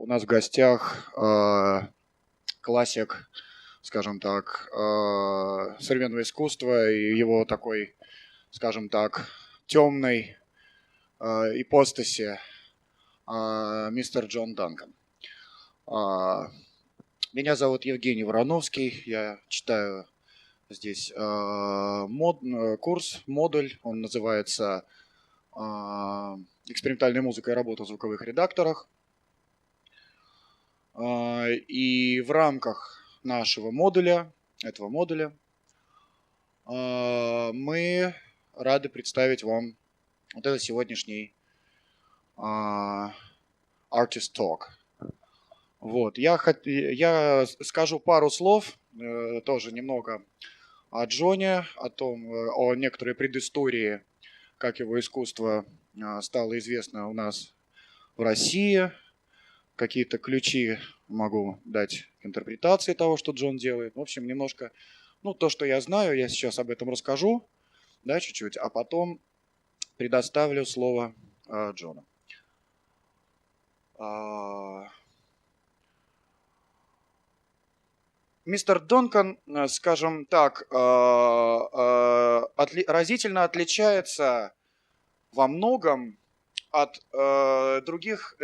у нас в гостях классик, скажем так, современного искусства и его такой, скажем так, темной ипостаси, мистер Джон Дункан. Меня зовут Евгений Вороновский, я читаю здесь модуль, он называется «Экспериментальная музыка и работа в звуковых редакторах». И в рамках этого модуля, мы рады представить вам вот этот сегодняшний Artist Talk. Вот. Я скажу пару слов, тоже немного о Джоне, о некоторой предыстории, как его искусство стало известно у нас в России. Какие-то ключи могу дать к интерпретации того, что Джон делает. В общем, немножко, то, что я знаю, я сейчас об этом расскажу, да, чуть-чуть, а потом предоставлю слово Джону. Мистер Duncan, скажем так, разительно отличается во многом от других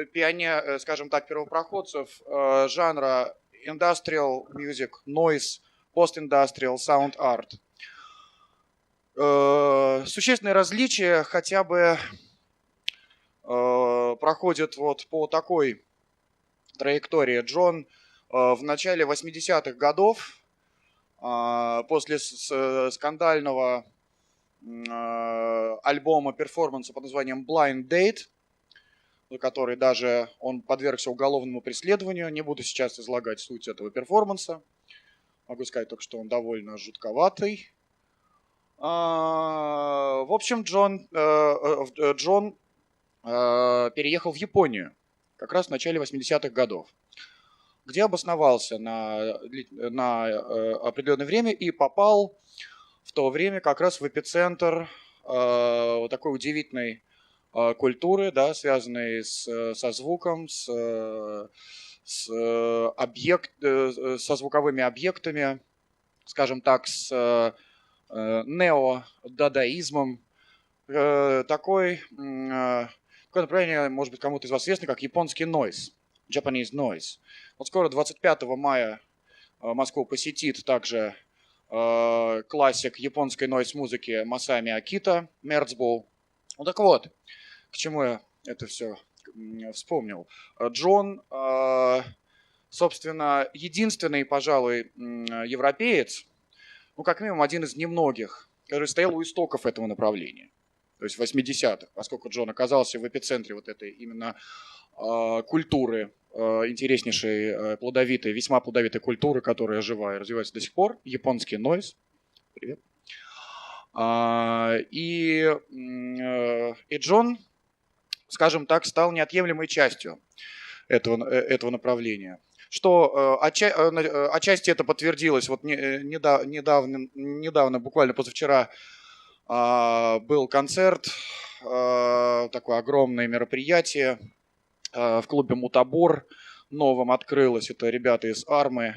скажем так, первопроходцев жанра industrial music, noise, post-industrial, sound art. Существенные различия хотя бы проходят вот по такой траектории. Джон в начале 80-х годов, после скандального альбома перформанса под названием Blind Date, за который даже он подвергся уголовному преследованию. Не буду сейчас излагать суть этого перформанса. Могу сказать только, что он довольно жутковатый. В общем, Джон переехал в Японию как раз в начале 80-х годов, где обосновался на определенное время и попал в то время как раз в эпицентр такой удивительной культуры, да, связанной со звуком, со звуковыми объектами, скажем так, с неодадаизмом. Такое направление, может быть, кому-то из вас известно, как японский нойз, Japanese noise. Вот скоро 25 мая Москву посетит также классик японской нойз-музыки Масами Акита, Мерцбол. Ну так вот, к чему я это все вспомнил. Джон, собственно, единственный, пожалуй, европеец, как минимум один из немногих, который стоял у истоков этого направления. То есть в 80-х, поскольку Джон оказался в эпицентре вот этой именно культуры, интереснейшей, плодовитой, весьма плодовитой культуры, которая жива и развивается до сих пор, японский нойз. Привет. И Джон, скажем так, стал неотъемлемой частью этого направления. Что отчасти это подтвердилось. Вот недавно, буквально позавчера, был концерт, такое огромное мероприятие в клубе «Мутабор» новом открылось. Это ребята из Армы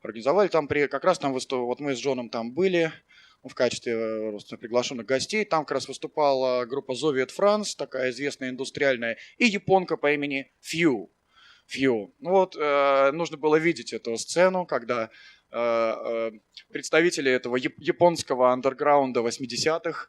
организовали. Там как раз там вот мы с Джоном там были в качестве приглашенных гостей. Там как раз выступала группа Soviet France, такая известная индустриальная, и японка по имени Фью. Вот, нужно было видеть эту сцену, когда представители этого японского андерграунда 80-х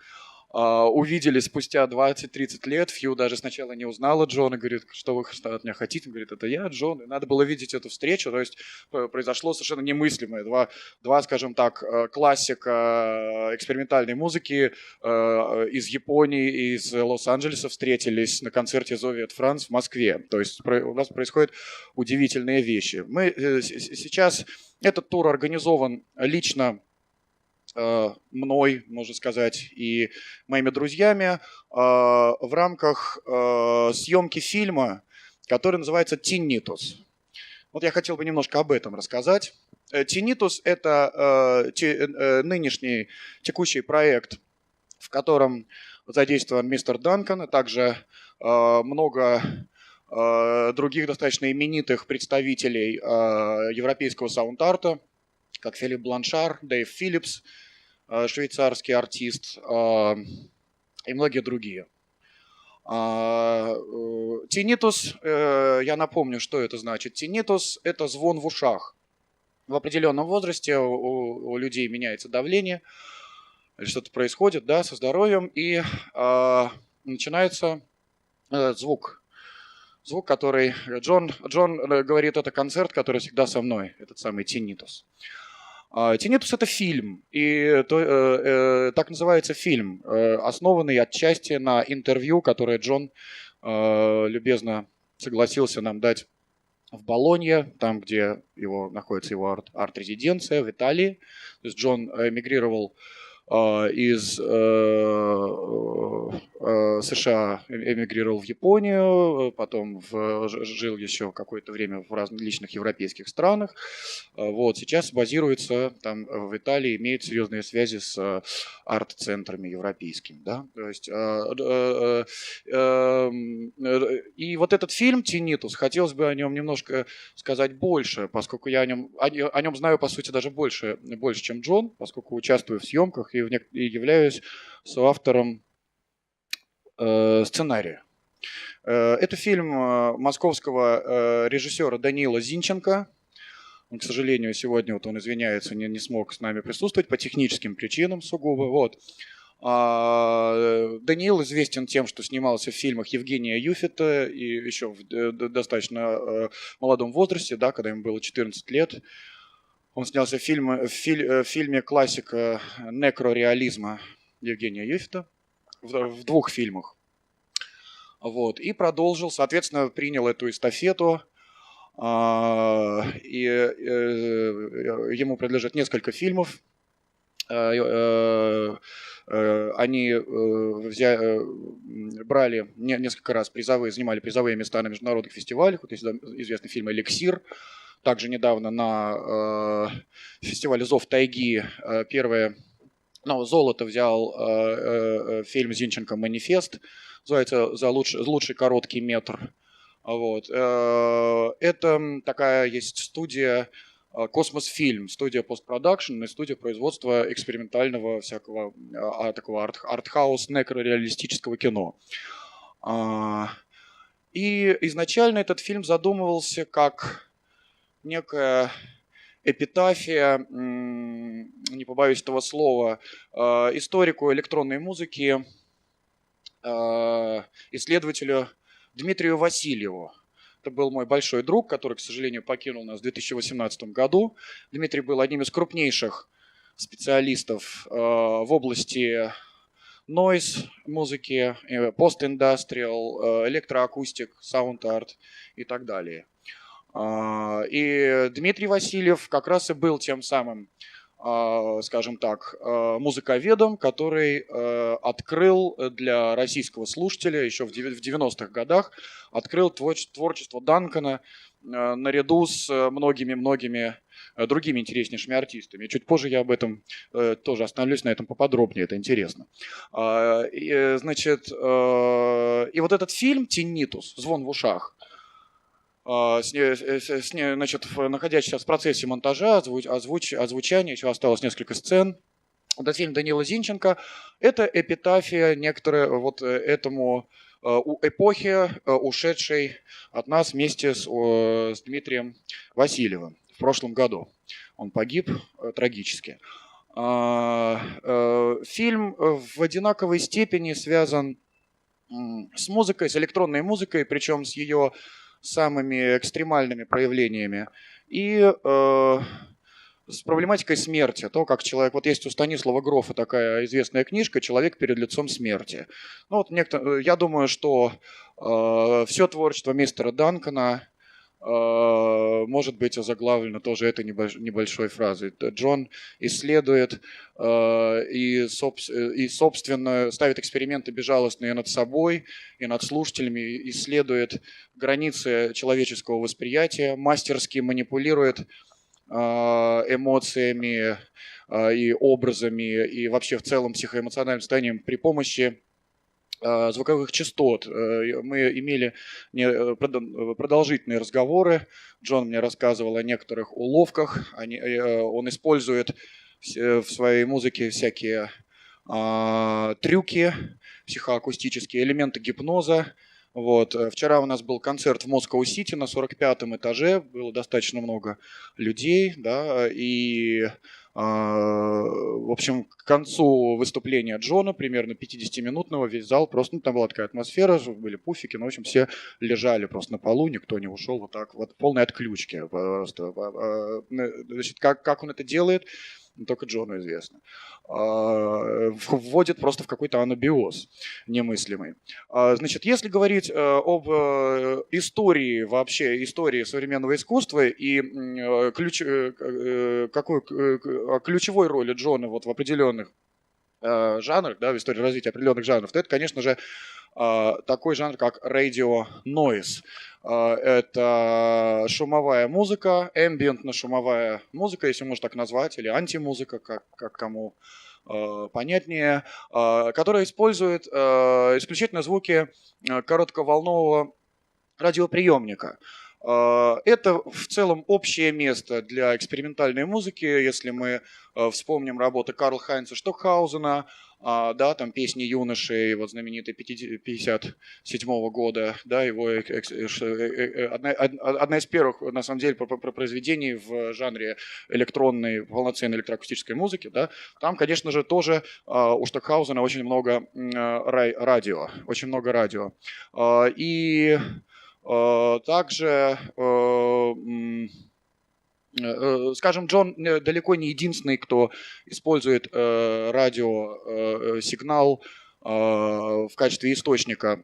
увидели спустя 20-30 лет. Фью даже сначала не узнала Джона, говорит, что вы от меня хотите? Он говорит, это я, Джон. И надо было видеть эту встречу. То есть произошло совершенно немыслимое. Два, скажем так, классика экспериментальной музыки из Японии и из Лос-Анджелеса встретились на концерте Soviet France в Москве. То есть у нас происходят удивительные вещи. Мы сейчас... Этот тур организован лично мной, можно сказать, и моими друзьями в рамках съемки фильма, который называется «Tinnitus». Вот я хотел бы немножко об этом рассказать. «Tinnitus» — это нынешний текущий проект, в котором задействован мистер Duncan, а также много других достаточно именитых представителей европейского саунд-арта, как Филипп Бланшар, Дэйв Филлипс, швейцарский артист, и многие другие. Тинитус, я напомню, что это значит. Тинитус – это звон в ушах. В определенном возрасте у людей меняется давление, что-то происходит, да, со здоровьем, и начинается звук. Звук, который... Джон говорит, это концерт, который всегда со мной, этот самый тинитус. Тинитус – это фильм, и так называется фильм, основанный отчасти на интервью, которое Джон любезно согласился нам дать в Болонье, там, где находится его арт-резиденция, в Италии. То есть Джон эмигрировал из США, эмигрировал в Японию, потом жил еще какое-то время в различных европейских странах. Вот, сейчас базируется там в Италии, имеет серьезные связи с арт-центрами европейскими. Да? То есть, и вот этот фильм «Тинитус», хотелось бы о нем немножко сказать больше, поскольку я о нем знаю, по сути, даже больше, чем Джон, поскольку участвую в съемках и являюсь соавтором сценария. Это фильм московского режиссера Даниила Зинченко. Он, к сожалению, сегодня он извиняется, не смог с нами присутствовать по техническим причинам сугубо. Вот. Даниил известен тем, что снимался в фильмах Евгения Юффета и еще в достаточно молодом возрасте, да, когда ему было 14 лет. Он снялся в фильме классика некрореализма Евгения Юффета в 2 фильмах. Вот. И продолжил, соответственно, принял эту эстафету. И ему принадлежит несколько фильмов. Они брали несколько раз занимали призовые места на международных фестивалях. Вот есть известный фильм «Эликсир». Также недавно на фестивале «Зов тайги» золото взял фильм Зинченко «Манифест». Называется «За лучший короткий метр». Вот. Это такая есть студия «Космос-фильм», студия постпродакшн и студия производства экспериментального всякого такого артхаус некрореалистического кино. И изначально этот фильм задумывался как некая эпитафия, не побоюсь этого слова, историку электронной музыки, исследователю Дмитрию Васильеву. Это был мой большой друг, который, к сожалению, покинул нас в 2018 году. Дмитрий был одним из крупнейших специалистов в области noise музыки, пост-индастриал, электроакустик, саунд-арт и так далее. И Дмитрий Васильев как раз и был тем самым, скажем так, музыковедом, который открыл для российского слушателя еще в 90-х годах, открыл творчество Данкана наряду с многими-многими другими интереснейшими артистами. Чуть позже я об этом тоже остановлюсь, на этом поподробнее, это интересно. Значит, и вот этот фильм «Тинитус», «Звон в ушах», значит, находясь сейчас в процессе монтажа, озвучания, еще осталось несколько сцен. Этот фильм Даниила Зинченко – это эпитафия некоторая вот этому эпохи, ушедшей от нас вместе с Дмитрием Васильевым в прошлом году. Он погиб трагически. Фильм в одинаковой степени связан с музыкой, с электронной музыкой, причем с ее самыми экстремальными проявлениями, и с проблематикой смерти. То, как человек... Вот есть у Станислава Грофа такая известная книжка «Человек перед лицом смерти». Ну, вот я думаю, что все творчество мистера Данкана может быть озаглавлено тоже этой небольшой фразой. Джон исследует и, собственно, ставит эксперименты безжалостные над собой и над слушателями, исследует границы человеческого восприятия, мастерски манипулирует эмоциями и образами и вообще в целом психоэмоциональным состоянием при помощи звуковых частот. Мы имели продолжительные разговоры. Джон мне рассказывал о некоторых уловках. Он использует в своей музыке всякие трюки, психоакустические элементы гипноза. Вот. Вчера у нас был концерт в Москва-Сити на 45-м этаже. Было достаточно много людей, да, и в общем, к концу выступления Джона, примерно 50-минутного, весь зал просто, там была такая атмосфера, были пуфики, но, в общем, все лежали просто на полу, никто не ушел, вот так, вот полной отключки. Просто. Значит, как он это делает, только Джону известно. Вводит просто в какой-то анабиоз немыслимый. Значит, если говорить об истории вообще, истории современного искусства и ключевой роли Джона вот в определенных жанрах, да, в истории развития определенных жанров, то это, конечно же, такой жанр, как radio noise. Это шумовая музыка, эмбиентно-шумовая музыка, если можно так назвать, или антимузыка, как кому понятнее, которая использует исключительно звуки коротковолнового радиоприемника. Это в целом общее место для экспериментальной музыки, если мы вспомним работы Карла Хайнца Штокхаузена, да, там песни юношей, вот знаменитый 57 года, да, его одна из первых, на самом деле, произведений в жанре электронной, полноценной электроакустической музыки, да, там, конечно же, тоже у Штокхаузена очень много радио, очень много радио. И также, скажем, Джон далеко не единственный, кто использует радиосигнал в качестве источника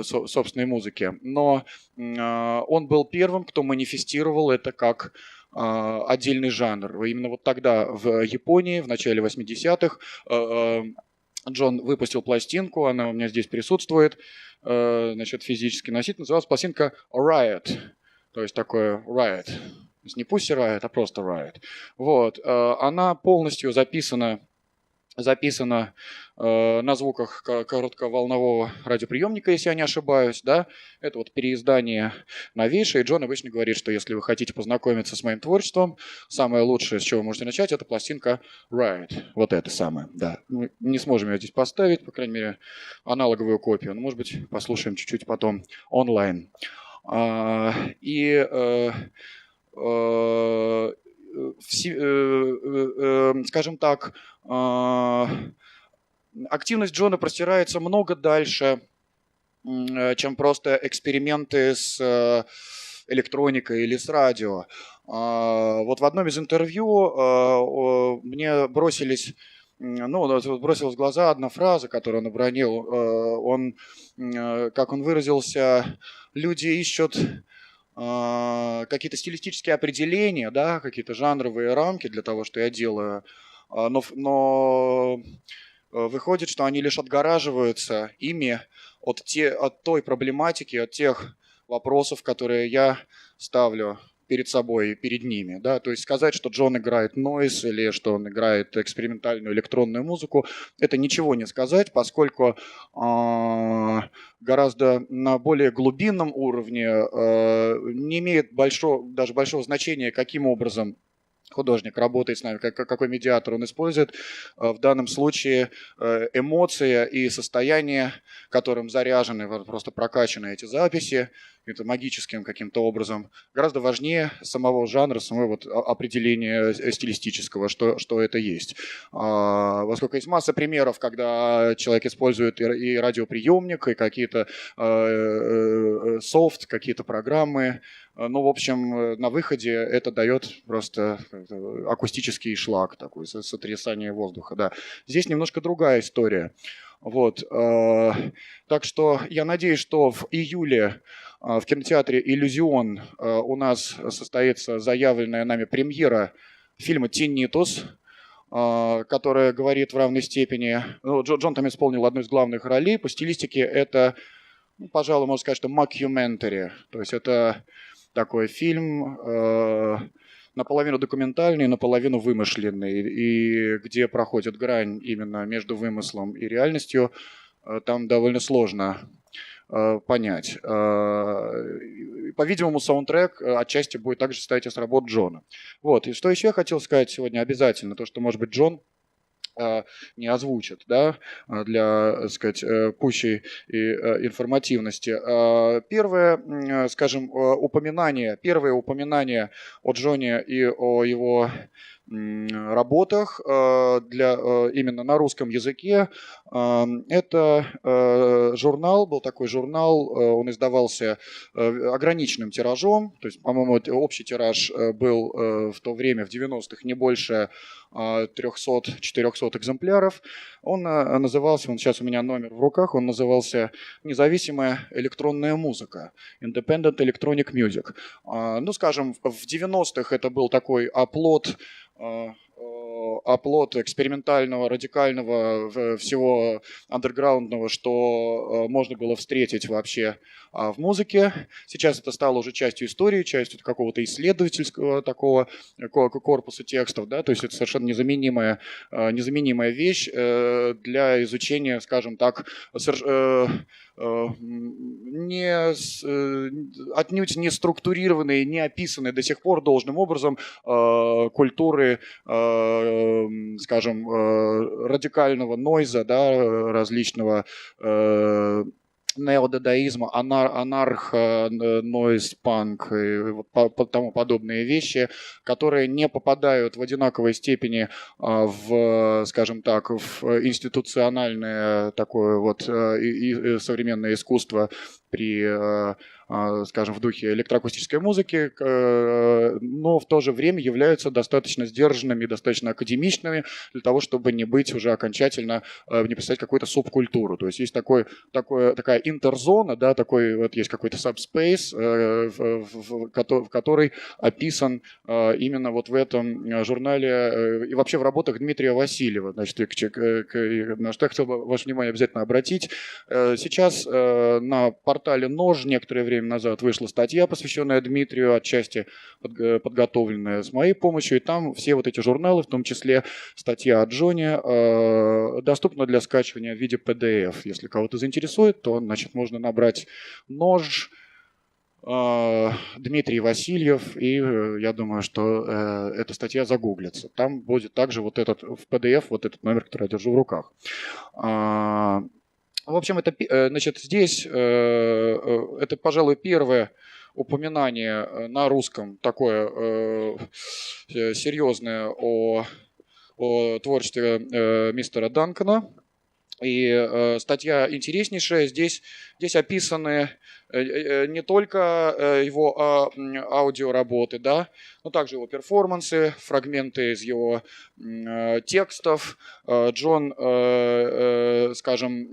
собственной музыки. Но он был первым, кто манифестировал это как отдельный жанр. Именно вот тогда в Японии, в начале 80-х, Джон выпустил пластинку, она у меня здесь присутствует, значит, физический носитель, называлась пластинка Riot, то есть такое Riot, то есть не Pussy Riot, а просто Riot. Вот, она полностью записана на звуках коротковолнового радиоприемника, если я не ошибаюсь, да, это вот переиздание новейшее, и Джон обычно говорит, что если вы хотите познакомиться с моим творчеством, самое лучшее, с чего вы можете начать, это пластинка Riot, вот это самое, да. Мы не сможем ее здесь поставить, по крайней мере, аналоговую копию, но, может быть, послушаем чуть-чуть потом онлайн. Скажем так, активность Джона простирается много дальше, чем просто эксперименты с электроникой или с радио. Вот в одном из интервью мне бросилась в глаза одна фраза, которую он обронил. Как он выразился, люди ищут какие-то стилистические определения, да, какие-то жанровые рамки для того, что я делаю, но выходит, что они лишь отгораживаются ими от той проблематики, от тех вопросов, которые я ставлю перед собой и перед ними. Да? То есть сказать, что Джон играет нойз или что он играет экспериментальную электронную музыку, это ничего не сказать, поскольку гораздо на более глубинном уровне не имеет даже большого значения, каким образом художник работает с нами, какой медиатор он использует. В данном случае эмоция и состояние, которым заряжены, просто прокачаны эти записи, это магическим каким-то образом, гораздо важнее самого жанра, самого вот определения стилистического, что это есть. Поскольку есть масса примеров, когда человек использует и радиоприемник, и какие-то софт, какие-то программы. Ну, в общем, на выходе это дает просто акустический шлак, такой сотрясание воздуха. Да. Здесь немножко другая история. Вот. Так что я надеюсь, что в июле в кинотеатре «Иллюзион» у нас состоится заявленная нами премьера фильма «Тиннитус», которая говорит в равной степени... Джон там исполнил одну из главных ролей. По стилистике это, пожалуй, можно сказать, что mockumentary. То есть это такой фильм наполовину документальный, наполовину вымышленный, и где проходит грань именно между вымыслом и реальностью. там довольно сложно понять. По-видимому, саундтрек отчасти будет также состоять из работ Джона. Вот. И что еще я хотел сказать сегодня обязательно, то, что, может быть, Джон не озвучит, да, для, так сказать, пущей информативности. Первое, скажем, первое упоминание о Джоне и о его работах именно на русском языке. Это журнал, был такой журнал, он издавался ограниченным тиражом, то есть, по-моему, общий тираж был в то время, в 90-х, не больше 300-400 экземпляров. Он назывался, сейчас у меня номер в руках, он назывался «Независимая электронная музыка», Independent Electronic Music. Ну, скажем, в 90-х это был такой оплот экспериментального, радикального, всего андерграундного, что можно было встретить вообще в музыке. Сейчас это стало уже частью истории, частью какого-то исследовательского такого корпуса текстов, да, то есть это совершенно незаменимая вещь для изучения, скажем так, отнюдь не структурированные, не описанные до сих пор должным образом культуры, скажем, радикального нойза, да, различного неодадаизма, нойз, панк и тому подобные вещи, которые не попадают в одинаковой степени в, скажем так, в институциональное такое вот и современное искусство при, скажем, в духе электроакустической музыки, но в то же время являются достаточно сдержанными, достаточно академичными для того, чтобы не быть уже окончательно, не представлять какую-то субкультуру. То есть есть такая интерзона, да, такой вот есть какой-то subspace, в который описан именно вот в этом журнале и вообще в работах Дмитрия Васильева. Значит, на что я хотел бы ваше внимание обязательно обратить. Сейчас на портале «Нож» некоторое время назад вышла статья, посвященная Дмитрию, отчасти подготовленная с моей помощью, и там все вот эти журналы, в том числе статья о Джоне, доступна для скачивания в виде PDF. Если кого-то заинтересует, то, значит, можно набрать «Нож», Дмитрий Васильев, и я думаю, что эта статья загуглится. Там будет также вот этот в PDF, вот этот номер, который я держу в руках. В общем, это, значит, здесь это, пожалуй, первое упоминание на русском такое серьезное о творчестве мистера Данкана. И статья интереснейшая. Здесь описаны не только его аудиоработы, да, но также его перформансы, фрагменты из его текстов. Джон, скажем,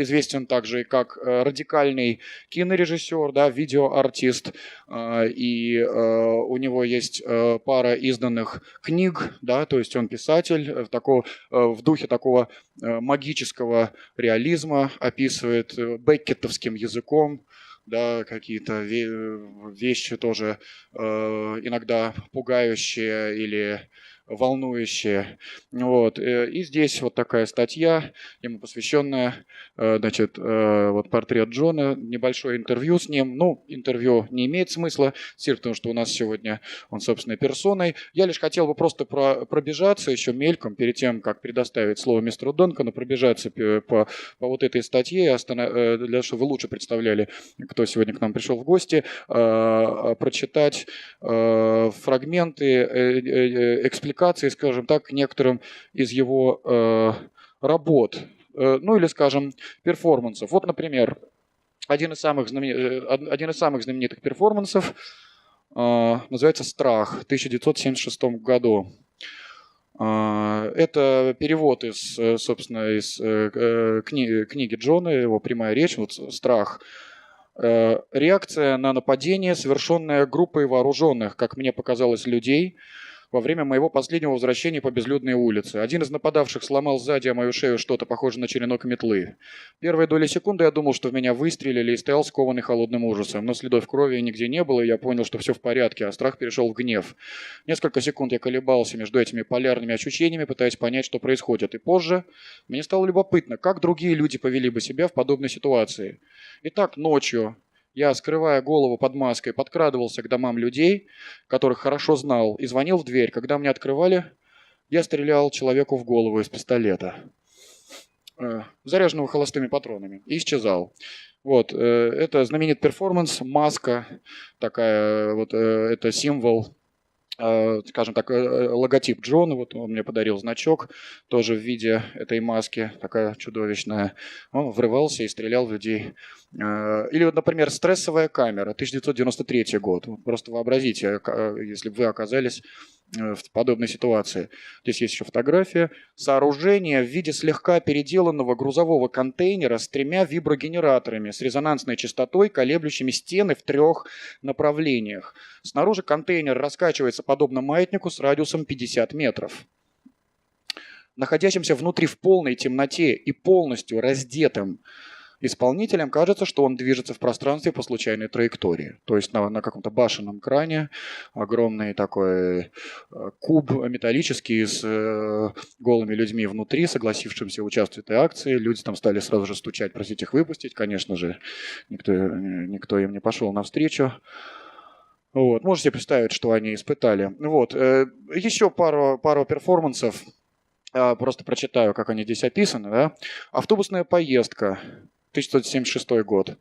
известен также и как радикальный кинорежиссер, да, видеоартист, и у него есть пара изданных книг, да, то есть он писатель в духе такого магического реализма, описывает беккетовским языком, да, какие-то вещи тоже иногда пугающие или волнующие. Вот. И здесь вот такая статья, ему посвященная, значит, вот портрет Джона, небольшое интервью с ним. Ну, интервью не имеет смысла, потому что у нас сегодня он собственной персоной. Я лишь хотел бы просто пробежаться еще мельком, перед тем, как предоставить слово мистеру Дункану, пробежаться по вот этой статье, для того, чтобы вы лучше представляли, кто сегодня к нам пришел в гости, прочитать фрагменты экспликации, скажем так, к некоторым из его работ, ну или, скажем, перформансов. Вот, например, один из самых знаменитых перформансов называется «Страх» в 1976 году. Это перевод из книги Джона, его прямая речь, вот «Страх». Реакция на нападение, совершенное группой вооруженных, как мне показалось, людей, во время моего последнего возвращения по безлюдной улице. Один из нападавших сломал сзади о мою шею что-то похожее на черенок метлы. Первые доли секунды я думал, что в меня выстрелили, и стоял скованный холодным ужасом. Но следов крови нигде не было, и я понял, что все в порядке, а страх перешел в гнев. Несколько секунд я колебался между этими полярными ощущениями, пытаясь понять, что происходит. И позже мне стало любопытно, как другие люди повели бы себя в подобной ситуации. Итак, ночью я, скрывая голову под маской, подкрадывался к домам людей, которых хорошо знал, и звонил в дверь. Когда мне открывали, я стрелял человеку в голову из пистолета, заряженного холостыми патронами, и исчезал. Вот, это знаменитый перформанс, маска, такая, вот, это символ, скажем так, логотип Джона, вот он мне подарил значок, тоже в виде этой маски, такая чудовищная. Он врывался и стрелял в людей. Или вот, например, стрессовая камера, 1993 год. Просто вообразите, если бы вы оказались в подобной ситуации. Здесь есть еще фотография. Сооружение в виде слегка переделанного грузового контейнера с 3 виброгенераторами с резонансной частотой, колеблющими стены в 3 направлениях. Снаружи контейнер раскачивается подобно маятнику с радиусом 50 метров. Находящимся внутри в полной темноте и полностью раздетым исполнителям кажется, что он движется в пространстве по случайной траектории. То есть на каком-то башенном кране огромный такой куб металлический с голыми людьми внутри, согласившимся участвовать в этой акции. Люди там стали сразу же стучать, просить их выпустить. Конечно же, никто им не пошел навстречу. Вот. Можете себе представить, что они испытали. Вот. Еще пару перформансов. Просто прочитаю, как они здесь описаны. Да? Автобусная поездка. 1976 год.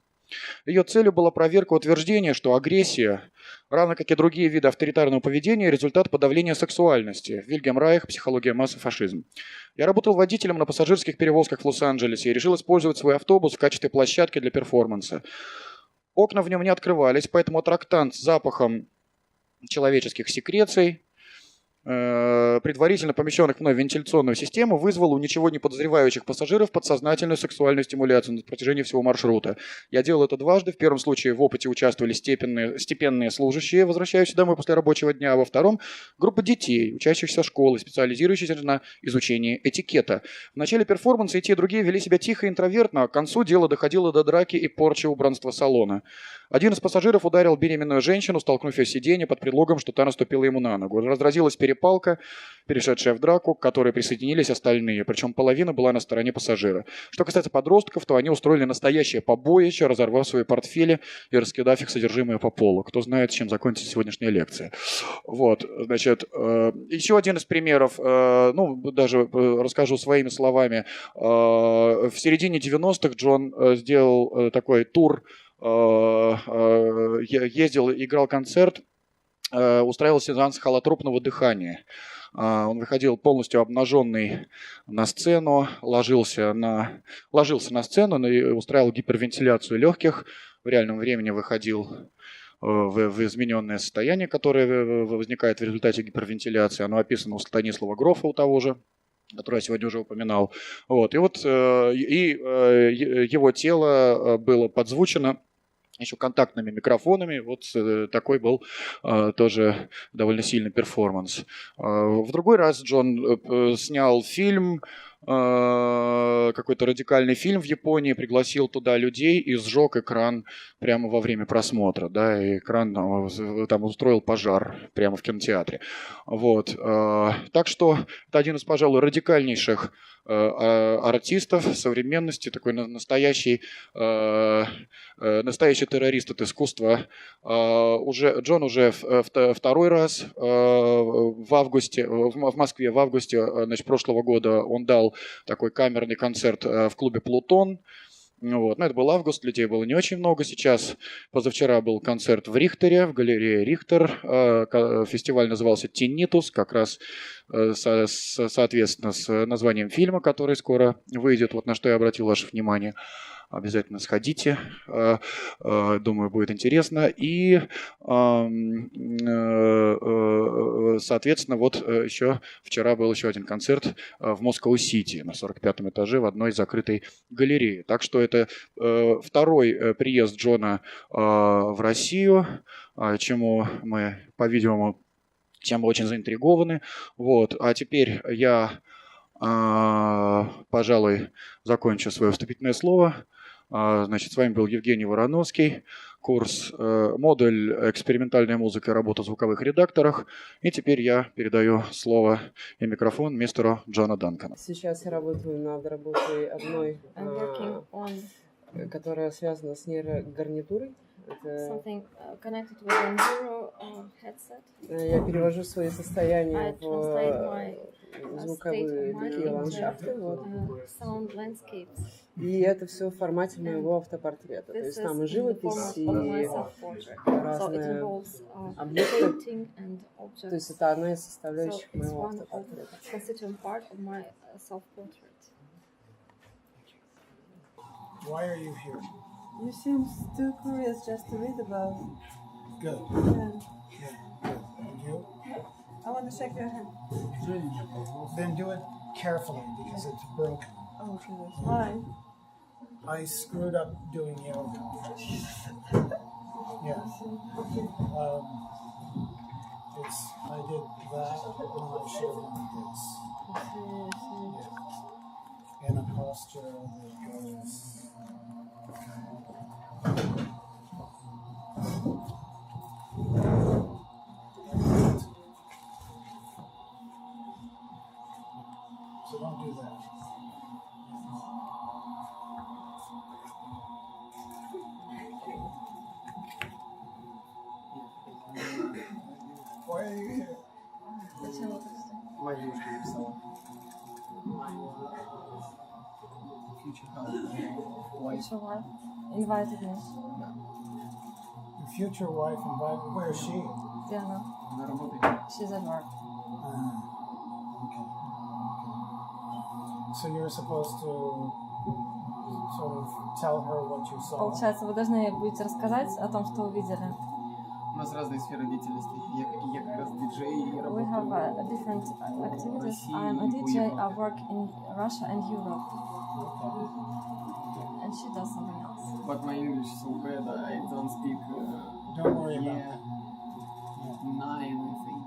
Ее целью была проверка утверждения, что агрессия, равно как и другие виды авторитарного поведения, результат подавления сексуальности. Вильгельм Райх, психология массы, фашизм. Я работал водителем на пассажирских перевозках в Лос-Анджелесе и решил использовать свой автобус в качестве площадки для перформанса. Окна в нем не открывались, поэтому трактант с запахом человеческих секреций, предварительно помещенных мной в вентиляционную систему, вызвал у ничего не подозревающих пассажиров подсознательную сексуальную стимуляцию на протяжении всего маршрута. Я делал это дважды. В первом случае в опыте участвовали степенные служащие, возвращающиеся домой после рабочего дня, а во втором – группа детей, учащихся школы, специализирующихся на изучении этикета. В начале перформанса и те, и другие вели себя тихо и интровертно, а к концу дело доходило до драки и порчи убранства салона. Один из пассажиров ударил беременную женщину, столкнув ее с сиденья под предлогом, что та наступила ему на ногу. Разразилась перепалка, перешедшая в драку, к которой присоединились остальные, причем половина была на стороне пассажира. Что касается подростков, то они устроили настоящее побоище, разорвав свои портфели и раскидав их содержимое по полу. Кто знает, чем закончится сегодняшняя лекция. Вот, значит, еще один из примеров, даже расскажу своими словами. В середине 90-х Джон сделал такой тур, ездил, играл концерт, устраивал сеанс холотропного дыхания. Он выходил полностью обнаженный на сцену, ложился на сцену и устраивал гипервентиляцию легких. В реальном времени выходил в измененное состояние, которое возникает в результате гипервентиляции. Оно описано у Станислава Грофа, у того же, который я сегодня уже упоминал. Вот. И вот его тело было подзвучено еще контактными микрофонами. Вот такой был тоже довольно сильный перформанс. В другой раз Джон снял фильм, какой-то радикальный фильм в Японии, пригласил туда людей и сжег экран прямо во время просмотра. Да, и экран там устроил пожар прямо в кинотеатре. Вот. Так что это один из, пожалуй, радикальнейших артистов современности, такой настоящий террорист от искусства. Джон уже второй раз в Москве в августе прошлого года он дал такой камерный концерт в клубе «Плутон». Вот. Но это был август, людей было не очень много. Сейчас, позавчера был концерт в Рихтере, в галерее Рихтер. Фестиваль назывался «Тиннитус», как раз соответственно с названием фильма, который скоро выйдет, вот на что я обратил ваше внимание. Обязательно сходите, думаю, будет интересно. И, соответственно, вот еще вчера был еще один концерт в Москва-Сити на 45-м этаже в одной закрытой галерее. Так что это второй приезд Джона в Россию, чему мы, по-видимому, чем мы очень заинтригованы. Вот. А теперь я, пожалуй, закончу свое вступительное слово. Значит, с вами был Евгений Вороновский, курс «Модуль экспериментальная музыка и работа в звуковых редакторах». И теперь я передаю слово и микрофон мистеру Джону Дункану. Сейчас я работаю над работой одной, которая связана с нейрогарнитурой. Something connected with a neuro headset. Я перевожу свои состояния в звуковые такие ландшафты. Вот. Sound landscapes. И это все в формате моего автопортрета. То есть там и живопись, и разные объекты. То есть это одна из составляющих моего автопортрета. Why are you here? You seem too curious just to read about. Good. Yeah. Good. And you? I want to shake your hand. Then do it carefully because it's broken. Oh, goodness. Why? I screwed up doing yoga. Yeah. I did that when I should have done this. Yeah. In a posture that goes. So don't do that. Why are you here? Моя девушка написала. Future wife Invited me. Your future wife invited. Where is she? Где она? Она работает. She's at work. Okay. So you're supposed to sort of tell her what you saw. Получается, вы должны будете рассказать о том, что увидели. У нас разные сферы деятельности. Я как раз диджей и We have работаю. different activities. I'm a DJ. I work in Russia and Europe. And she does something else. But my English is so bad. I don't speak. Don't worry about Yeah. that. 9, I think.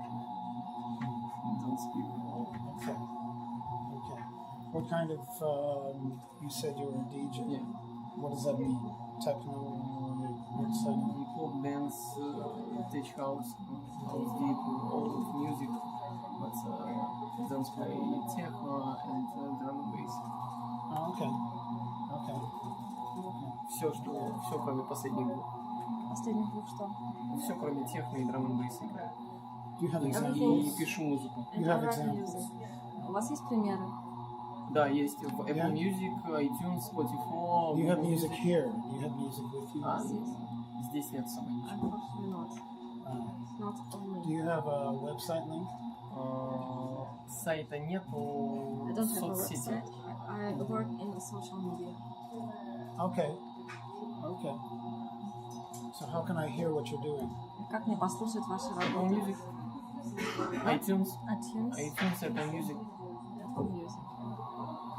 Don't speak all. Okay. Okay. What kind of? You said you were a DJ. Yeah. What does that mean? Techno? What's that? Hip-hop, dance, tech house, house deep, all of music. But don't play techno and drum and bass. Oh, okay. Okay. Все кроме последних двух. Последних двух что? Все кроме техно и драм н бейса играю. Do you have И examples? пишу музыку. You have examples? У вас есть примеры? Да, есть в Apple Yeah. Music, iTunes, Spotify. Do you have music here? Do you have music with you? Здесь нет самой ничего. Unfortunately not. Not Do only. you have a website link? Сайта нету, I don't have a соцсети. website. I work in social media. Okay. Okay. So how can I hear what you're doing? Как мне послушать ваши Apple работы? Music, iTunes, iTunes, Apple Music. Apple Music.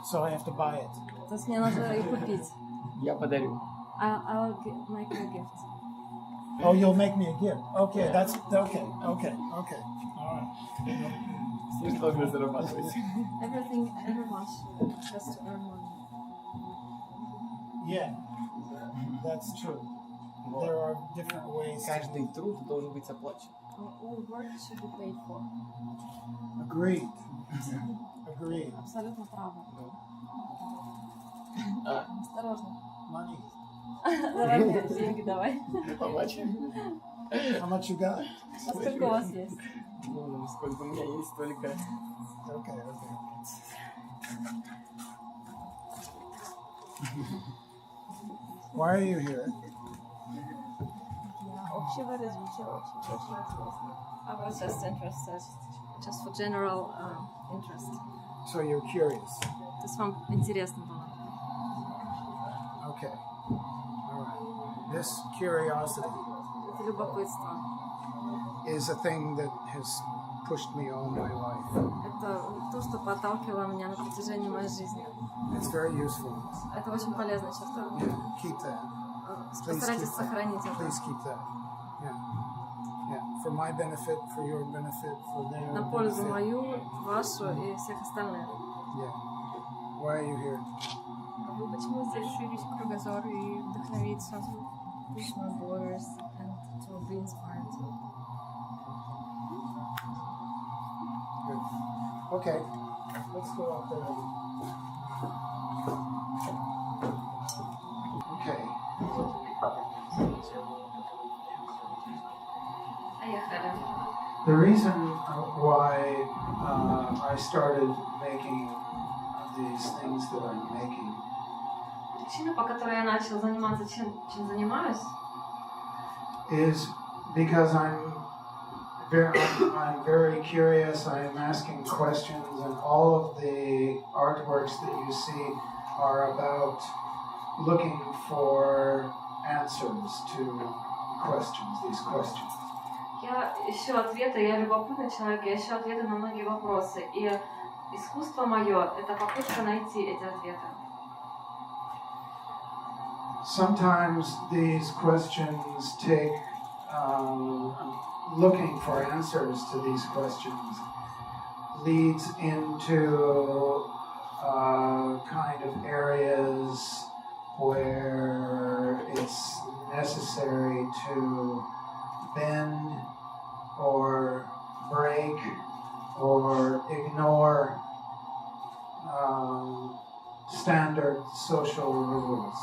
So I have to buy it. То есть мне надо их купить. Я подарю. I'll make you a gift. Oh, you'll make me a gift. Okay, that's okay. Okay. All right. Все должны зарабатывать. Everyone has to earn money. Yeah, that's true. There are different ways. Каждый труд должен быть оплачен. All work should be paid for. Agreed. Agreed. Абсолютно правы. Осторожно. Money. Давай мне деньги, давай. Побачим. How much you got? А сколько у вас есть? Ну, сколько у меня есть, столько. Okay. Why are you here? Общего развития, очень интересно. I was just interested, just for general interest. So you're curious. То есть вам интересно было. Okay. All right. This curiosity Это любопытство. is a thing that has pushed me all my life. Это то, что подталкивало меня на протяжении моей жизни. It's very useful. Это очень полезная черта. Yeah, keep that. Постарайтесь keep that. сохранить это. Please keep that. Yeah. for my benefit, for your benefit, for their На пользу benefit. мою, вашу и всех остальных. Yeah. Why are you here? Вы почему здесь? Расширить кругозор и вдохновиться. Push my borders and to be inspired. Good. Okay. Let's go up there. Okay. Поехали. The reason why I started making these things that I'm making Причина, по которой я начал заниматься чем занимаюсь, is because I'm very curious. I'm asking questions, and all of the artworks that you see are about looking for answers to these questions. я ищу ответы, я любопытный человек, я ищу ответы на многие вопросы. И искусство мое — это попытка найти эти ответы. Sometimes these questions take looking for answers to these questions leads into kind of areas where it's necessary to bend or break or ignore standard social rules.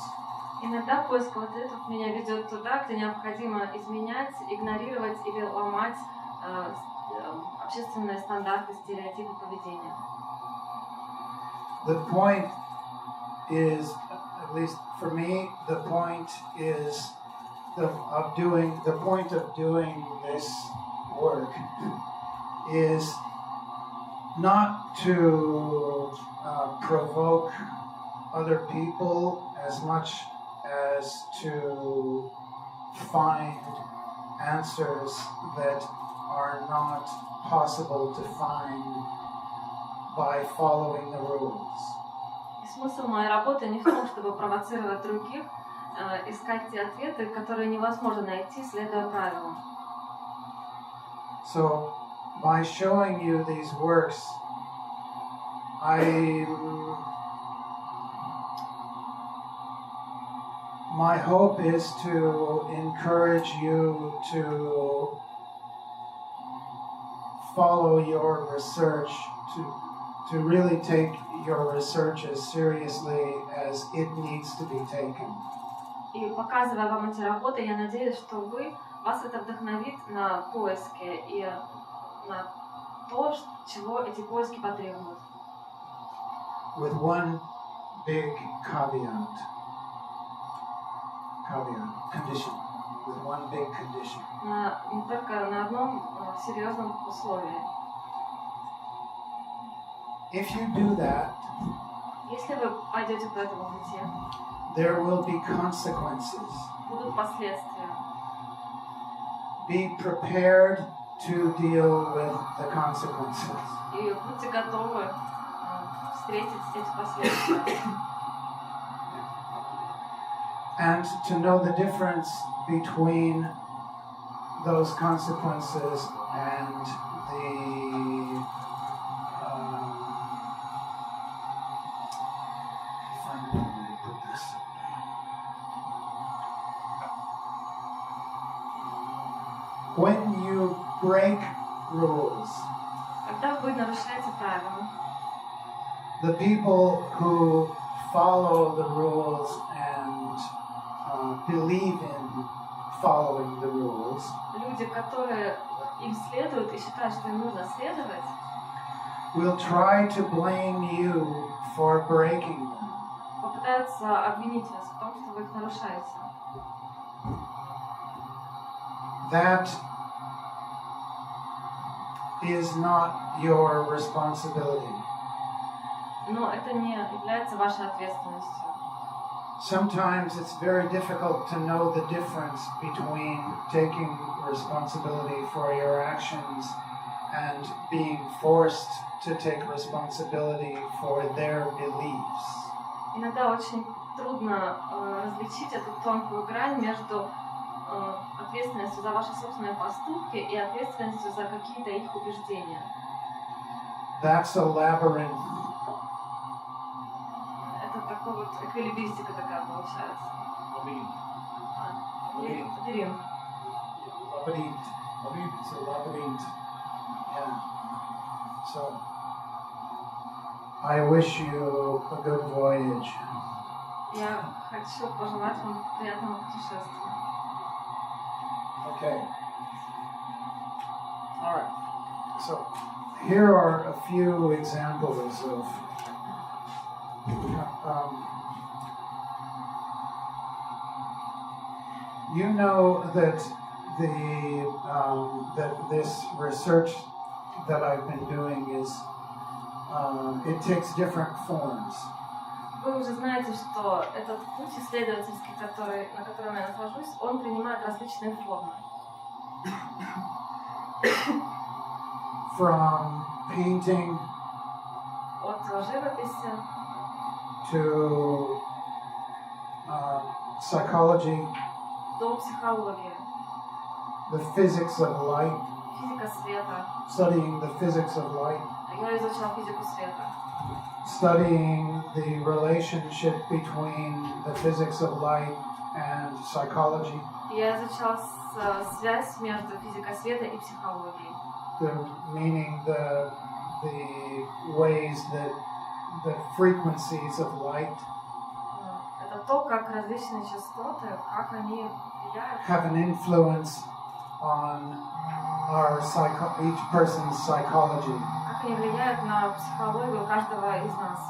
Иногда поиск ответов меня ведет туда, где необходимо изменять, игнорировать или ломать общественные стандарты, стереотипы поведения. The point is, at least for me, the point is the point of doing this work is not to provoke other people as much as to find answers that are not possible to find by following the rules. И смысл моей работы не в том, чтобы провоцировать других, искать те ответы, которые невозможно найти, следуя правилам. So, by showing you these works, my hope is to encourage you to follow your research, to really take your research as seriously as it needs to be taken. И показывая вам эти работы, я надеюсь, что вас это вдохновит на поиски и на то, чего эти поиски потребуют. With one big condition. With one big condition. Не только на одном серьезном условии. If you do that, если вы пойдете по этому пути, there will be consequences. будут последствия. Be prepared to deal with the consequences. И будьте готовы встретить эти последствия. And to know the difference between those consequences and the when you break rules, Когда вы нарушаете правила, the people who follow the rules and believe in following the rules люди, которые им следуют и считают, что им нужно следовать, will try to blame you for breaking them. попытаются обвинить вас в том, что вы их нарушаете. That is not your responsibility. Но это не является вашей ответственностью. Sometimes it's very difficult to know the difference between taking responsibility for your actions and being forced to take responsibility for their beliefs. Иногда очень трудно различить эту тонкую грань между ответственностью за ваши собственные поступки и ответственностью за какие-то их убеждения. That's a labyrinth. Это такой вот эквилибристика такая получается. Лабиринт. Labyrinth. It's a labyrinth. Yeah. So, I wish you a good voyage. Я хочу пожелать вам приятного путешествия. Okay. All right. So, here are a few examples of you know that that this research that I've been doing is it takes different forms. Вы уже знаете, что этот путь исследовательский, на котором я нахожусь, он принимает различные формы. From painting От живописи to psychology, до психологии, the physics of light, физика света. studying the physics of light, Я изучал физику света. studying the relationship between the physics of light and psychology, Я изучал связь между физикой света и психологией. meaning the ways that the frequencies of light Это то, как различные частоты, как они влияют, have an influence on our each person's psychology. как они влияют на психологию каждого из нас.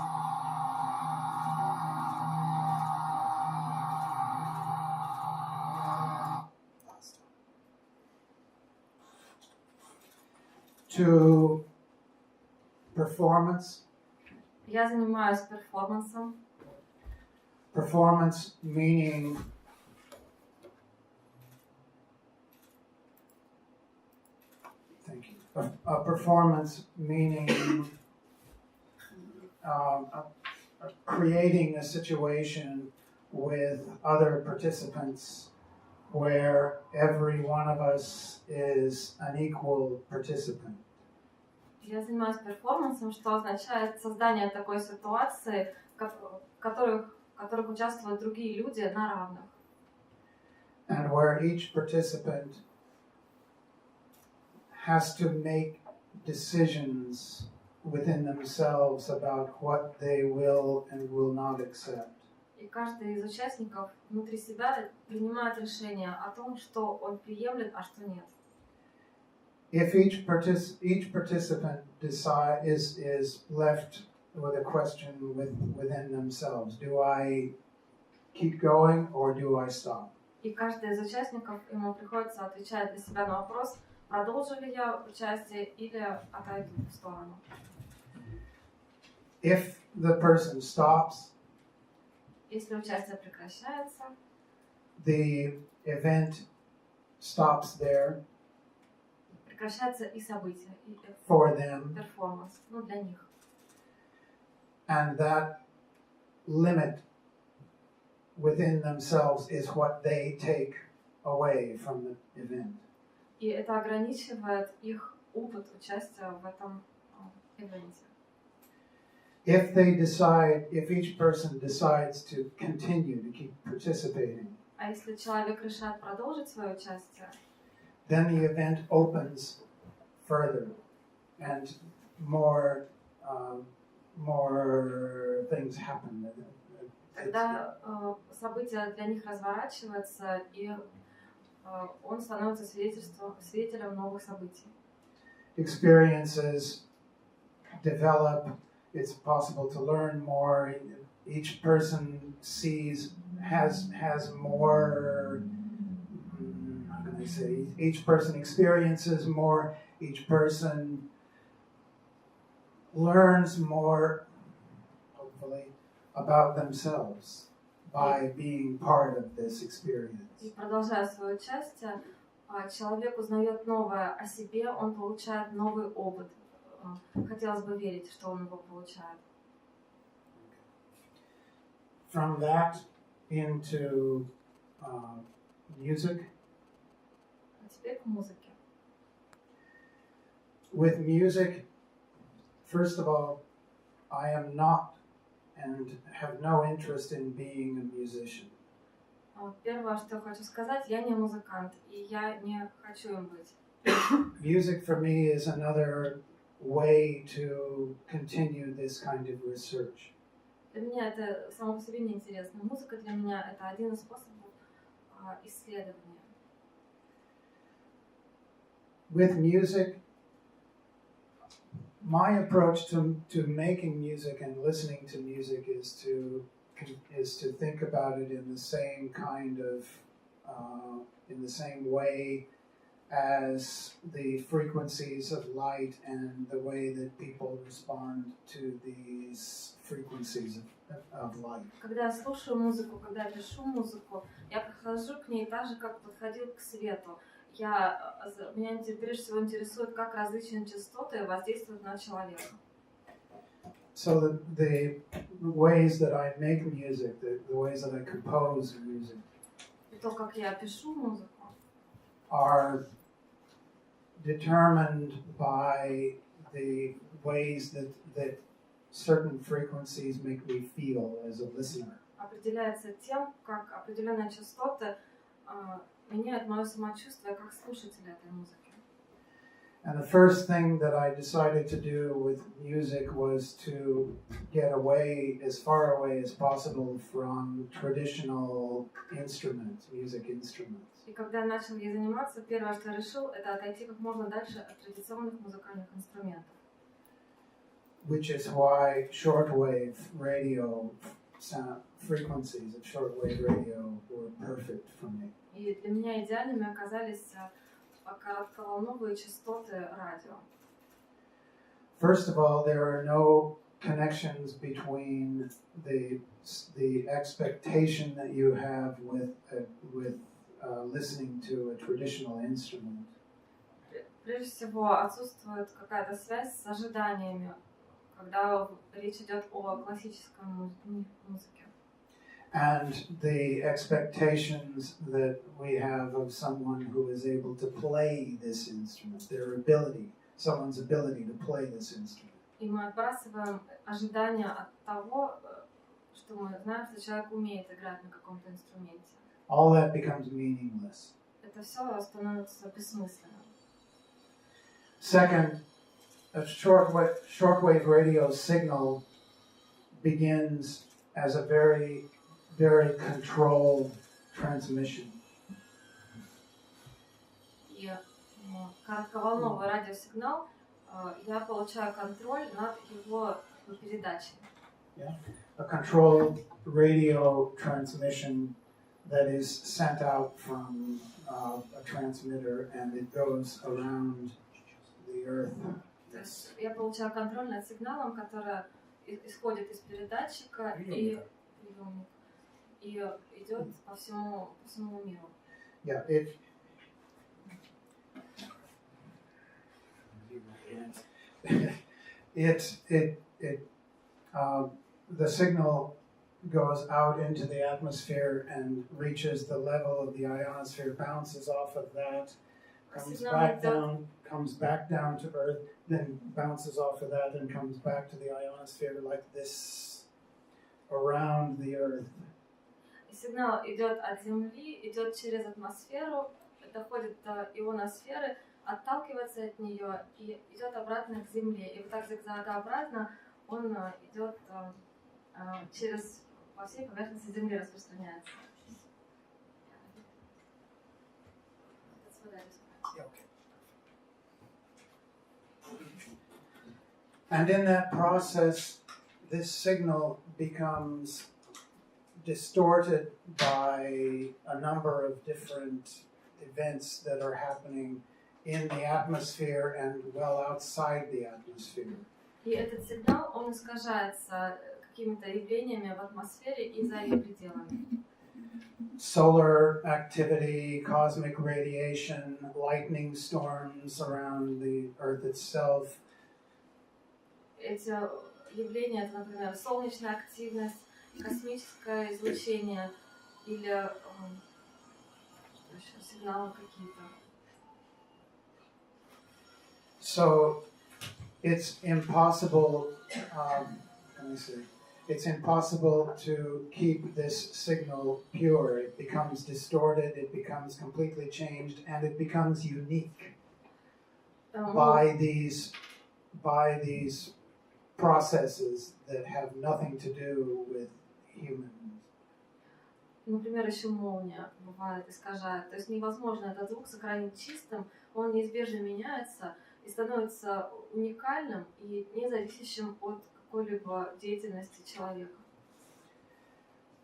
To performance. Я занимаюсь перформансом. Performance meaning thank you. A performance meaning creating a situation with other participants where every one of us is an equal participant. Я занимаюсь перформансом, что означает создание такой ситуации, в которых участвуют другие люди на равных. And where each participant has to make decisions within themselves about what they will and will not accept. И каждый из участников внутри себя принимает решение о том, что он приемлет, а что нет. If each participant is left with a question within themselves, do I keep going or do I stop? И каждый из участников, ему приходится отвечать для себя на вопрос, продолжу ли я участие или отойду в сторону. If the person stops, Если участие прекращается, the event stops there прекращается и событие, и for them, перформанс, для них. and that limit within themselves is what they take away from the event. И это ограничивает их опыт участия в этом ивенте. If each person decides to continue to keep participating, А если человек решает продолжить свое участие, then the event opens further, and more things happen. тогда событие для них разворачивается, и он становится свидетелем новых событий. Experiences develop. It's possible to learn more. Each person has more. How can I say? Each person experiences more. Each person learns more, hopefully, about themselves by being part of this experience. И продолжая свое участие, человек узнает новое о себе, он получает новый опыт. Хотелось бы верить, что он его получает. From that into music. теперь к музыке. With music, first of all, I am not and have no interest in being a musician. Первое, что я хочу сказать, я не музыкант, и я не хочу им быть. Music for me is another way to continue this kind of research. Для меня это само по себе неинтересно. Музыка для меня это один из способов исследования. With music, my approach to making music and listening to music is to think about it in the same kind of, in the same way as the frequencies of light and the way that people respond to these frequencies of light. Когда я слушаю музыку, когда я пишу музыку, я подхожу к ней так же, как подходил к свету. Меня прежде всего интересует, как различные частоты воздействуют на человека. So the ways that I make music, the ways that I compose music, И то, как я пишу музыку, are determined by the ways that certain frequencies make me feel as a listener. определяется тем, как определенные частоты меняют мое самочувствие как слушателя этой музыки. And the first thing that I decided to do with music was to get away, as far away as possible, from traditional instruments, music instruments. И когда я начал ей заниматься, первое, что я решил, это отойти как можно дальше от традиционных музыкальных инструментов. Which is why shortwave radio sound frequencies of shortwave radio were perfect for me. И для меня идеальными оказались коротковолновые частоты радио. First of all, there are no connections between the expectation that you have with listening to a traditional instrument. Прежде всего, отсутствует какая-то связь с ожиданиями, когда речь идет о классической музыке. And the expectations that we have of someone who is able to play this instrument, their ability, someone's ability to play this instrument. И мы отбрасываем ожидания от того, что мы знаем, что человек умеет играть на каком-то инструменте. All that becomes meaningless. Это все становится бессмысленным. Second, a shortwave radio signal begins as a very controlled transmission. И коротковолновый радиосигнал, я получаю контроль над его передачей. Yeah? A controlled radio transmission that is sent out from a transmitter and it goes around the earth. То есть я получаю контроль над сигналом, который исходит из передатчика и идет по всему миру. Yeah, the signal goes out into the atmosphere and reaches the level of the ionosphere, bounces off of that, comes back down to Earth, then bounces off of that and comes back to the ionosphere like this around the Earth. Сигнал идет от Земли, идет через атмосферу, доходит до ионосферы, отталкивается от нее и идет обратно к Земле. И вот так зигзагообразно он идет по всей поверхности Земли распространяется. And in that process, this signal becomes distorted by a number of different events that are happening in the atmosphere and well outside the atmosphere. И этот сигнал, он искажается какими-то явлениями в атмосфере и за ее пределами. Solar activity, cosmic radiation, lightning storms around the Earth itself. Эти явления, это, например, солнечная активность, космическое излучение или сигналы какие-то. So it's impossible. Let me see. It's impossible to keep this signal pure. It becomes distorted. It becomes completely changed, and it becomes unique by these processes that have nothing to do with humans. Например, еще молния бывает, искажает. То есть невозможно этот звук сохранить чистым, он неизбежно меняется и становится уникальным и не зависящим от какой-либо деятельности человека.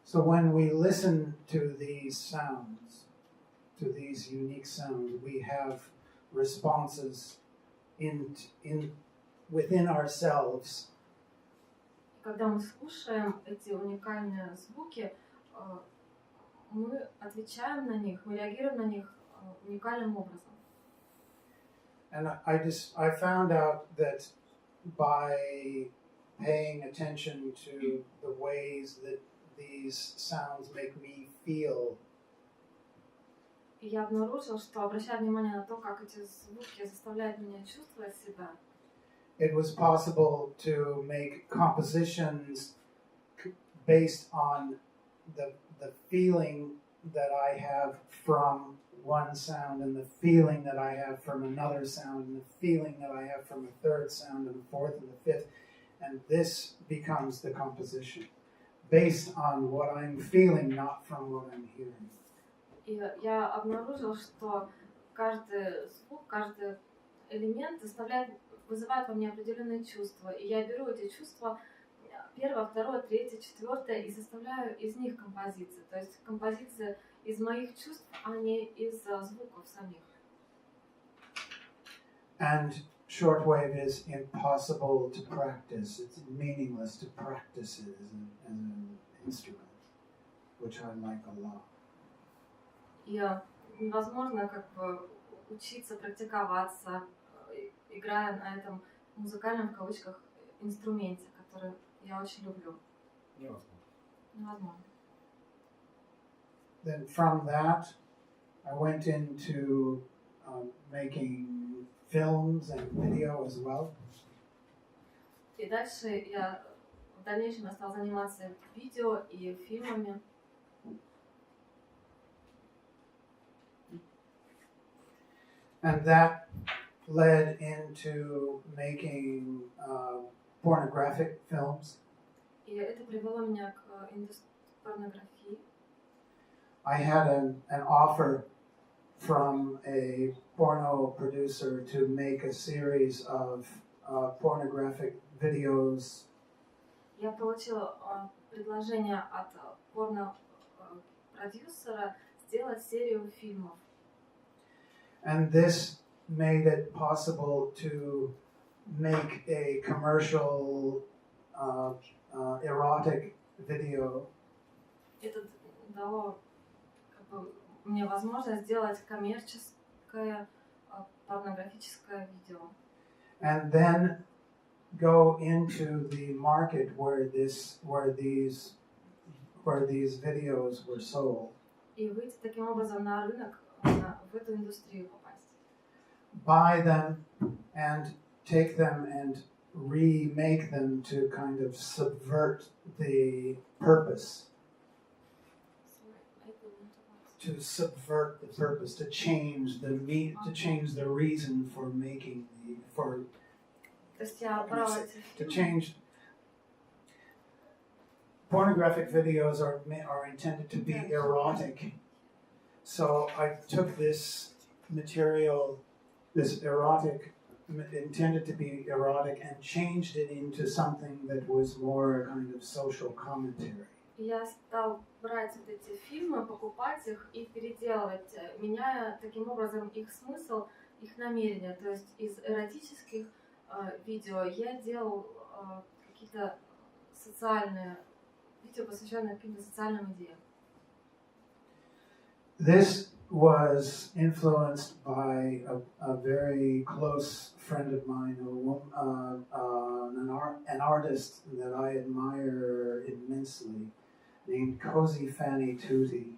So when we listen to these sounds, to these unique sounds, we have responses within ourselves. Когда мы слушаем эти уникальные звуки, мы отвечаем на них, мы реагируем на них уникальным образом. And I found out that by paying attention to the ways that these sounds make me feel, И я обнаружила, что обращая внимание на то, как эти звуки заставляют меня чувствовать себя, it was possible to make compositions based on the feeling that I have from one sound and the feeling that I have from another sound and the feeling that I have from a third sound and the fourth and the fifth. And this becomes the composition based on what I'm feeling, not from what I'm hearing. И я обнаружила, что каждый звук, каждый элемент вызывает во мне определенные чувства. И я беру эти чувства, первое, второе, третье, четвертое, и составляю из них композиции. То есть композиции из моих чувств, а не из звуков самих. And shortwave is impossible to practice. It's meaningless to practice it as an instrument, which I like a lot. И невозможно учиться, практиковаться, играя на этом музыкальном, в кавычках, инструменте, который я очень люблю. Невозможно. Then from that, I went into making films and video as well. И дальше я в дальнейшем стала заниматься видео и фильмами. And that led into making pornographic films. И это привело меня к порнографии. I had an offer from a porno producer to make a series of pornographic videos. Я получила предложение от порно-продюсера сделать серию фильмов. And this made it possible to make a commercial erotic video. Это дало мне возможность сделать коммерческое порнографическое видео. And then go into the market where these videos were sold. И выйти таким образом на рынок, в эту индустрию попасть. Buy them and take them and remake them to kind of subvert the purpose. To subvert the purpose, to change the reason for making to change. Pornographic videos are intended to be erotic, so I took this material, this erotic, intended to be erotic, and changed it into something that was more a kind of social commentary. Я стал брать вот эти фильмы, покупать их и переделывать, меняя таким образом их смысл, их намерения. То есть из эротических видео я делал какие-то социальные видео, посвященные каким-то социальным идеям. This was influenced by a very close friend of mine, an artist that I admire immensely, named Cozy Fanny Tutti.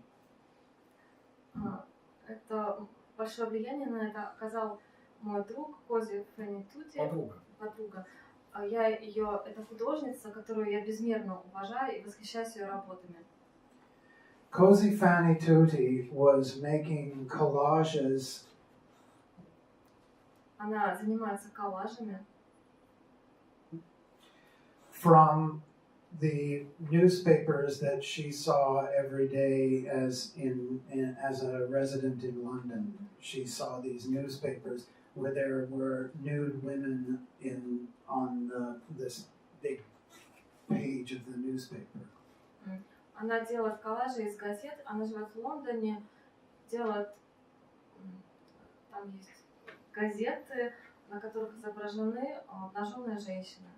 Это большое влияние на это оказал мой друг Кози Фенитути. Подруга. Это художница, которую я безмерно уважаю и восхищаюсь ее работами. Cozy Fanny Tutti was making collages. Она занимается коллажами. From the newspapers that she saw every day as a resident in London. She saw these newspapers where there were nude women on this big page of the newspaper. Она делает коллажи из газет. Она живет в Лондоне. Делает там есть газеты, на которых изображены обнаженные женщины.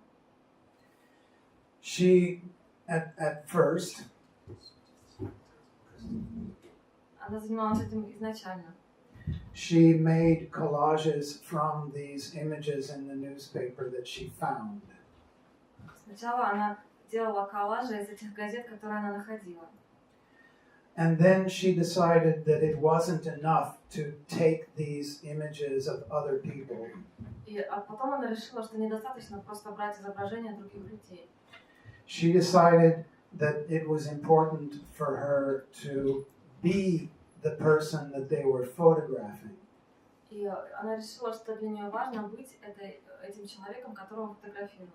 She, at first, Она занималась этим изначально. she made collages from these images in the newspaper that she found. Сначала она делала коллажи из этих газет, которые она находила. And then she decided that it wasn't enough to take these images of other people. А потом она решила, что недостаточно просто брать изображения других людей. She decided that it was important for her to be the person that they were photographing. И она решила, что для нее важно быть этим человеком, которого фотографируют.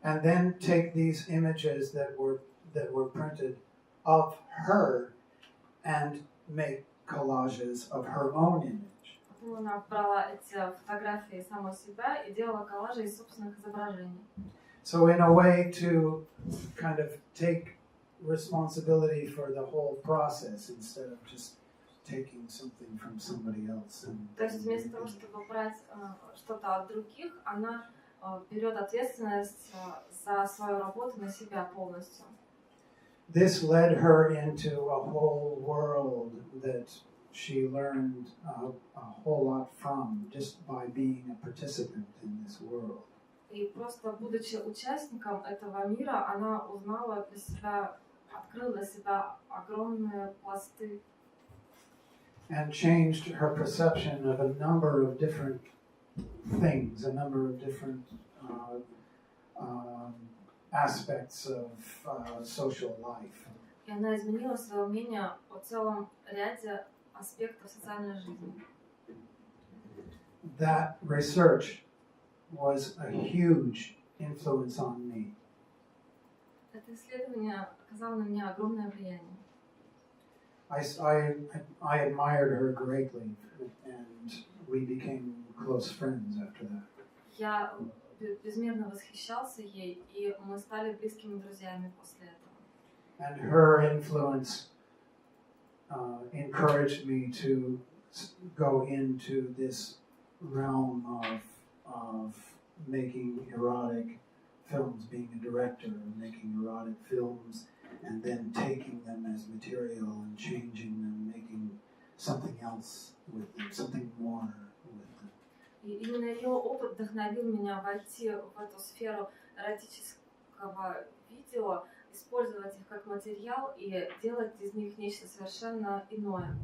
And then take these images that were printed of her and make collages of her own image. Потом она брала эти фотографии самой себя и делала коллажи из собственных изображений. So in a way to kind of take responsibility for the whole process instead of just taking something from somebody else. То есть вместо того, чтобы брать что-то от других, она берет ответственность за свою работу на себя полностью. This led her into a whole world that she learned a whole lot from just by being a participant in this world. И просто будучи участником этого мира, она узнала для себя, открыла для себя огромные пласты. And changed her perception of a number of different things, a number of different aspects of social life. И она изменила свое мнение о целом ряде аспектов социальной жизни. That research was a huge influence on me. Это исследование оказало на меня огромное влияние. I admired her greatly, and we became close friends after that. Я безмерно восхищался ей, и мы стали близкими друзьями после этого. And her influence encouraged me to go into this realm of making erotic films, being a director, making erotic films, and then taking them as material and changing them, making something else with them, something more with them. И именно ее опыт вдохновил меня войти в эту сферу эротического видео, использовать их как материал и делать из них нечто совершенно иное.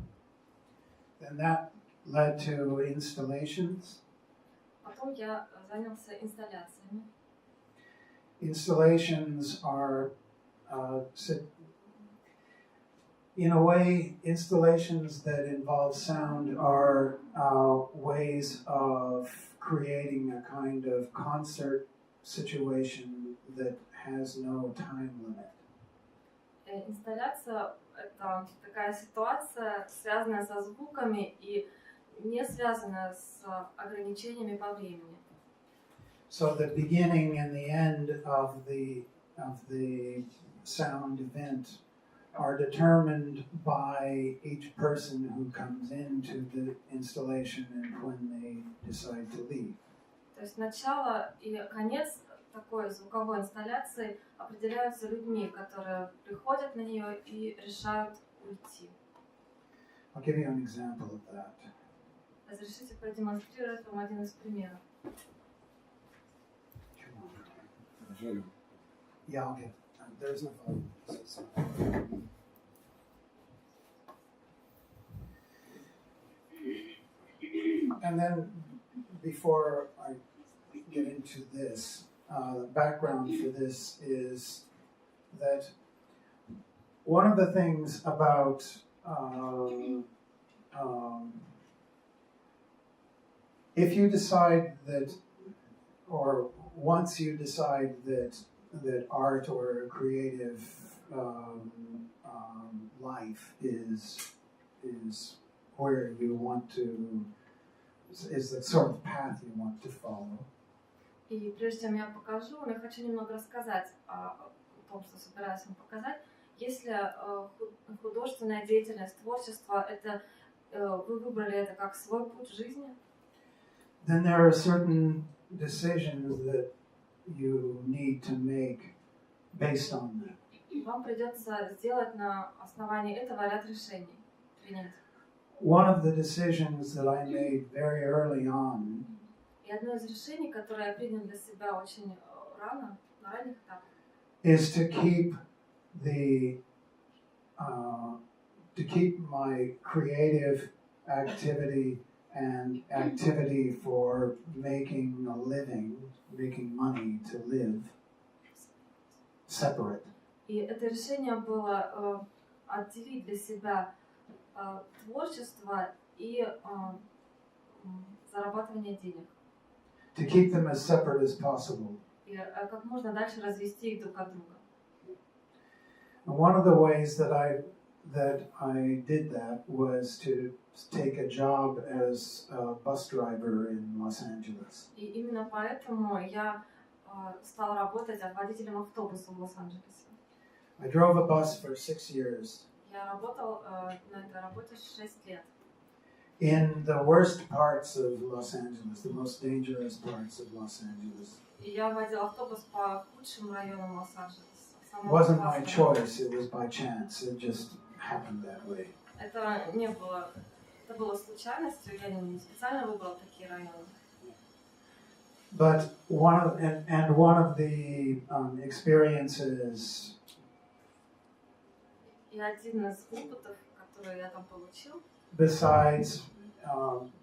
And that led to installations. Потом я занялся инсталляциями. Installations are, in a way, installations that involve sound are ways of creating a kind of concert situation that has no time limit. Инсталляция — это такая ситуация, связанная со звуками и не связанная с ограничениями по времени. So the beginning and the end of the sound event are determined by each person who comes into the installation and when they decide to leave. То есть начало и конец такой звуковой инсталляции определяются людьми, которые приходят на нее и решают уйти. I'll give you an example of that. Разрешите продемонстрировать вам один из примеров. Yeah, I'll get. There's no volume. And then before I get into this, the background for this is that one of the things about if you decide that, or once you decide that art or a creative life is where you want to, is the sort of path you want to follow. И прежде чем я покажу, я хочу немного рассказать о том, что собираюсь вам показать. Если художественная деятельность, творчество, это вы выбрали это как свой путь жизни, then there are certain decisions that you need to make based on that. вам придется сделать на основании этого ряд решений, принять. One of the decisions that I made very early on И одно из решений, которое я принял для себя очень рано, на ранних этапах, is to keep my creative activity and activity for making a living, making money to live, separate. И это решение было отделить для себя творчество и зарабатывание денег. To keep them as separate as possible. И как можно дальше развести их друг от друга. And one of the ways that I did that was to take a job as a bus driver in Los Angeles. И именно поэтому я стал работать водителем автобуса в Лос-Анджелесе. I drove a bus for 6 years. Я работал на этой работе 6 лет. In the worst parts of Los Angeles, the most dangerous parts of Los Angeles. И я водил автобус по худшим районам Лос-Анджелеса. It wasn't my choice, it was by chance. It just happened that way. Это не было, это было случайностью, я не специально выбрал такие районы. But one of the experiences И один из опытов, который я там получил, besides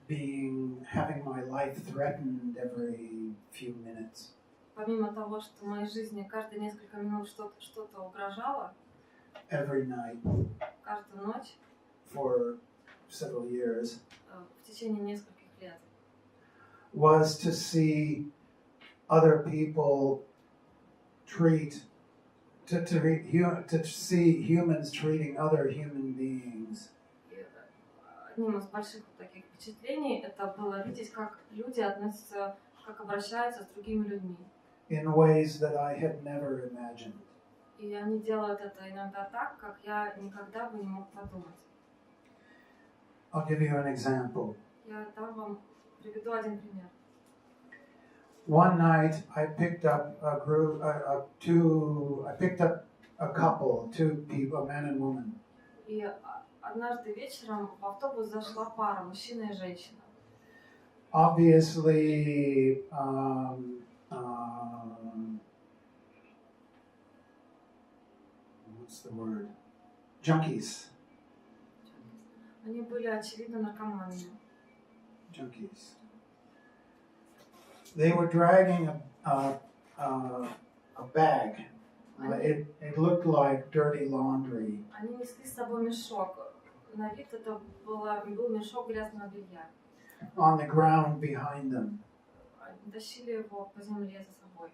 having my life threatened every few minutes, помимо того, что в моей жизни каждые несколько минут что-то угрожало, every night каждую ночь, for several years, в течение нескольких лет, was to see other people to see humans treating other human beings. Одним из больших таких впечатлений это было видеть, как люди относятся, как обращаются с другими людьми. In ways that I had never imagined. И они делают это иногда так, как я никогда бы не мог подумать. I'll give you an example. Я дам вам, приведу один пример. One night I picked up a couple, two people, a man and woman. И однажды вечером в автобус зашла пара, мужчина и женщина. Obviously, what's the word? Junkies. Они были, очевидно, наркоманами. Junkies. They were dragging a bag. It looked like dirty laundry. Они несли с собой мешок. На вид это был мешок грязного белья. On the ground behind them. Они тащили его по земле за собой.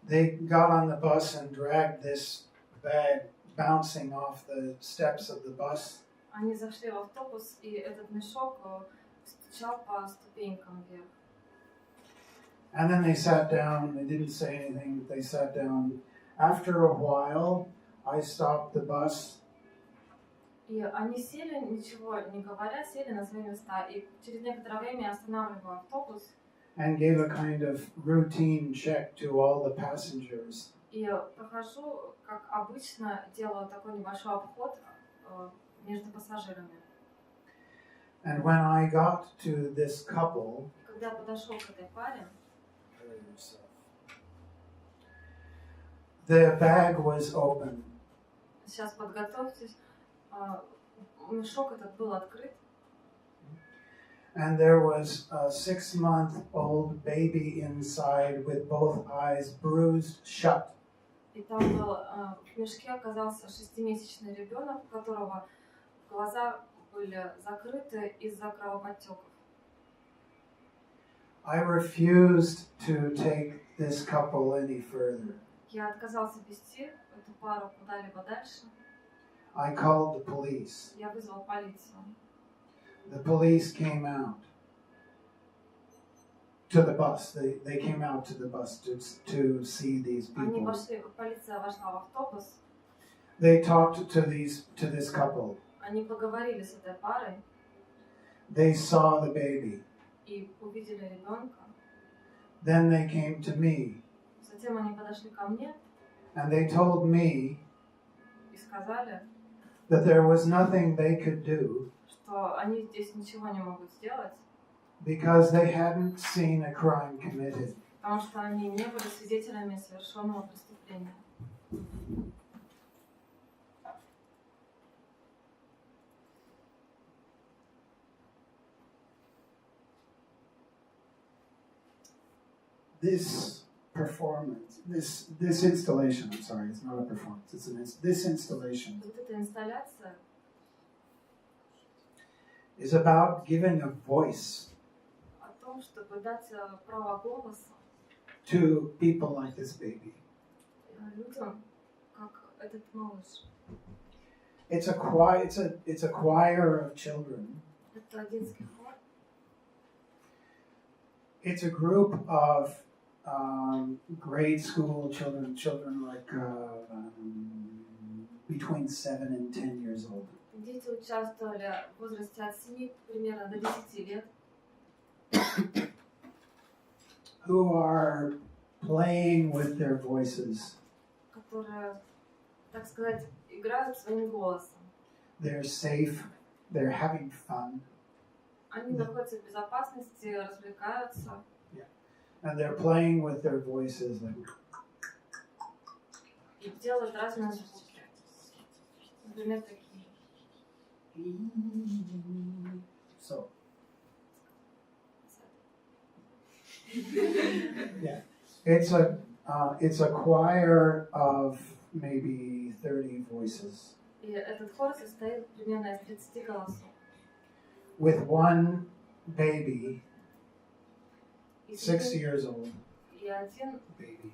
They got on the bus and dragged this bag bouncing off the steps of the bus. Они зашли в автобус, и этот мешок стучал по ступенькам вверх. And then they sat down. They didn't say anything. They sat down. After a while, I stopped the bus. И они сели, ничего не говоря, сели на свои места. И через некоторое время я останавливаю автобус. And gave a kind of routine check to all the passengers. И прохожу, как обычно, делаю такой небольшой обход между пассажирами. And when I got to this couple, Когда я подошел к этой паре, the bag was open. сейчас подготовьтесь, мешок этот был открыт. and there was a 6-month-old baby inside with both eyes bruised shut. И там был, в мешке оказался 6-месячный ребенок, у которого глаза были закрыты из-за кровоподтеков. I refused to take this couple any further. Я отказался вести эту пару куда-либо дальше. I called the police. Я вызвал полицию. The police came out to the bus. They came out to the bus to see these Они people. вошли, полиция вошла в автобус. They talked to this couple. Они поговорили с этой парой They saw the baby. и увидели ребенка. Then they came to me Затем они подошли ко мне and they told me и сказали, that there was nothing they could do что они здесь ничего не могут сделать, because they hadn't seen a crime committed. потому что они не были свидетелями совершенного преступления. This performance, this installation, I'm sorry, it's not a performance, this installation Вот эта инсталляция is about giving a voice о том, чтобы дать право голоса to people like this baby. людям, как этот малыш. It's a choir of children. Это детский хор. It's a group of grade school children like between 7 and 10 years old. Дети участвовали в возрасте от 7 примерно до 10 лет, Who are playing with their voices. которые, так сказать, играют своим голосом. They're safe. They're having fun. Они находятся в безопасности, развлекаются. And they're playing with their voices. Like, И делают разные звуки. Например, такие. so. Yeah. It's a choir of maybe 30 voices. И этот хор состоит примерно из 30 голосов. With one baby, И 6 years old. И один Baby.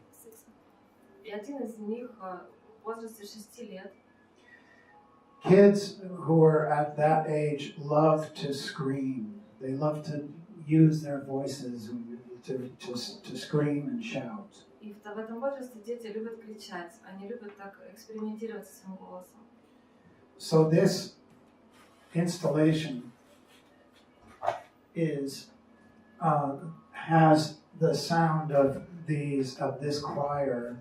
из них в возрасте 6 лет. Kids who are at that age love to scream. They love to use their voices to scream and shout. И в этом возрасте дети любят кричать. Они любят так экспериментировать со своим голосом. So this installation has the sound of this choir.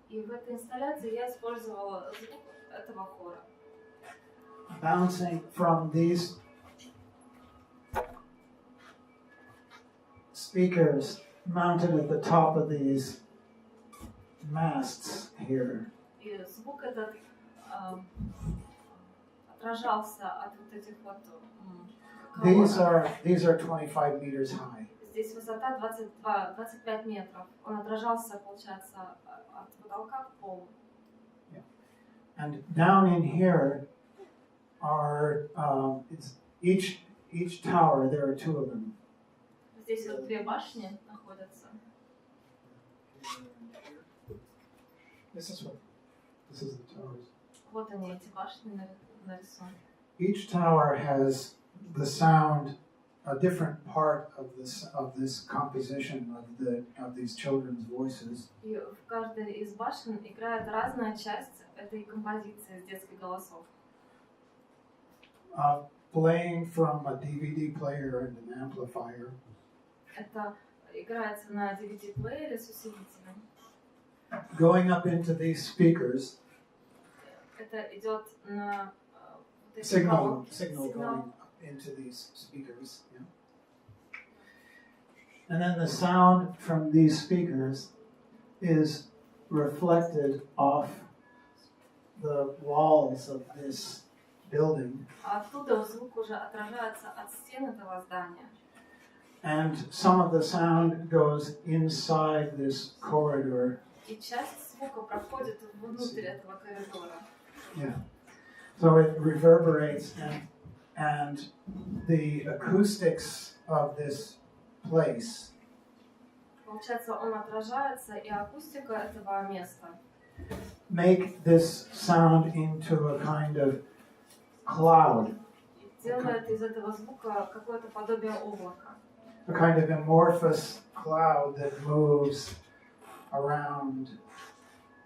И в этой инсталляции я использовала звук этого хора. Bouncing from these speakers mounted at the top of these masts here. И звук этот отражался от вот этих вот колонок. These are 25 meters high. Здесь высота 25 метров. Он отражался, получается, от потолка к полу. And down in here are each tower. There are 2 of them. Здесь вот 2 башни находятся. This is the towers. Вот они, эти башни нарисованы. Each tower has the sound, a different part of this composition of these children's voices. И в каждой из башен играет разная часть этой композиции из детских голосов. Playing from a DVD player and an amplifier. Это играется на DVD-плеере с усилителем. Going up into these speakers. Это идет на signal going into these speakers. Yeah. And then the sound from these speakers is reflected off the walls of this building. Оттуда звук уже отражается от стен этого здания. And some of the sound goes inside this corridor. И часть звука проходит внутрь этого коридора. Yeah. So it reverberates, and the acoustics of this place Получается, он отражается, и акустика этого места make this sound into a kind of cloud, делает из этого звука какое-то подобие облака. a kind of amorphous cloud that moves around.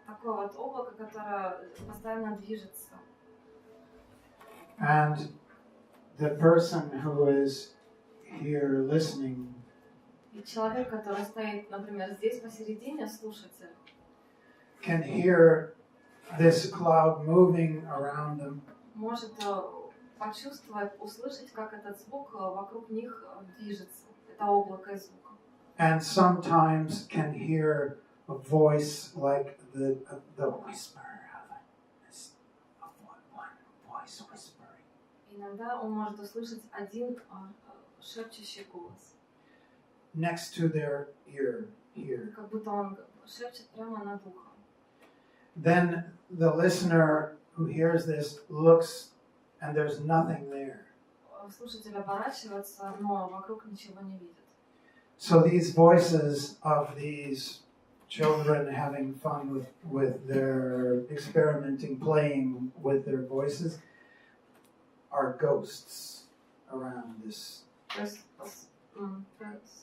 Такое вот облако, которое постоянно движется. And the person who is here listening И человек, который стоит, например, здесь посередине, слушатель, can hear this cloud moving around them, может почувствовать, услышать, как этот звук вокруг них движется. Это облако и звук. and sometimes can hear a voice like the whisper of one voice whispering. Иногда он может услышать один шепчущий голос. Next to their ear here. Как будто он шепчет прямо над ухом. Then the listener who hears this looks and there's nothing there. Слушатель оборачивается, но вокруг ничего не видит. So these voices of these children having fun with their experimenting, playing with their voices are ghosts around this. То есть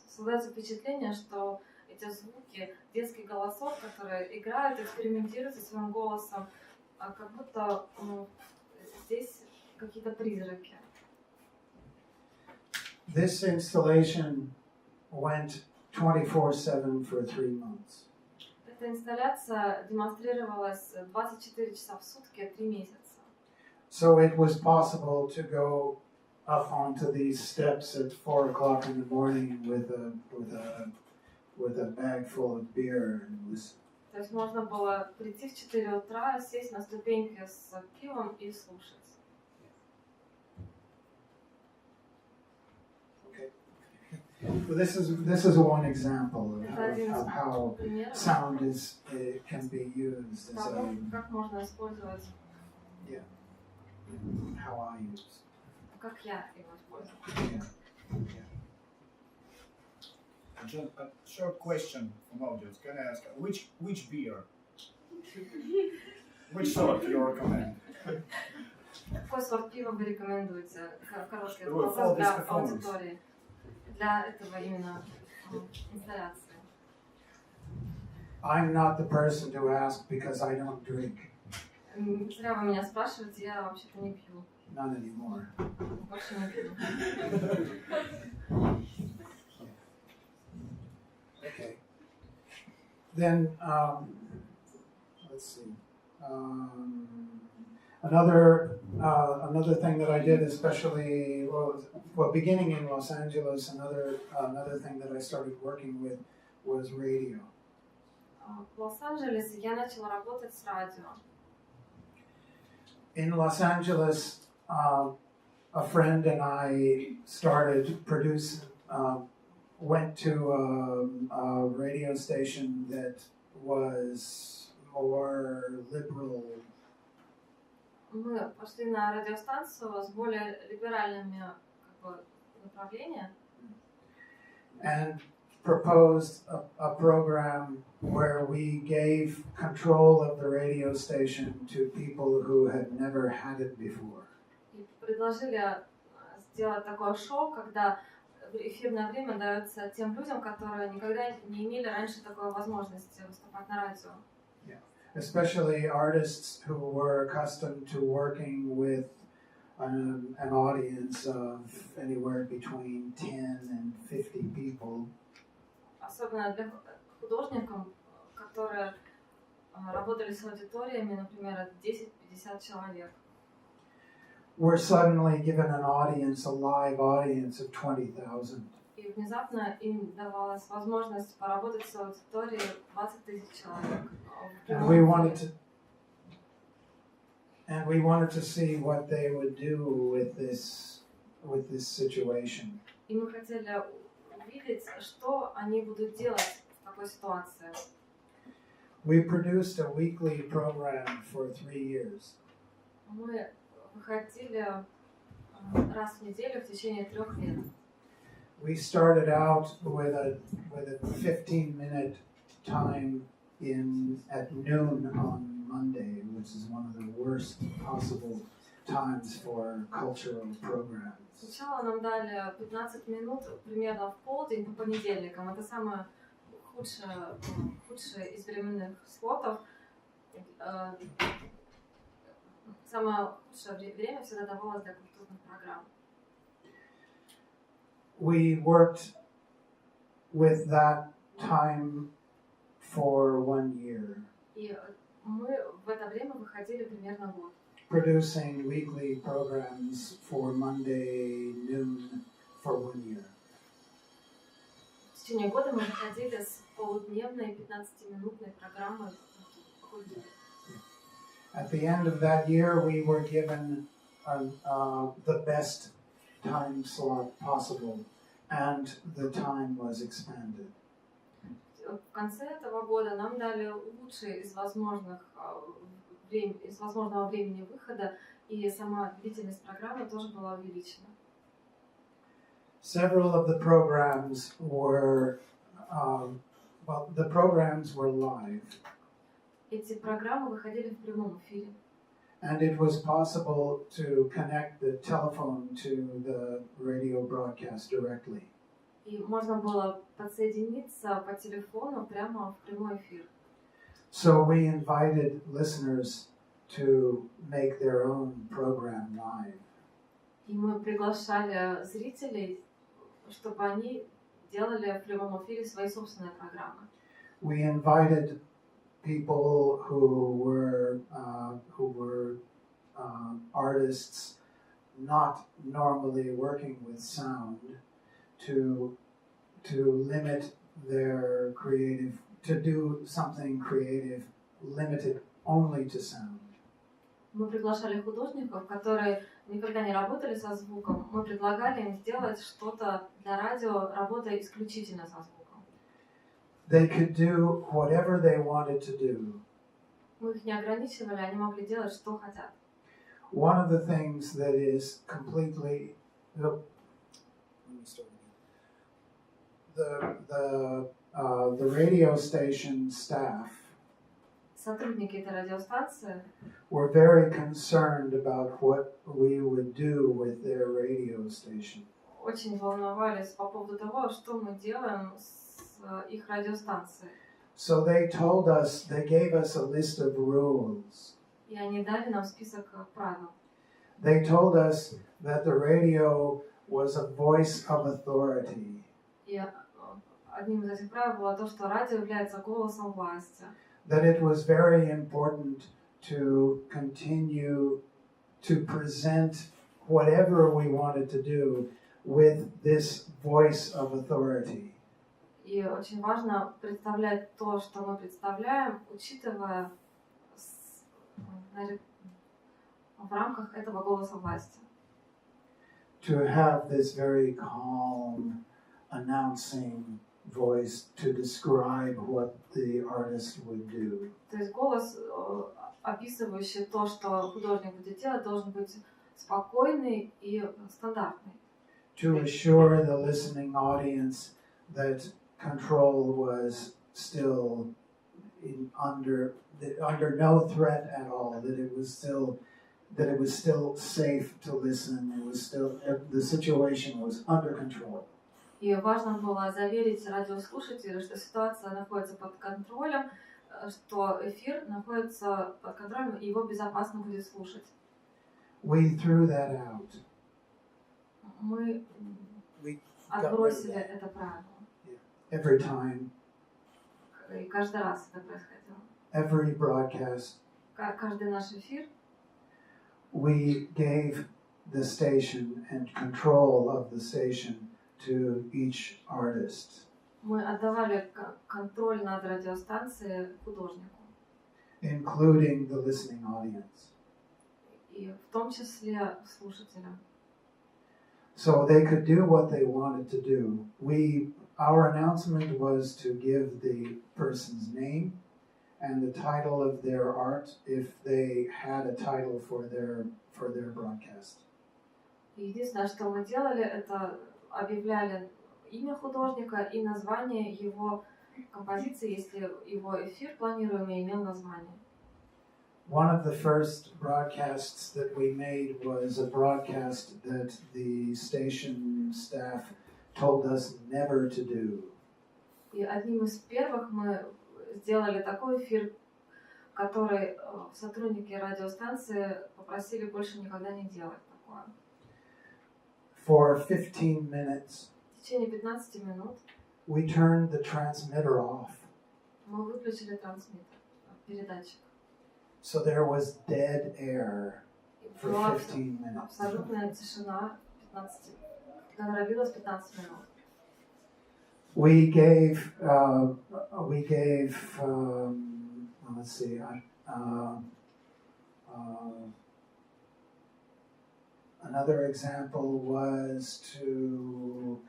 создается впечатление, что эти звуки детских голосов, которые играют, экспериментируют со своим голосом, как будто здесь какие-то призраки. This installation went 24/7 for 3 months. Эта инсталляция демонстрировалась 24 часа в сутки 3 месяца. So it was possible to go up onto these steps at 4 o'clock in the morning with a bag full of beer and listen. То есть можно было прийти в 4 утра, сесть на ступеньки с пивом и слушать. Well, this is one example of how sound can be used as как можно использовать, how I use. Как я его использую. John, a short question from audience. Can I ask which beer? Which sort you recommend? Какой сорт пива вы рекомендуете? Короткий Well, вопрос for this для performance. аудитории. Для этого именно инсталляции. I'm not the person to ask because I don't drink. Зря вы меня спрашиваете, я вообще-то не пью. Not anymore. Больше не пью. Okay. Then let's see. Another thing that I did, especially beginning in Los Angeles, another thing that I started working with was radio. В Лос-Анджелесе я начала работать с радио. In Los Angeles, a friend and I started went to a radio station that was more liberal. Мы пошли на радиостанцию с более либеральными направлениями. And proposed a program where we gave control of the radio station to people who had never had it before. И предложили сделать такое шоу, когда эфирное время дается тем людям, которые никогда не имели раньше такой возможности выступать на радио. Especially artists who were accustomed to working with an audience of anywhere between 10 and 50 people. Особенно для художников, которые работали с аудиториями, например, от 10-50 человек. We're suddenly given an audience, a live audience of 20,000. И внезапно им давалась возможность поработать с аудиторией 20 тысяч человек. And we wanted to And we wanted to see what they would do with this situation. И мы хотели увидеть, что они будут делать в такой ситуации. We produced a weekly program for 3 years. Мы выходили раз в неделю в течение 3 лет. We started out with a 15-minute time at noon on Monday, which is one of the worst possible times for cultural programs. Сначала нам дали 15 минут примерно в полдень по понедельникам. Это самое худшее из временных слотов. Самое худшее время всегда давалось для культурных программ. We worked with that time for 1 year. И мы в это время выходили примерно год. Producing weekly programs for Monday noon for 1 year. В течение года мы выходили с полудневной 15-минутной программой по культуре. At the end of that year, we were given the best time slot possible, and the time was expanded. В конце этого года нам дали лучшее из возможного времени выхода, и сама длительность программы тоже была увеличена. Several of the programs were live. Эти программы выходили в прямом эфире. And it was possible to connect the telephone to the radio broadcast directly. И можно было подсоединиться по телефону прямо в прямой эфир. So we invited listeners to make their own program live. И мы приглашали зрителей, чтобы они делали в прямом эфире свои собственные программы. We invited people who were artists not normally working with sound to limit their creative, to do something creative limited only to sound. Мы приглашали художников, которые никогда не работали со звуком. Мы предлагали им сделать что-то для радио, работая исключительно со звуком. They could do whatever they wanted to do. Мы их не ограничивали, они могли делать, что хотят. One of the things that is completely the radio station staff Сотрудники этой радиостанции were very concerned about what we would do with their radio station. очень волновались по поводу того, что мы делаем с их радиостанцией. So they gave us a list of rules. И они дали нам список правил. They told us that the radio was a voice of authority. И одним из этих правил было то, что радио является голосом власти. That it was very important to continue to present whatever we wanted to do with this voice of authority. И очень важно представлять то, что мы представляем, учитывая в рамках этого голоса власти. To have this very calm, announcing voice to describe what the artist would do. То есть голос, описывающий то, что художник будет делать, должен быть спокойный и стандартный. To assure the listening audience that control was still under no threat at all, that it was still safe to listen. The situation was under control. И важно было заверить радиослушателей, что ситуация находится под контролем, что эфир находится под контролем, и его безопасно будет слушать. We threw that out. Мы отбросили это правило. Every time. И каждый раз это происходило. Every broadcast. Каждый наш эфир. We gave the station and control of the station to each artist. Мы отдавали контроль над радиостанцией художнику. Including the listening audience. и в том числе слушателя. So they could do what they wanted to do. Our announcement was to give the person's name and the title of their art if they had a title for their broadcast. Единственное, что мы делали, это объявляли имя художника и название его композиции, если его эфир планируемый имел название. One of the first broadcasts that we made was a broadcast that the station staff told us never to do. И одним из первых мы сделали такой эфир, который сотрудники радиостанции попросили больше никогда не делать такое. For 15 minutes, В течение 15 минут we turned the transmitter off. мы выключили трансмиттер, передатчик. So there was dead air for Была 15 minutes. абсолютная тишина, которая длилась 15 минут. We gave let's see, another example was to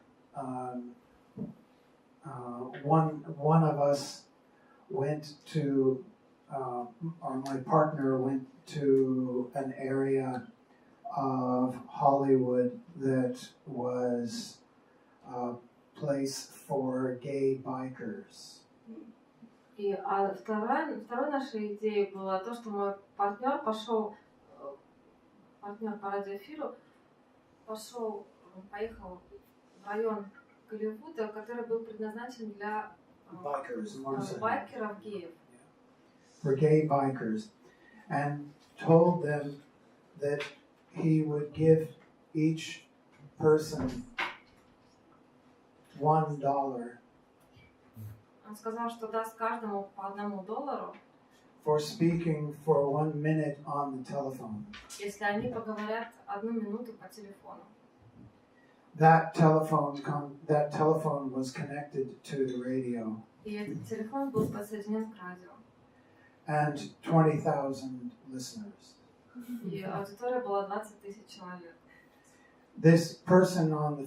one of us went to or my partner went to an area of Hollywood that was a place for gay bikers. И второй нашей идеей было то, что мой партнер по радиоэфиру поехал в район Голливуда, который был предназначен для байкеров геев. For gay bikers, and told them that he would give each person $1 Он сказал, что даст каждому по $1 for speaking for 1 minute on the telephone. если они поговорят 1 минуту по телефону. That telephone was connected to the radio. И этот телефон был подсоединен к радио. And 20,000 listeners. И аудитория была 20 тысяч человек. This person on the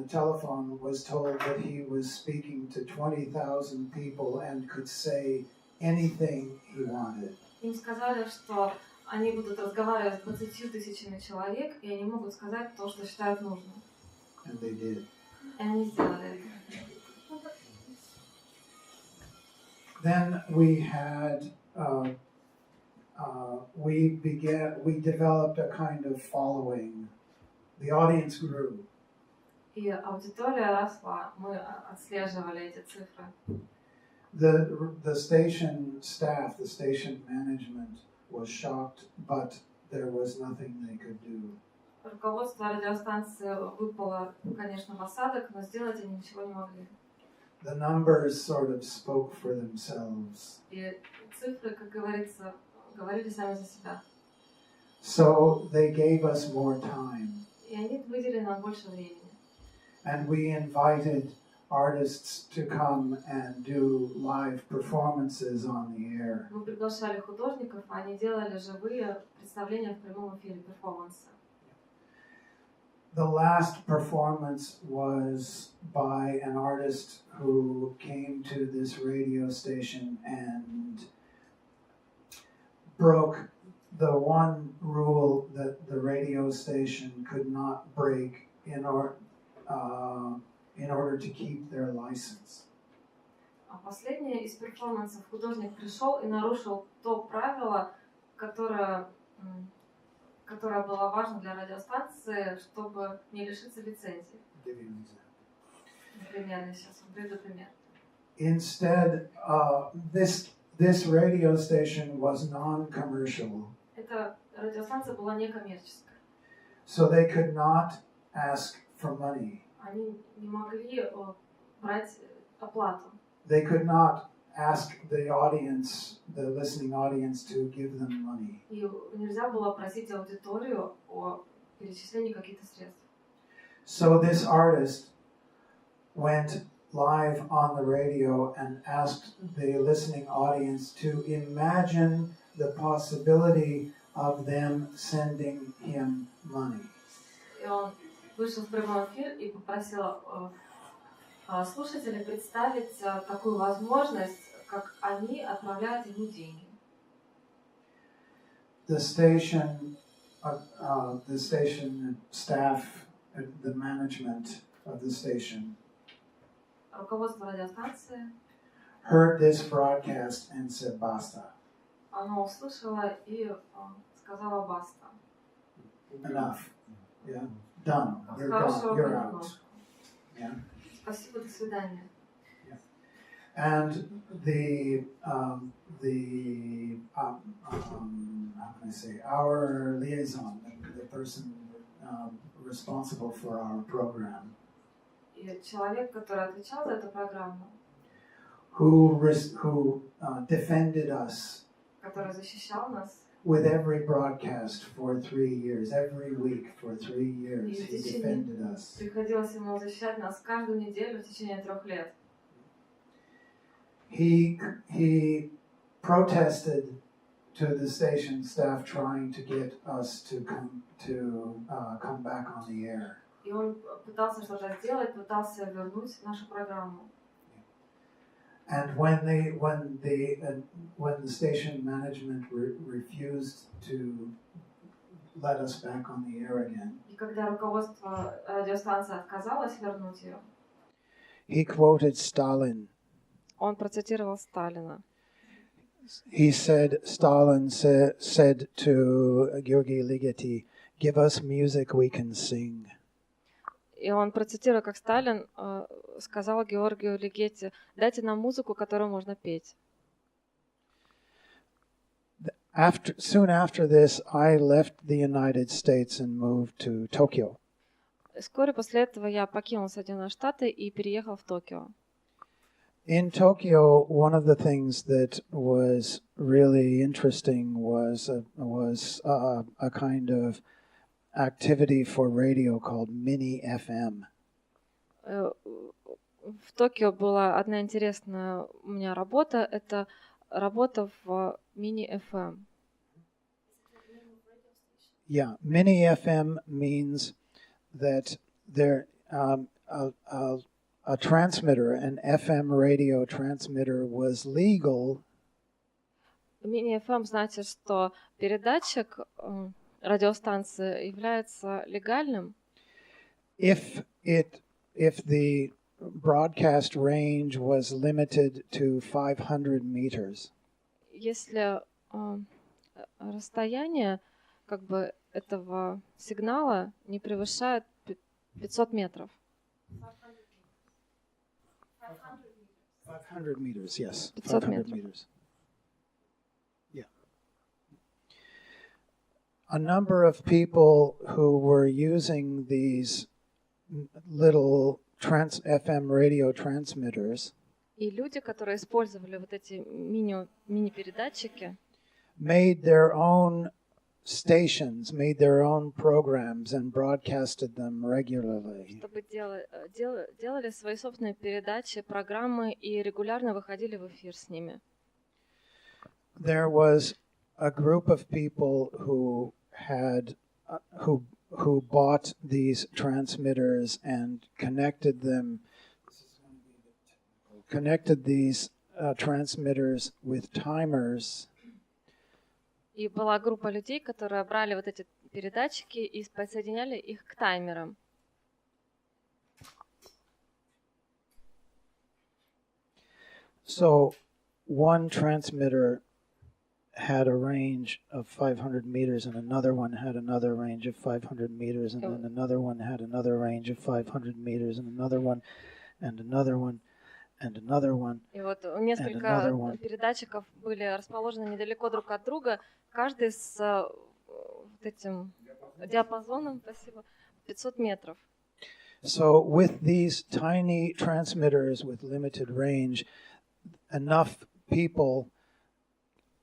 telephone was told that he was speaking to 20,000 people and could say anything he wanted. Им сказали, что они будут разговаривать с 20 тысячами человек, и они могут сказать то, что считают нужным. And they did. И они сделали это. Then we had we developed a kind of following. The audience grew. И аудитория росла. Мы отслеживали эти цифры. The station staff, the station management was shocked, but there was nothing they could do. Руководство радиостанции выпало, конечно, в осадок, но сделать они ничего не могли. The numbers sort of spoke for themselves. И цифры, как говорится, говорили сами за себя. So they gave us more time. И они выделили нам больше времени. And we invited artists to come and do live performances on the air. Мы приглашали художников, а они делали живые представления в прямом эфире, перформансы. The last performance was by an artist who came to this radio station and broke the one rule that the radio station could not break in order to keep their license. А последний из перформансов художник пришел и нарушил то правило, которое было важно для радиостанции, чтобы не лишиться лицензии. Например, я сейчас вам приведу пример. Instead, this radio station was non-commercial. Эта радиостанция была некоммерческая. So they could not ask for money. Они не могли брать оплату. They could not ask the audience, the listening audience, to give them money. И нельзя было просить аудиторию о перечислении каких-то средств. So this artist went live on the radio and asked the listening audience to imagine the possibility of them sending him money. И он вышел в прямой эфир и попросил слушателей представить такую возможность, как они отправляют ему деньги. The station staff, the management of the station, Руководство радиостанции, heard this broadcast and said, "Basta, оно услышало и сказала баста. enough, yeah, done, you're Хорошего gone, you're времени. out." Yeah. Спасибо, до свидания. And how can I say, our liaison, the person responsible for our program, И человек, который отвечал за эту программу, who defended us который защищал нас, with every broadcast for 3 years, every week for 3 years, и в he течение defended us. приходилось ему защищать нас каждую неделю в течение 3 лет. He protested to the station staff trying to get us to come back on the air. И он пытался что-то сделать, пытался вернуть нашу программу. And when the station management refused to let us back on the air again, И когда руководство радиостанции отказалось вернуть ее, he quoted Stalin. он процитировал Сталина. He said, Stalin said to Georgy Ligeti, "Give us music we can sing." И он процитировал, как Сталин сказал Георгию Лигетти: «Дайте нам музыку, которую можно петь». Soon after this, I left the United States and moved to Tokyo. Вскоре после этого я покинул Соединенные Штаты и переехал в Токио. In Tokyo, one of the things that was really interesting was a kind of activity for radio called Mini FM. В Токио была одна интересная у меня работа. Это работа в Mini FM. Yeah, Mini FM means that there a transmitter, an FM radio transmitter, was legal. Mini FM значит, что передатчик радиостанции является легальным, If the broadcast range was limited to 500 meters. если расстояние как бы этого сигнала не превышает 500 метров. 500 meters, yes. 500 meters. Yeah. A number of people who were using these little FM radio transmitters И люди, которые использовали вот эти мини-передатчики, made their own stations, made their own programs and broadcasted them regularly. чтобы делали свои собственные передачи, программы и регулярно выходили в эфир с ними. There was a group of people who had who bought these transmitters and connected these transmitters with timers. И была группа людей, которые брали вот эти передатчики и подсоединяли их к таймерам. So one transmitter had a range of 500 meters, and another one had another range of 500 meters, and then another one had another range of 500 meters, and another one, and another one, and another one. И вот несколько передатчиков были расположены недалеко друг от друга, каждый с вот этим диапазоном, спасибо, 500 метров. So with these tiny transmitters with limited range, enough people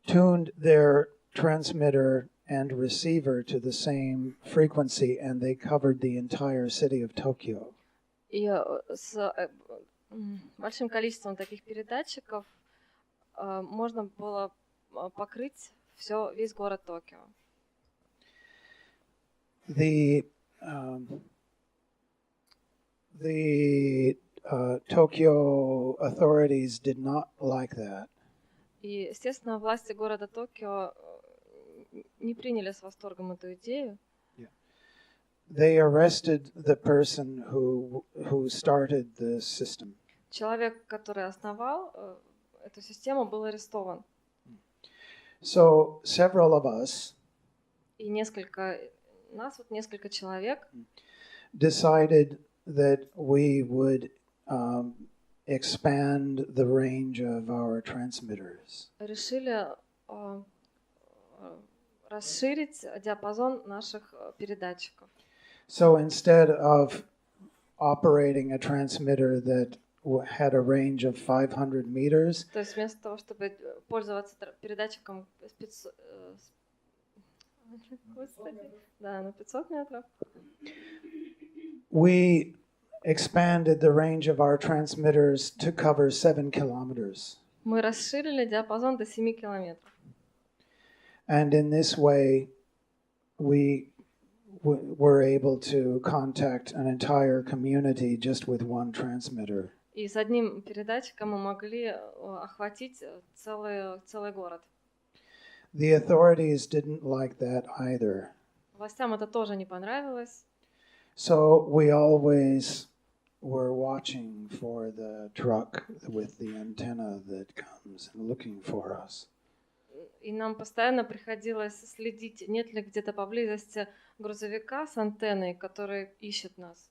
tuned their transmitter and receiver to the same frequency, and they covered the entire city of Tokyo. И с большим количеством таких передатчиков можно было покрыть весь город Токио. the Tokyo authorities did not like that. И, естественно, власти города Токио не приняли с восторгом эту идею. They arrested the person who started the system. Человек, который основал эту систему, был арестован. So several of us И несколько человек decided that we would expand the range of our transmitters. решили расширить диапазон наших передатчиков. So instead of operating a transmitter that had a range of 500 meters, То есть вместо того, чтобы пользоваться передатчиком на 500 метров, we expanded the range of our transmitters to cover 7 kilometers. мы расширили диапазон до 7 километров. And in this way, we were able to contact an entire community just with one transmitter. И с одним передатчиком мы могли охватить целый город. The authorities didn't like that either. Властям это тоже не понравилось. So we always were watching for the truck with the antenna that comes and looking for us. И нам постоянно приходилось следить, нет ли где-то поблизости грузовика с антенной, который ищет нас.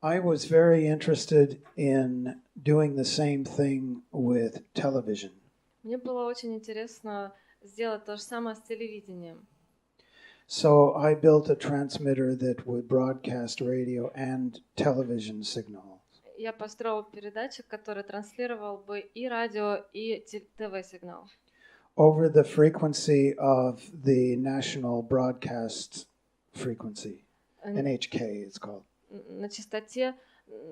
I was very interested in doing the same thing with television. Мне было очень интересно сделать то же самое с телевидением. So I built a transmitter that would broadcast radio and television signals. Я построил передатчик, который транслировал бы и радио, и ТВ-сигнал. Over the frequency of the national broadcast frequency, NHK it's called. На частоте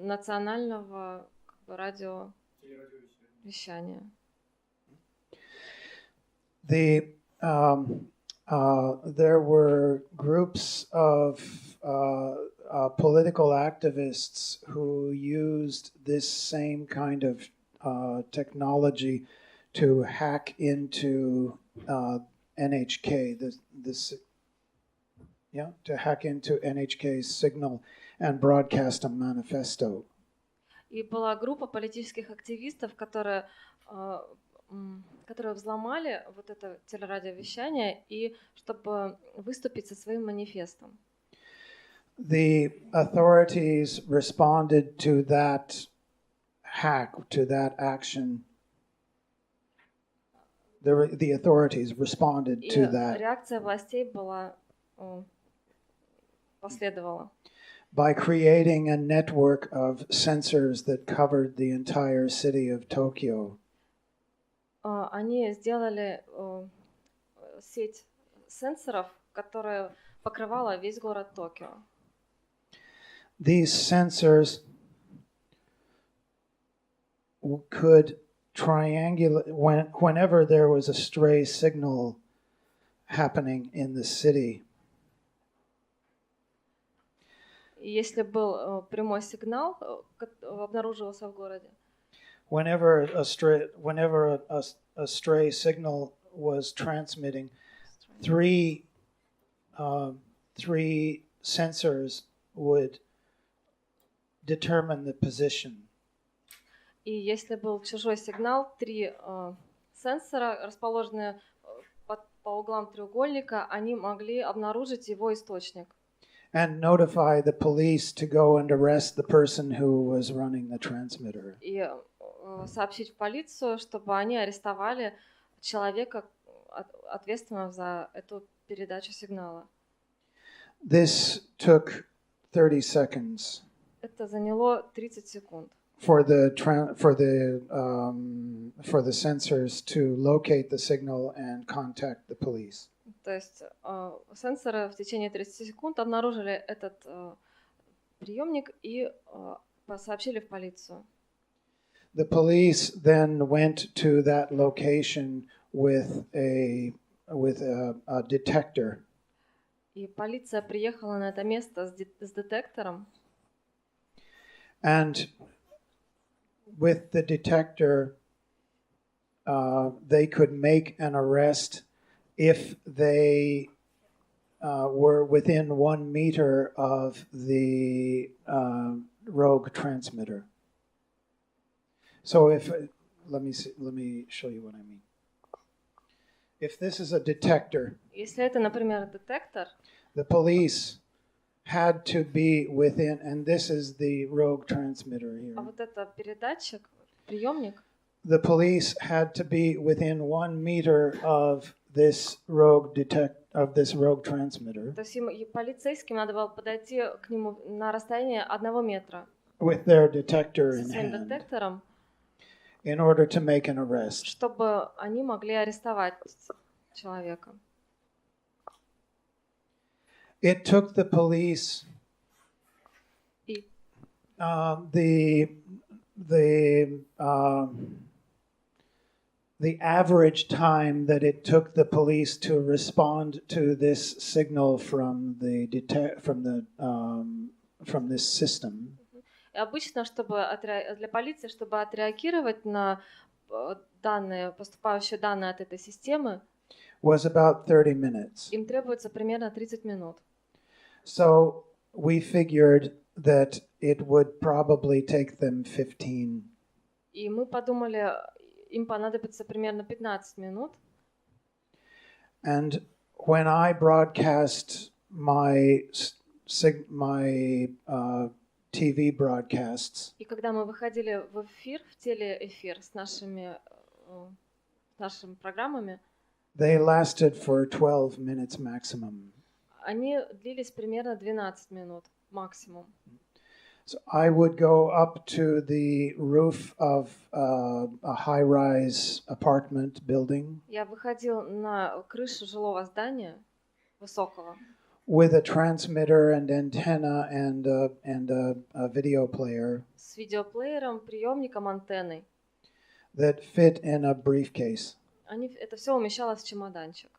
национального радиовещания. There were groups of political activists who used this same kind of technology to hack into NHK, to hack into NHK's signal and broadcast a manifesto. И была группа политических активистов, которые взломали вот это телерадиовещание, и чтобы выступить со своим манифестом. The authorities responded to that hack, to that action. The authorities responded to that. Реакция властей была последовала. By creating a network of sensors that covered the entire city of Tokyo. Они сделали сеть сенсоров, которая покрывала весь город Токио. These sensors could triangulate whenever there was a stray signal happening in the city. Если был прямой сигнал, обнаруживался в городе. Whenever a stray signal was transmitting, three sensors would determine the position. И если был чужой сигнал, 3 сенсора, расположенные по углам треугольника, они могли обнаружить его источник. And notify the police to go and arrest the person who was running the transmitter. И сообщить в полицию, чтобы они арестовали человека, ответственного за эту передачу сигнала. This took 30 seconds. Это заняло 30 секунд. For the sensors to locate the signal and contact the police. То есть сенсоры в течение 30 секунд обнаружили этот приемник и сообщили в полицию. The police then went to that location with a detector. И полиция приехала на это место с детектором. And with the detector, they could make an arrest if they were within 1 meter of the rogue transmitter. So if let me show you what I mean. If this is a detector, Если это, например, детектор, the police had to be within, and this is the rogue transmitter here. а вот это передатчик, приемник, The police had to be within 1 meter of this rogue transmitter то есть полицейским надо было подойти к нему на расстояние 1 метра with their detector со in своим hand детектором, in order to make an arrest. чтобы они могли арестовать человека. It took the police И the average time that it took the police to respond to this signal from this system И обычно, для полиции, чтобы отреагировать на поступающие данные от этой системы, was about 30 minutes. им требуется примерно 30 минут. So we figured that it would probably take them 15. И мы подумали, им понадобится примерно 15 минут. And when I broadcast my TV broadcasts, И когда мы выходили в телеэфир с нашими программами, they lasted for 12 minutes maximum. они длились примерно 12 минут максимум. So I would go up to the roof of a high-rise apartment building Я выходил на крышу жилого здания высокого with a transmitter and antenna and a video player с видеоплеером, приемником, антенной. that fit in a briefcase. Это все умещалось в чемоданчик.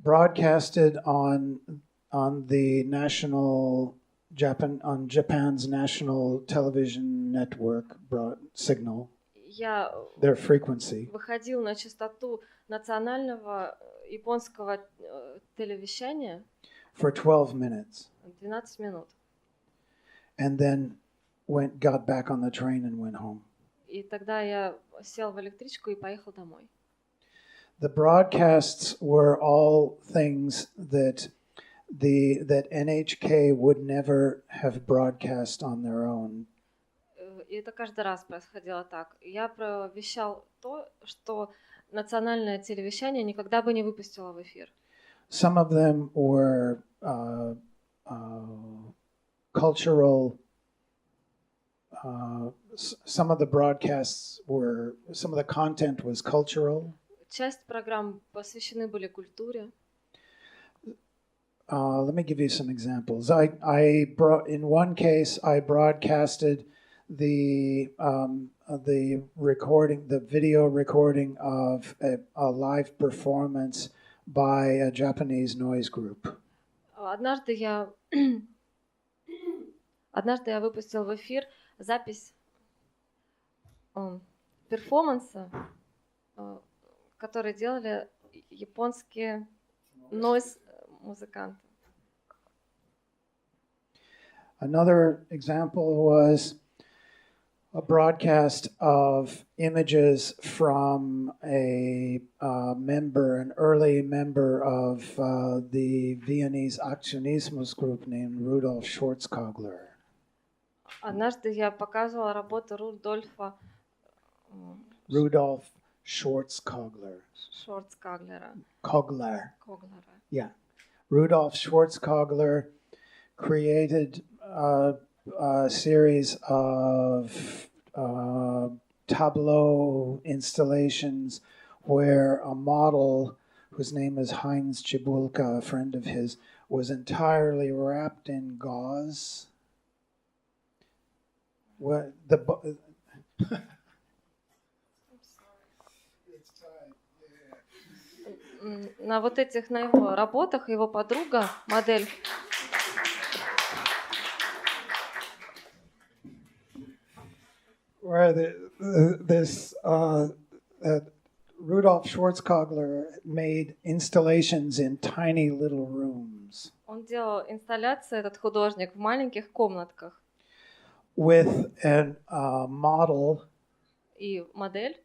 Broadcasted on the on Japan's national television network signal, Я their frequency. выходил на частоту национального японского телевещания For 12 minutes. 12 минут. And then got back on the train and went home. И тогда я сел в электричку и поехал домой. The broadcasts were all things that NHK would never have broadcast on their own. И это каждый раз происходило так. Я вещал то, что национальное телевещание никогда бы не выпустило в эфир. Some of them were cultural. Some of the content was cultural. Часть программ посвящены были культуре. Let me give you some examples. In one case, I broadcasted the video recording of a live performance by a Japanese noise group. Однажды я выпустил в эфир запись перформанса, который делали японские нойз-музыканты. Another example was a broadcast of images from an early member of the Viennese Aktionismus group named Rudolf Schwarzkogler. Однажды я показывала работу Рудольфа Schwarzkogler. Коглера. Yeah. Rudolf Schwarzkogler created a series of tableau installations where a model whose name is Heinz Cibulka, a friend of his, was entirely wrapped in gauze. What the It's time. Yeah. на вот этих, на его работах его подруга, модель. Where Rudolf Schwarzkogler made installations in tiny little rooms. Он делал инсталляции, этот художник, в маленьких комнатках. With a model И модель,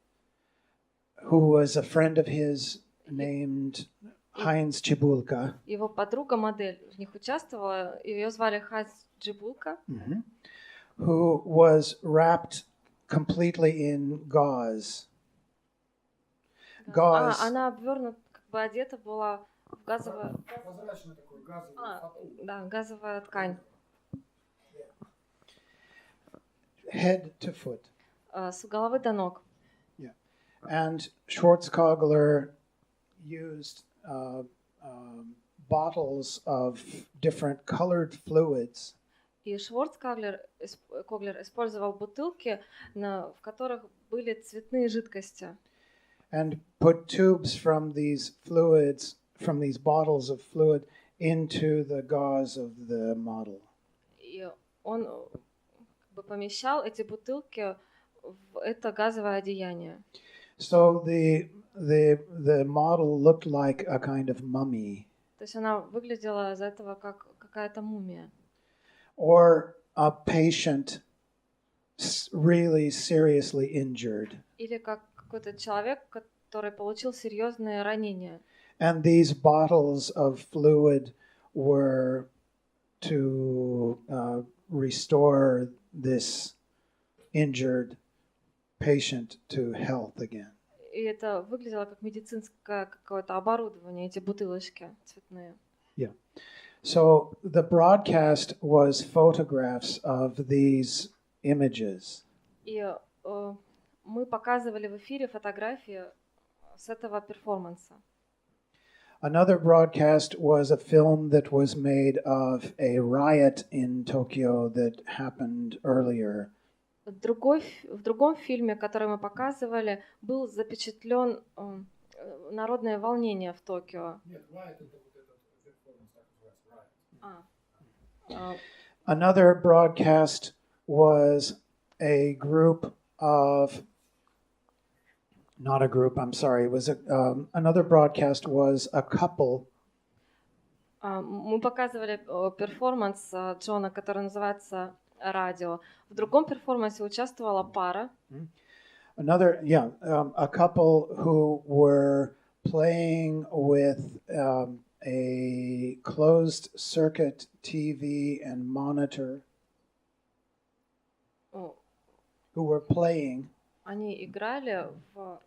who was a friend of his named Heinz Cibulka. его подруга-модель в них участвовала, ее звали Хайнц Джибулка, Who was wrapped completely in gauze. Gauze. она обвернута, как бы одета была в газовую, Прозрачный такой газовый фату. да, газовая ткань, Head to foot. с головы до ног. And Schwarzkogler used bottles of different colored fluids И Шварцкоглер использовал бутылки, в которых были цветные жидкости. and put tubes from these fluids, from these bottles of fluid, into the gauze of the model. И он как бы помещал эти бутылки в это газовое одеяние. So the model looked like a kind of mummy То есть она выглядела из-за этого как какая-то мумия. or a patient really seriously injured. Или как какой-то человек, который получил серьезные ранения. And these bottles of fluid were to restore this injured patient to health again. И это выглядело как медицинское какое-то оборудование, эти бутылочки цветные. So the broadcast was photographs of these images. И мы показывали в эфире фотографии с этого перформанса. Another broadcast was a film that was made of a riot in Tokyo that happened earlier. В другом фильме, который мы показывали, был запечатлен народное волнение в Токио. Нет, Riot это вот этот перформанс, так называется, Riot. Another broadcast was a group of, not a group, I'm sorry, it was another broadcast was a couple Мы показывали перформанс Джона, который называется «Радио». В другом перформансе участвовала пара. A couple who were playing with a closed circuit TV and monitor. Who were playing. Они играли в...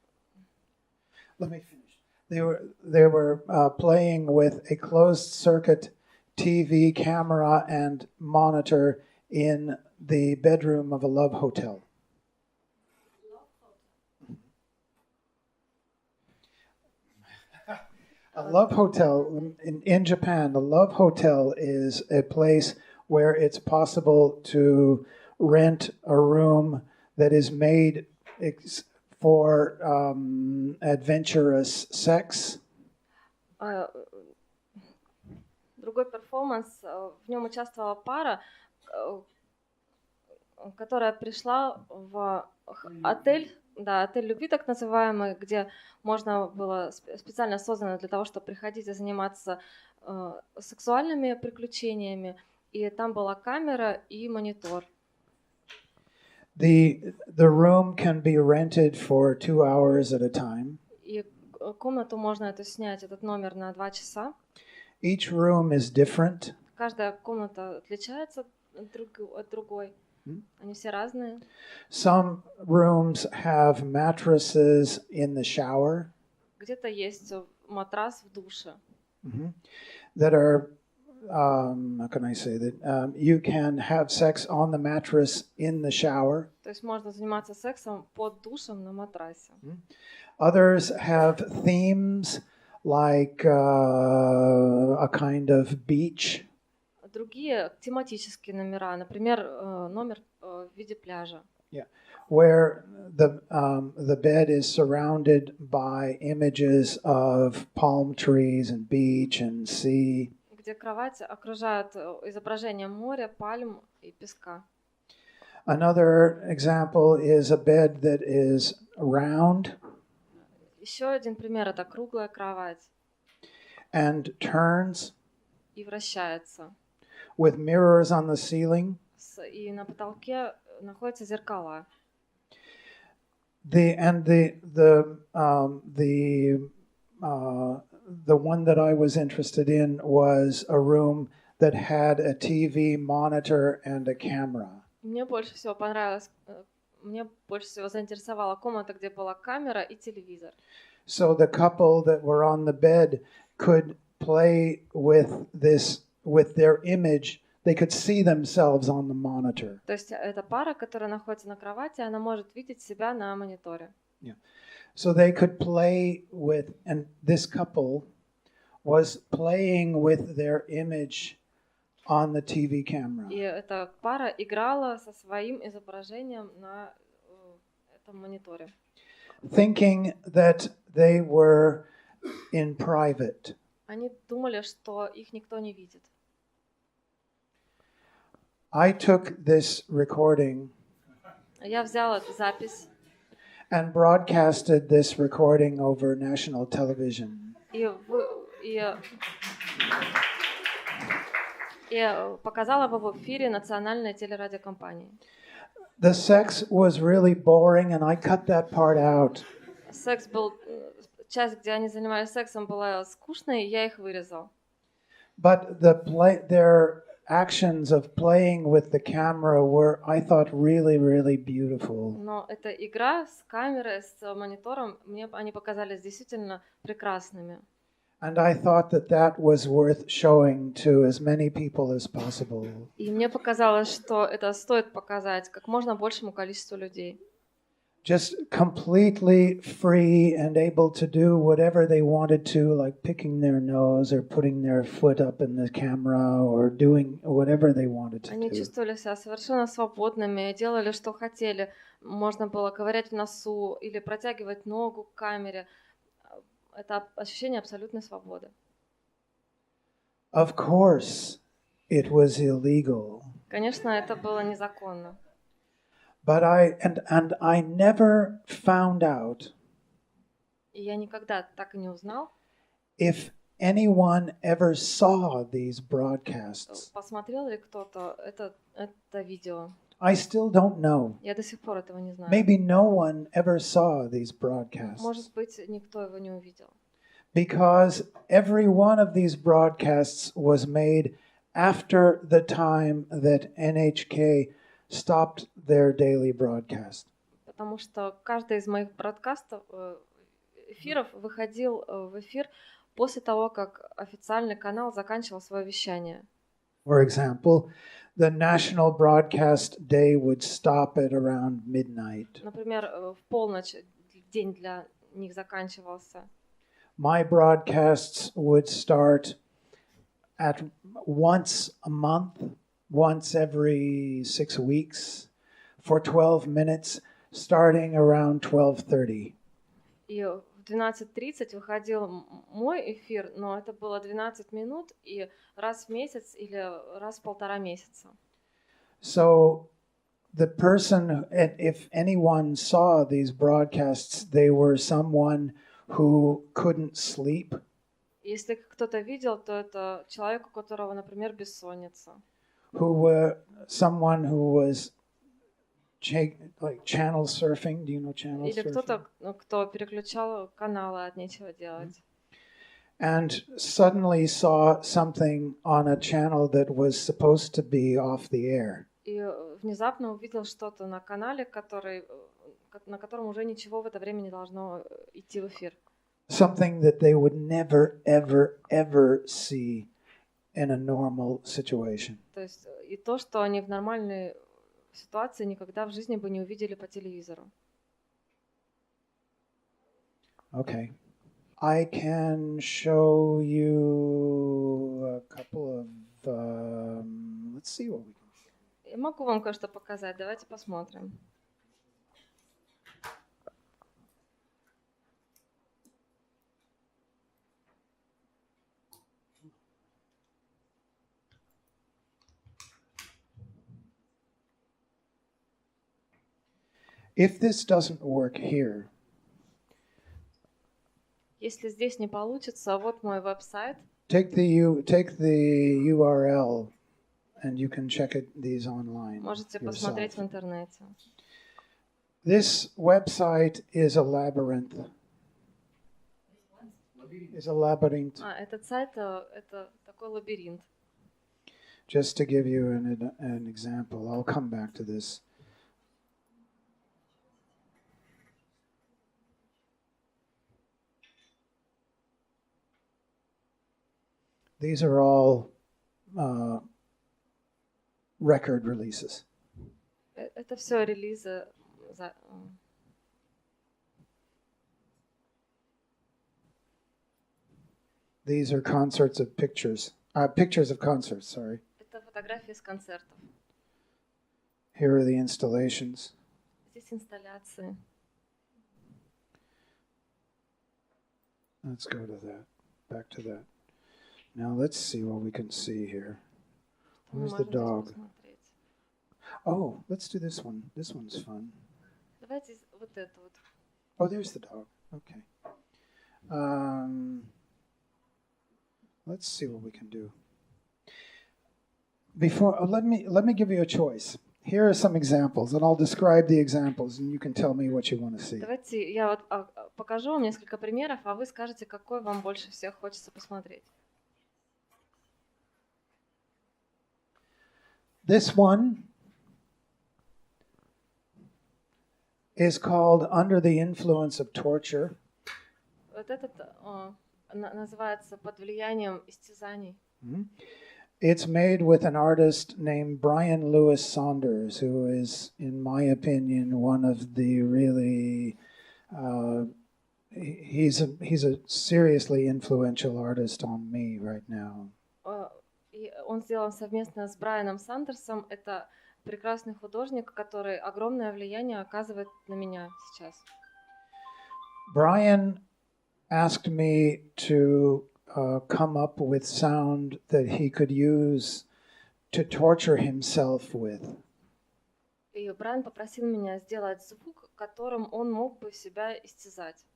Let me finish. They were playing with a closed circuit TV camera and monitor in the bedroom of a love hotel. A love hotel in Japan, a love hotel is a place where it's possible to rent a room that is made for adventurous sex. Другой перформанс, в нем участвовала пара, которая пришла в отель, да, отель любви так называемый, где можно было специально создано для того, чтобы приходить и заниматься сексуальными приключениями, и там была камера и монитор. The room can be rented for 2 hours at a time. И комнату можно эту снять, этот номер, на 2 часа. Each room is different. Каждая комната отличается от другой. Они все разные. Some rooms have mattresses in the shower. Где-то есть матрас в душе. That are, how can I say that? You can have sex on the mattress in the shower. То есть можно заниматься сексом под душем на матрасе. Others have themes like a kind of beach. Другие тематические номера, например, номер в виде пляжа. where the bed is surrounded by images of palm trees and beach and sea. Где кровать окружает изображение моря, пальм и песка. Another example is a bed that is round Еще один пример — это круглая кровать and turns и вращается. with mirrors on the ceiling. И на потолке находятся зеркала. The one that I was interested in was a room that had a TV monitor and a camera. Мне больше всего заинтересовала комната, где была камера и телевизор. So the couple that were on the bed could play with their image. They could see themselves on the monitor. То есть эта пара, которая находится на кровати, она может видеть себя на мониторе. So they could play with, and this couple was playing with their image on the TV camera. И эта пара играла со своим изображением на этом мониторе. Thinking that they were in private. Они думали, что их никто не видит. I took this recording Я взял эту запись and broadcasted this recording over national television. и показала его в эфире национальной телерадиокомпании. The sex was really boring, and I cut that part out. Секс был, часть, где они занимались сексом, была скучной, и я их вырезал. But their actions of playing with the camera were, I thought, really, really beautiful. Но эта игра с камерой, с монитором, они показались действительно прекрасными. And I thought that was worth showing to as many people as possible. И мне показалось, что это стоит показать как можно большему количеству людей. Just completely free and able to do whatever they wanted to, like picking their nose or putting their foot up in the camera or doing whatever they wanted to Они do. чувствовали себя совершенно свободными, делали, что хотели. Можно было ковырять в носу или протягивать ногу к камере. Это ощущение абсолютной свободы. Of course, it was illegal. Конечно, это было незаконно. But I never found out И я никогда так и не узнал, if anyone ever saw these broadcasts. посмотрел ли кто-то это видео. I still don't know. Я до сих пор этого не знаю. Maybe no one ever saw these broadcasts. Может быть, никто его не увидел. Because every one of these broadcasts was made after the time that NHK stopped their daily broadcast. Потому что каждый из моих эфиров выходил в эфир после того, как официальный канал заканчивал свое вещание. For example, the national broadcast day would stop at around midnight. Например, в полночь день для них заканчивался. My broadcasts would start at once a month, once every 6 weeks, for 12 minutes, starting around 12:30. И в 12:30 выходил мой эфир, но это было 12 минут и раз в месяц или раз в полтора месяца. So the person, if anyone saw these broadcasts, they were someone who couldn't sleep. Если кто-то видел, то это человек, у которого, например, бессонница. Who were someone who was like channel surfing. Do you know channel Или surfing? кто-то, кто переключал каналы от нечего делать. And suddenly saw something on a channel that was supposed to be off the air. И внезапно увидел что-то на канале, на котором уже ничего в это время не должно идти в эфир. Something that they would never, ever, ever see in a normal situation. То есть и то, что они в нормальной ситуации никогда в жизни бы не увидели по телевизору. Okay. I can show you a couple of, let's see what we can. Я могу вам кое-что показать, давайте посмотрим. If this doesn't work here, Если здесь не получится, вот мой веб-сайт. take the URL and you can check these online. Можете посмотреть в интернете. This website is a labyrinth. Этот сайт это такой лабиринт. Just to give you an example, I'll come back to this. These are all record releases. Это все релизы. These are concerts of pictures of concerts, sorry. Это фотографии с концертов. Here are the installations. Здесь инсталляции. Let's go to that. Back to that. Now let's see what we can see here. Where's the dog? Oh, let's do this one. This one's fun. Давайте вот это вот. Oh, there's the dog. Okay. Let's see what we can do. Let me give you a choice. Here are some examples, and I'll describe the examples, and you can tell me what you want to see. Давайте я вот покажу вам несколько примеров, а вы скажете, какой вам больше всех хочется посмотреть. This one is called Under the Influence of Torture. Вот этот называется «Под влиянием истязаний». It's made with an artist named Brian Lewis Saunders, who is, in my opinion, one of the really he's a seriously influential artist on me right now. Он сделан совместно с Брайаном Сандерсом. Это прекрасный художник, который огромное влияние оказывает на меня сейчас. Brian asked me to come up with sound that he could use to torture himself with. И Брайан попросил меня сделать звук, которым он мог бы себя истязать.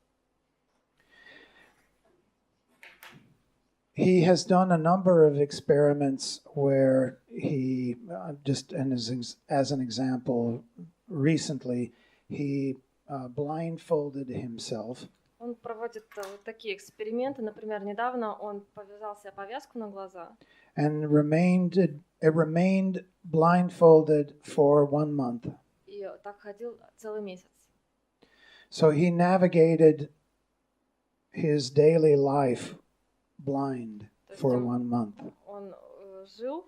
He has done a number of experiments where he as an example, recently he blindfolded himself. Он проводит такие эксперименты. Например, недавно он повязал себе повязку на глаза. And remained blindfolded for 1 month. И так ходил целый месяц. So he navigated his daily life blind for 1 month. Он жил,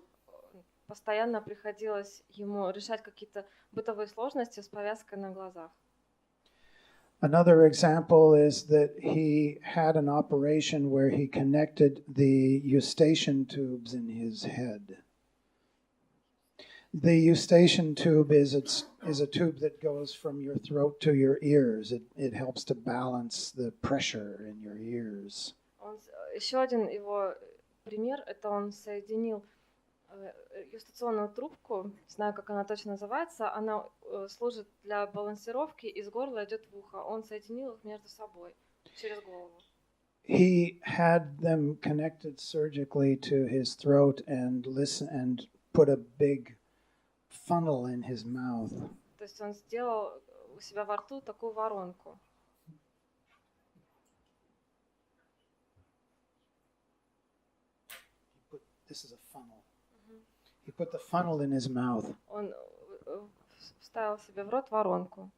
постоянно приходилось ему решать какие-то бытовые сложности с повязкой на глазах. Another example is that he had an operation where he connected the eustachian tubes in his head. The eustachian tube is a tube that goes from your throat to your ears. It helps to balance the pressure in your ears. Еще один его пример, это он соединил евстационную трубку, не знаю, как она точно называется, она служит для балансировки, из горла идет в ухо. Он соединил их между собой через голову. He had them connected surgically to his throat and put a big funnel in his mouth. То есть он сделал у себя во рту такую воронку. This is a funnel. He put the funnel in his mouth. Он вставил себе в рот воронку.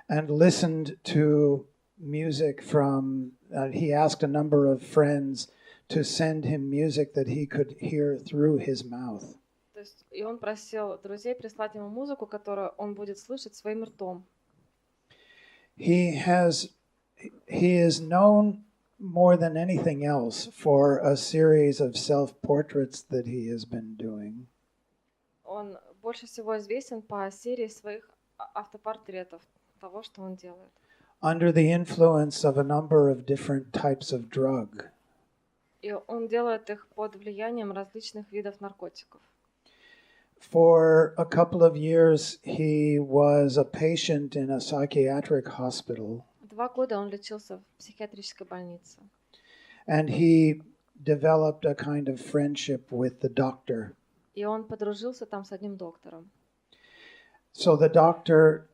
And listened to music from. He asked a number of friends to send him music that he could hear through his mouth. То есть и он просил друзей прислать ему музыку, которую он будет слышать своим ртом. He is known more than anything else for a series of self-portraits that he has been doing. Он больше всего известен по серии своих автопортретов, того, что он делает. Under the influence of a number of different types of drug. И он делает их под влиянием различных видов наркотиков. for a couple of years, he was a patient in a psychiatric hospital. 2 года он лечился в психиатрической больнице. And he developed a kind of friendship with the doctor. И он подружился там с одним доктором. So the doctor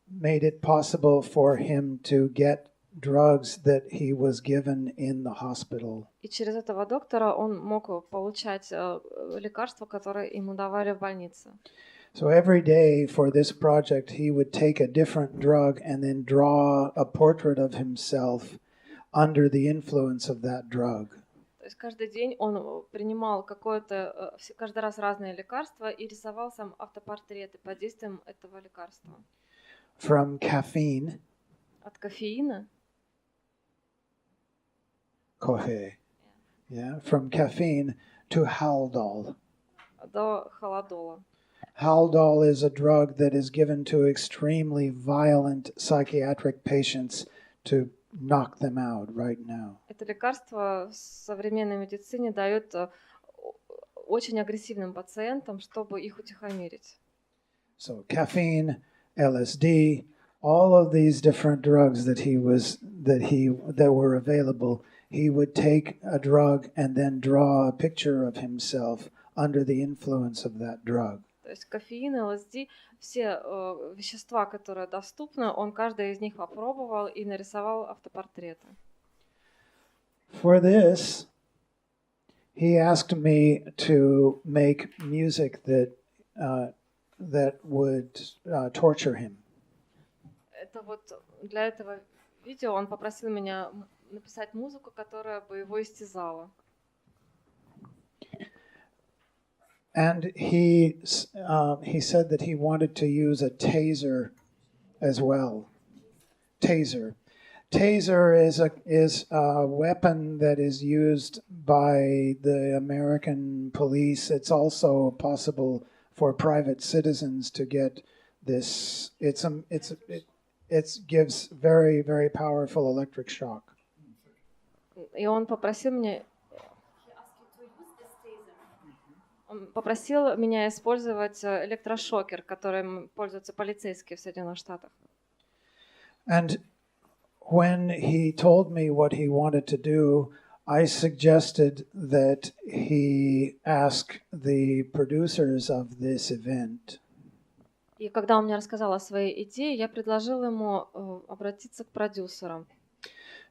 made it possible for him to get drugs that he was given in the hospital. И через этого доктора он мог получать лекарства, которые ему давали в больнице. So every day for this project, he would take a different drug and then draw a portrait of himself under the influence of that drug. То есть каждый день он принимал какое-то, каждый раз разные лекарства и рисовал сам автопортреты под действием этого лекарства. From caffeine, От кофеина, coffee, yeah, from caffeine to Haldol. до холодола. Haldol is a drug that is given to extremely violent psychiatric patients to knock them out right now. Это лекарство в современной медицине дают очень агрессивным пациентам, чтобы их утихомирить. So caffeine, LSD, all of these different drugs that were available, he would take a drug and then draw a picture of himself under the influence of that drug. То есть кофеин, ЛСД, все вещества, которые доступны, он каждое из них попробовал и нарисовал автопортреты. For this, he asked me to make music that would torture him. Это вот для этого видео он попросил меня написать музыку, которая бы его истязала. And he said that he wanted to use a taser as well. Taser. Taser is a weapon that is used by the American police. It's also possible for private citizens to get this. It gives very, very powerful electric shock. И он попросил меня использовать электрошокер, которым пользуются полицейские в Соединенных Штатах. And when he told me what he wanted to do, I suggested that he ask the producers of this event. И когда он мне рассказал о своей идее, я предложила ему обратиться к продюсерам.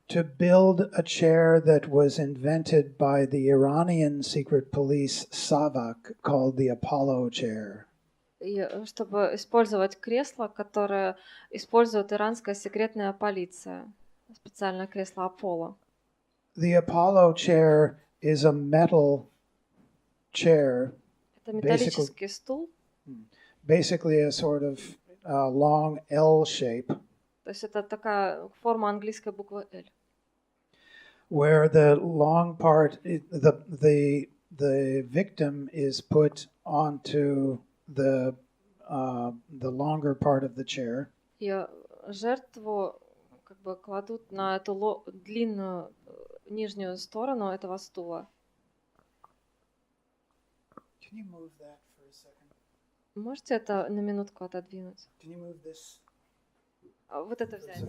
To build a chair that was invented by the Iranian secret police Savak called the Apollo chair. И чтобы использовать кресло, которое использует иранская секретная полиция, специальное кресло Apollo. The Apollo chair is a metal chair. Это металлический стул. Basically a sort of long L shape. То есть это такая форма английской буквы L. Where the long part, the victim is put onto the longer part of the chair. И жертву как бы кладут на эту длинную нижнюю сторону этого стула. Can you move that for a second? Можете это на минутку отодвинуть? Can you move this? Вот это взять.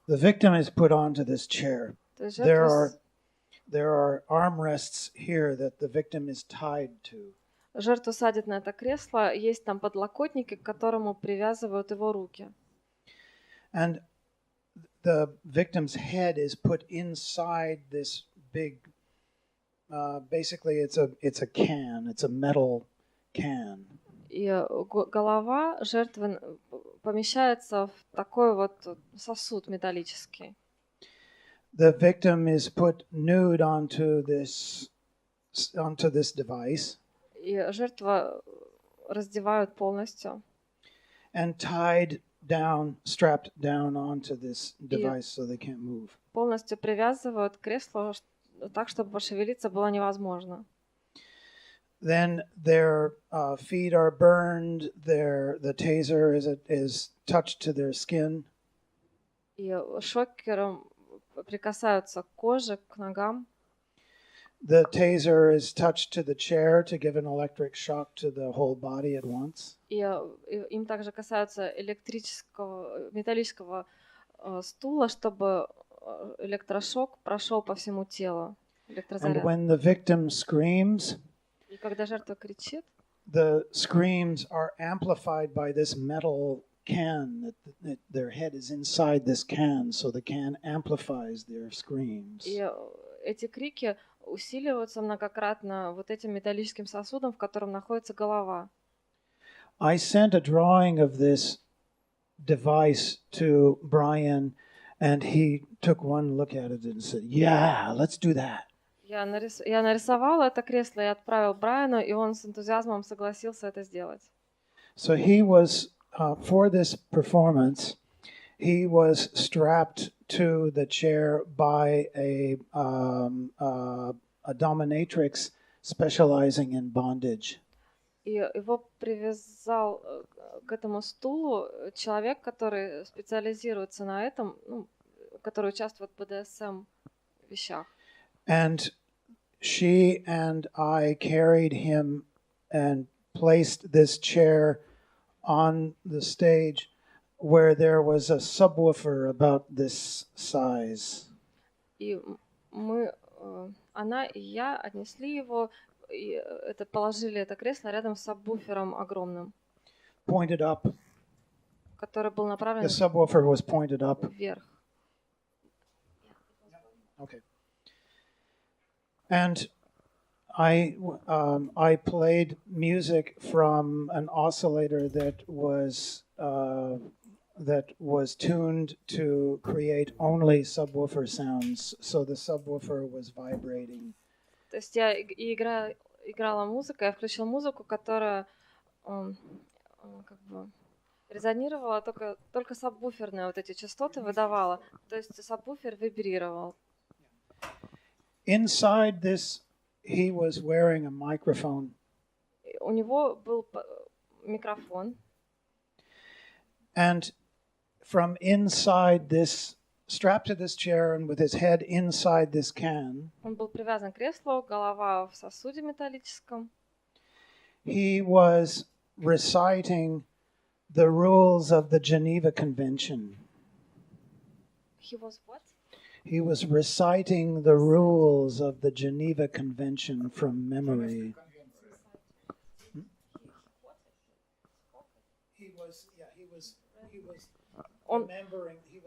The victim is put onto this chair. There are armrests here that the victim is tied to. Жертву садят на это кресло, есть там подлокотники, к которому привязывают его руки. And the victim's head is put inside this big, basically it's a can, it's a metal can. И голова жертвы помещается в такой вот сосуд металлический. The victim is put nude onto this device. И жертва раздевают полностью. And tied down, strapped down onto this device so they can't move. Полностью привязывают к креслу, так, чтобы пошевелиться было невозможно. Then their feet are burned. The taser is touched to their skin. И шокером прикасаются к коже, к ногам. The taser is touched to the chair to give an electric shock to the whole body at once. И им также касаются электрического, металлического стула, чтобы электрошок прошел по всему телу. And when the victim screams, И когда жертва кричит, the screams are amplified by this metal can. That their head is inside this can, so the can amplifies their screams. и эти крики усиливаются многократно вот этим металлическим сосудом, в котором находится голова. I sent a drawing of this device to Brian, and he took one look at it and said, "Yeah, let's do that." Я нарисовала это кресло и отправил Брайану, и он с энтузиазмом согласился это сделать. So he was, for this performance, he was strapped to the chair by a dominatrix specializing in bondage. И его привязал к этому стулу человек, который специализируется на этом, который участвует в БДСМ вещах. And she and I carried him and placed this chair on the stage where there was a subwoofer about this size. И она и я отнесли его, и положили это кресло рядом с сабвуфером огромным, Pointed up. который был направлен The subwoofer was pointed up. вверх. Okay. And I played music from an oscillator that was tuned to create only subwoofer sounds, so the subwoofer was vibrating. То есть я играла музыку, я включила музыку, которая как бы резонировала, только сабвуферные вот эти частоты выдавала. То есть сабвуфер вибрировал. Inside this, he was wearing a microphone. У него был микрофон. And from inside this, strapped to this chair and with his head inside this can, Он был привязан к креслу, голова в сосуде металлическом. he was reciting the rules of the Geneva Convention. He was what? He was reciting the rules of the Geneva Convention from memory. He was remembering, he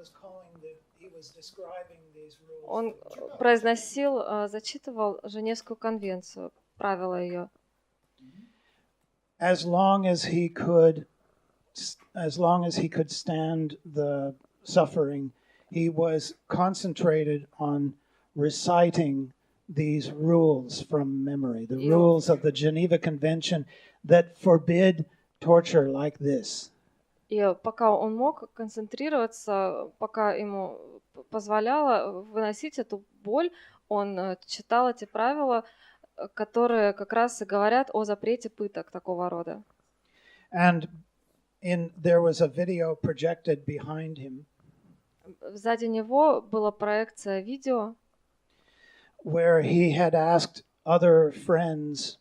was describing these rules. Он произносил, зачитывал Женевскую конвенцию, правила ее. As long as he could stand the suffering, he was concentrated on reciting these rules from memory, the rules of the Geneva Convention that forbid torture like this. И пока он мог концентрироваться, пока ему позволяло выносить эту боль, он читал эти правила, которые как раз и говорят о запрете пыток такого рода. And there was a video projected behind him. Сзади него была проекция видео, where he had asked other friends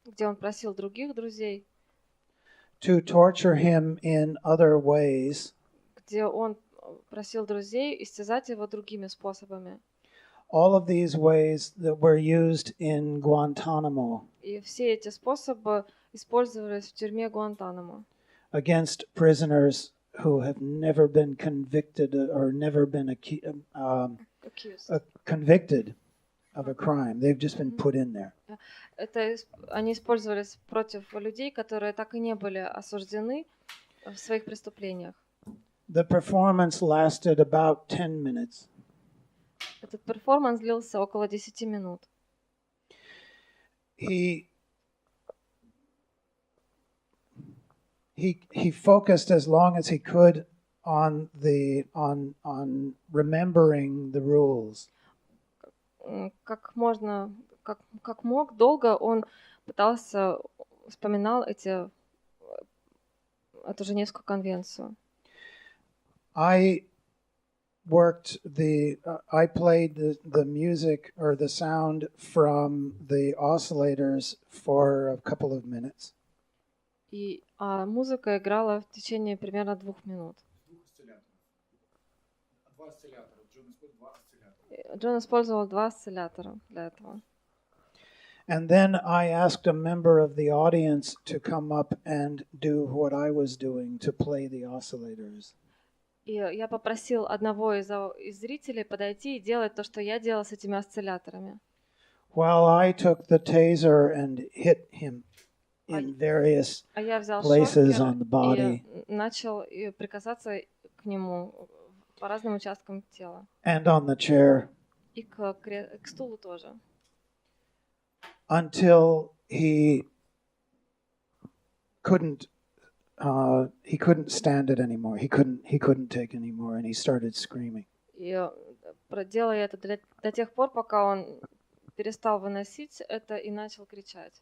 где он просил других друзей, to torture him in other ways. Где он просил друзей истязать его другими способами. All of these ways that were used in Guantanamo. И все эти способы использовались в тюрьме Гуантанамо. Against prisoners who have never been convicted or never been convicted of a crime. They've just been put in there. Они использовались против людей, которые так и не были осуждены в своих преступлениях. The performance lasted about 10 minutes. Этот перформанс длился около 10 минут. He focused as long as he could on remembering the rules. как мог, долго он пытался, вспоминал эту Женевскую конвенцию. I played the music or the sound from the oscillators for a couple of minutes. И музыка играла в течение примерно 2 минут. Джон использовал 2 осциллятора для этого. And then I asked a member of the audience to come up and do what I was doing, to play the oscillators. И я попросил одного из зрителей подойти и делать то, что я делала с этими осцилляторами. While I took the taser and hit him in various places on the body. И начал прикасаться к нему по разным участкам тела. And on the chair. И к стулу тоже. Until he couldn't stand it anymore. He couldn't take anymore, and he started screaming. И проделал я это до тех пор, пока он перестал выносить это и начал кричать.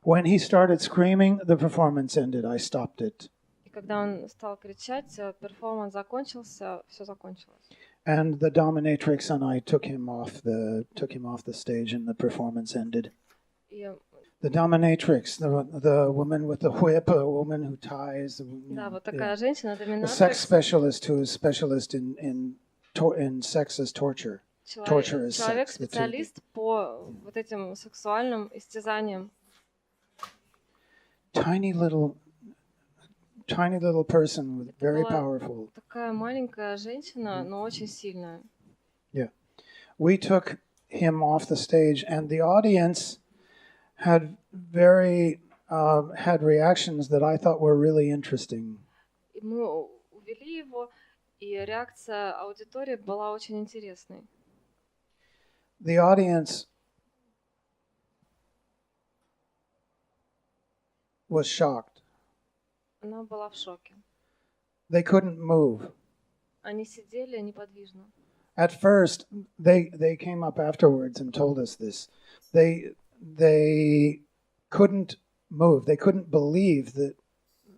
When he started screaming, the performance ended. I stopped it. И когда он стал кричать, перформанс закончился, все закончилось. And the dominatrix and I took him off the stage, and the performance ended. The dominatrix, the woman with the whip, a woman who ties. Да, вот такая женщина, the sex specialist who is specialist in sex as torture. Torture is sex. Человек-специалист по вот этим сексуальным истязаниям. Tiny little person, very powerful. Такая маленькая женщина, но очень сильная. Yeah, we took him off the stage, and the audience had reactions that I thought were really interesting. Мы увели его, и реакция аудитории была очень интересной. The audience was shocked. Она была в шоке. They couldn't move. Они сидели неподвижно. At first, they came up afterwards and told us this. They couldn't move. They couldn't believe that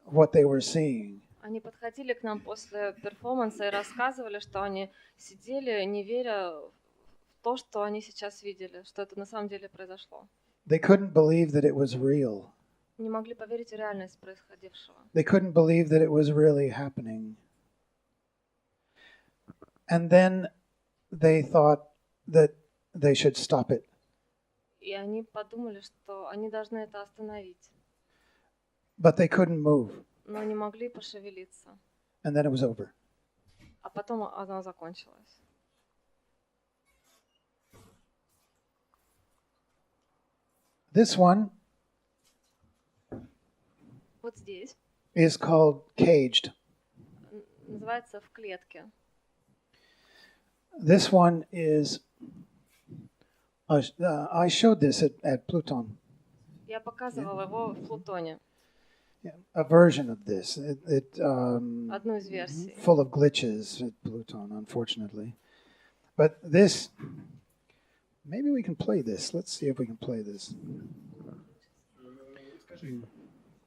what they were seeing. Они подходили к нам после перформанса и рассказывали, что они сидели, не веря в то, что они сейчас видели, что это на самом деле произошло. They couldn't believe that it was real. Не могли поверить в реальность происходившего. They couldn't believe that it was really happening. And then they thought that they should stop it. И они подумали, что они должны это остановить. But they couldn't move. Но не могли пошевелиться. And then it was over. А потом она закончилась. This one Вот здесь. Is called caged. Называется в клетке. This one is. I showed this at Pluton. Я показывала его в Плутоне. A version of this. Одну из версий. Full of glitches at Pluton, unfortunately. But this, maybe we can play this. Let's see if we can play this.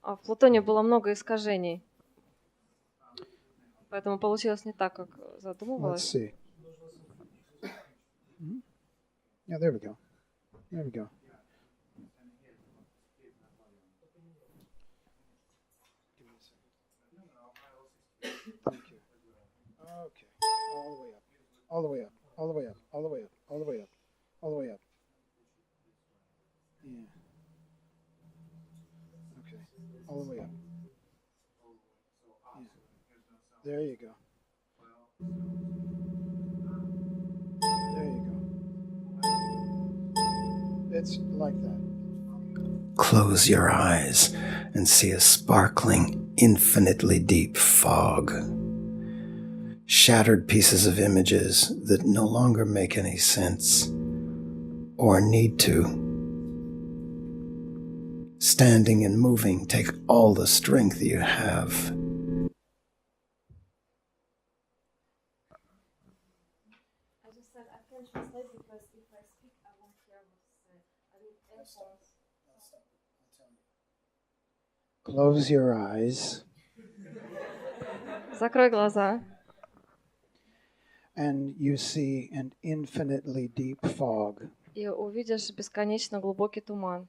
А в Плутоне было много искажений. Поэтому получилось не так, как задумывалось. Let's see. Yeah, there we go. There we go. Thank you. Okay. All the way up. All the way up. All the way up. All the way up. All the way up. All the way up. Yeah. Okay. All the way up. Yeah. There you go. There you go. It's like that. Close your eyes and see a sparkling, infinitely deep fog. Shattered pieces of images that no longer make any sense or need to. Standing and moving take all the strength you have. I just said I can't translate because if I speak Close your eyes. Закрой глаза. And you see an infinitely deep fog. И увидишь бесконечно глубокий туман.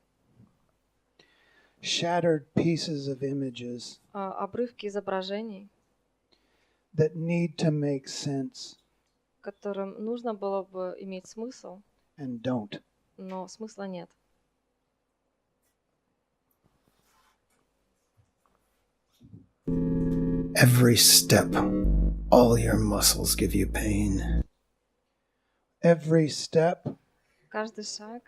Shattered pieces of images Обрывки изображений, that need to make sense которым нужно было бы иметь смысл, and don't. но смысла нет. Every step, all your muscles give you pain. Every step, Каждый шаг,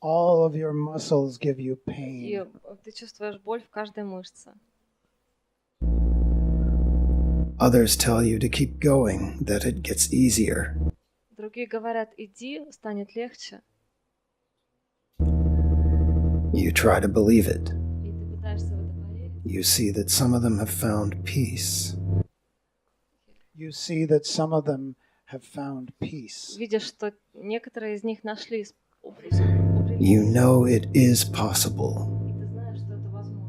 all of your muscles give you и pain. ты чувствуешь боль в каждой мышце. Others tell you to keep going, that it gets easier. Другие говорят, иди, станет легче. You try to believe it. И ты пытаешься в это поверить. You see that some of them have found peace. You see that some of them have found peace. Видишь, что некоторые из них нашли You know it is possible. и ты знаешь, что это возможно.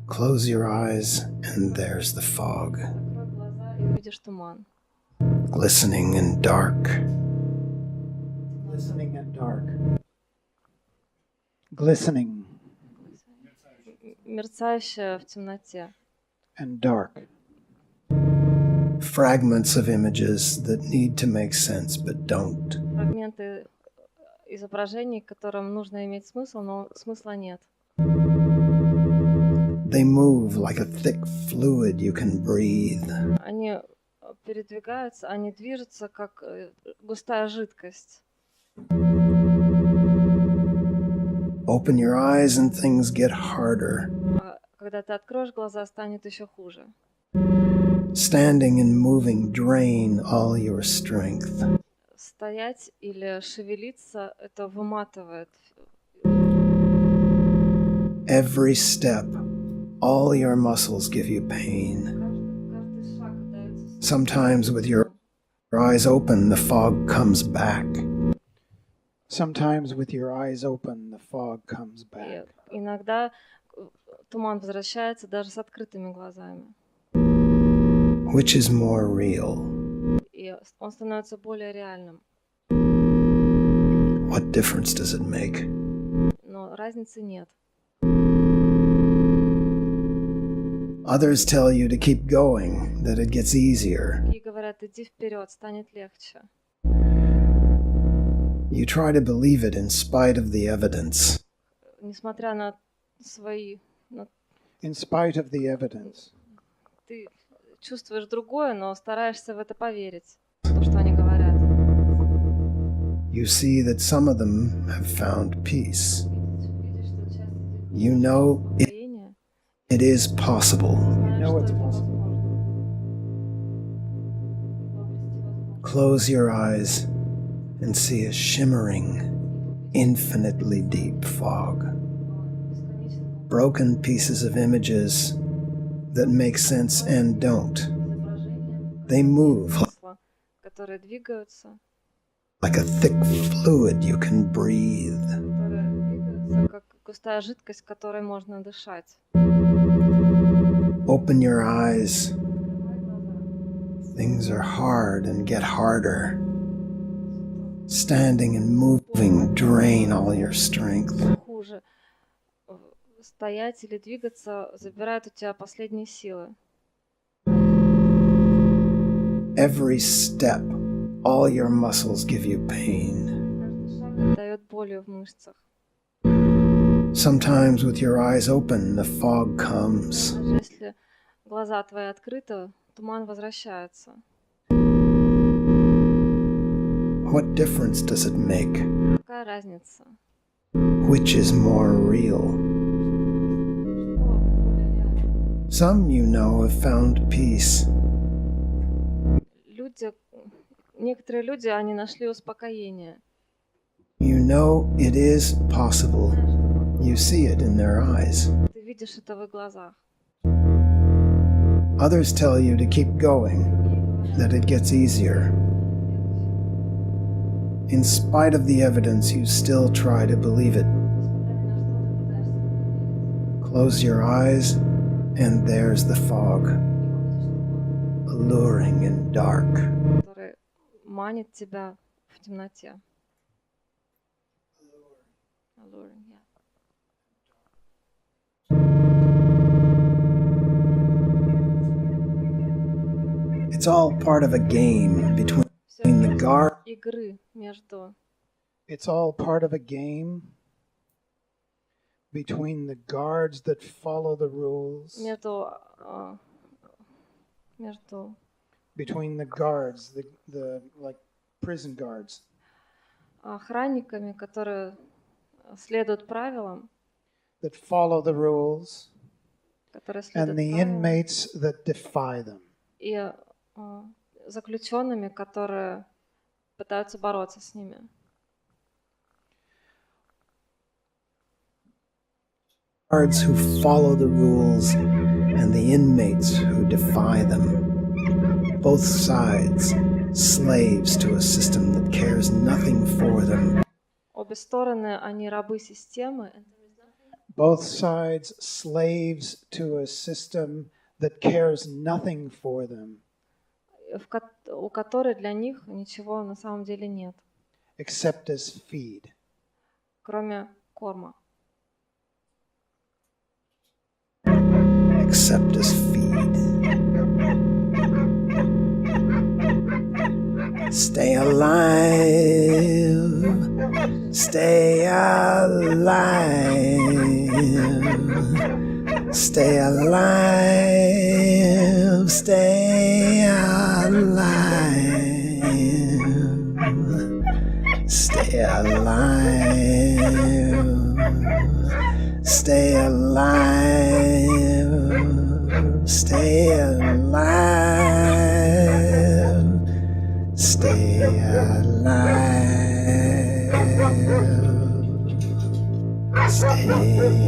Close your eyes, and there's the fog, Закрой глаза и увидишь туман. glistening and dark. Glistening and dark. Glistening Мерцающее в темноте. and dark. Fragments of images that need to make sense but don't. Фрагменты изображений, которым нужно иметь смысл, но смысла нет. They move like a thick fluid you can breathe. Они передвигаются, они движутся, как густая жидкость. Open your eyes and things get harder. Когда ты откроешь глаза, станет еще хуже. Standing and moving drain all your strength. Стоять или шевелиться, это выматывает. Every step, all your muscles give you pain. Каждый шаг дается. Sometimes with your eyes open, the fog comes back. Sometimes with your eyes open, the fog comes back. Иногда туман возвращается даже с открытыми глазами. Which is more real? И он становится более реальным. What difference does it make? Но разницы нет. Others tell you to keep going, that it gets easier. И говорят, иди вперед, станет легче. You try to believe it in spite of the evidence. Несмотря на свои... In spite of the evidence. Ты чувствуешь другое, но стараешься в это поверить, то, что они говорят. You see that some of them have found peace. Видишь, что часть You know настроения, it is possible. знаешь, know что it's это possible. возможно. Close your eyes and see a shimmering, infinitely deep fog. Broken pieces of images that make sense and don't. They move Которые двигаются, like a thick fluid you can breathe. которые двигаются, как густая жидкость, которой можно дышать. Open your eyes. Things are hard and get harder. Standing and moving drain all your strength. Хуже. Стоять или двигаться забирает у тебя последние силы. Every step, all your muscles give you pain. Каждый шаг дает болью в мышцах. Sometimes with your eyes open, the fog comes. Даже если глаза твои открыты, туман возвращается. What difference does it make? Какая разница? Which is more real? Что более реально? Some, you know, have found peace. Некоторые люди, они нашли успокоение. You know it is possible. You see it in their eyes. Ты видишь это в их глазах. Others tell you to keep going, that it gets easier. In spite of the evidence, you still try to believe it. Close your eyes, and there's the fog, alluring and dark. Который манит тебя в темноте. Alluring, yeah. It's all part of a game between the guard. Игры между. It's all part of a game between the guards that follow the rules. Between the guards, the like prison guards. Охранниками, которые следуют правилам. That follow the rules. Которые следуют and the правилам. Inmates that defy them. И заключенными, которые пытаются бороться с ними. Guards who follow the rules and the inmates who defy them. Both sides, slaves to a system that cares nothing for them. Обе стороны, они рабы системы. Both sides, slaves to a system that cares nothing for them. У которой для них ничего на самом деле нет. Except as feed. Кроме корма. Except as feed. Stay alive. Stay alive. Stay alive. Stay alive. Stay alive. Stay alive. Stay alive. Stay alive. Stay alive.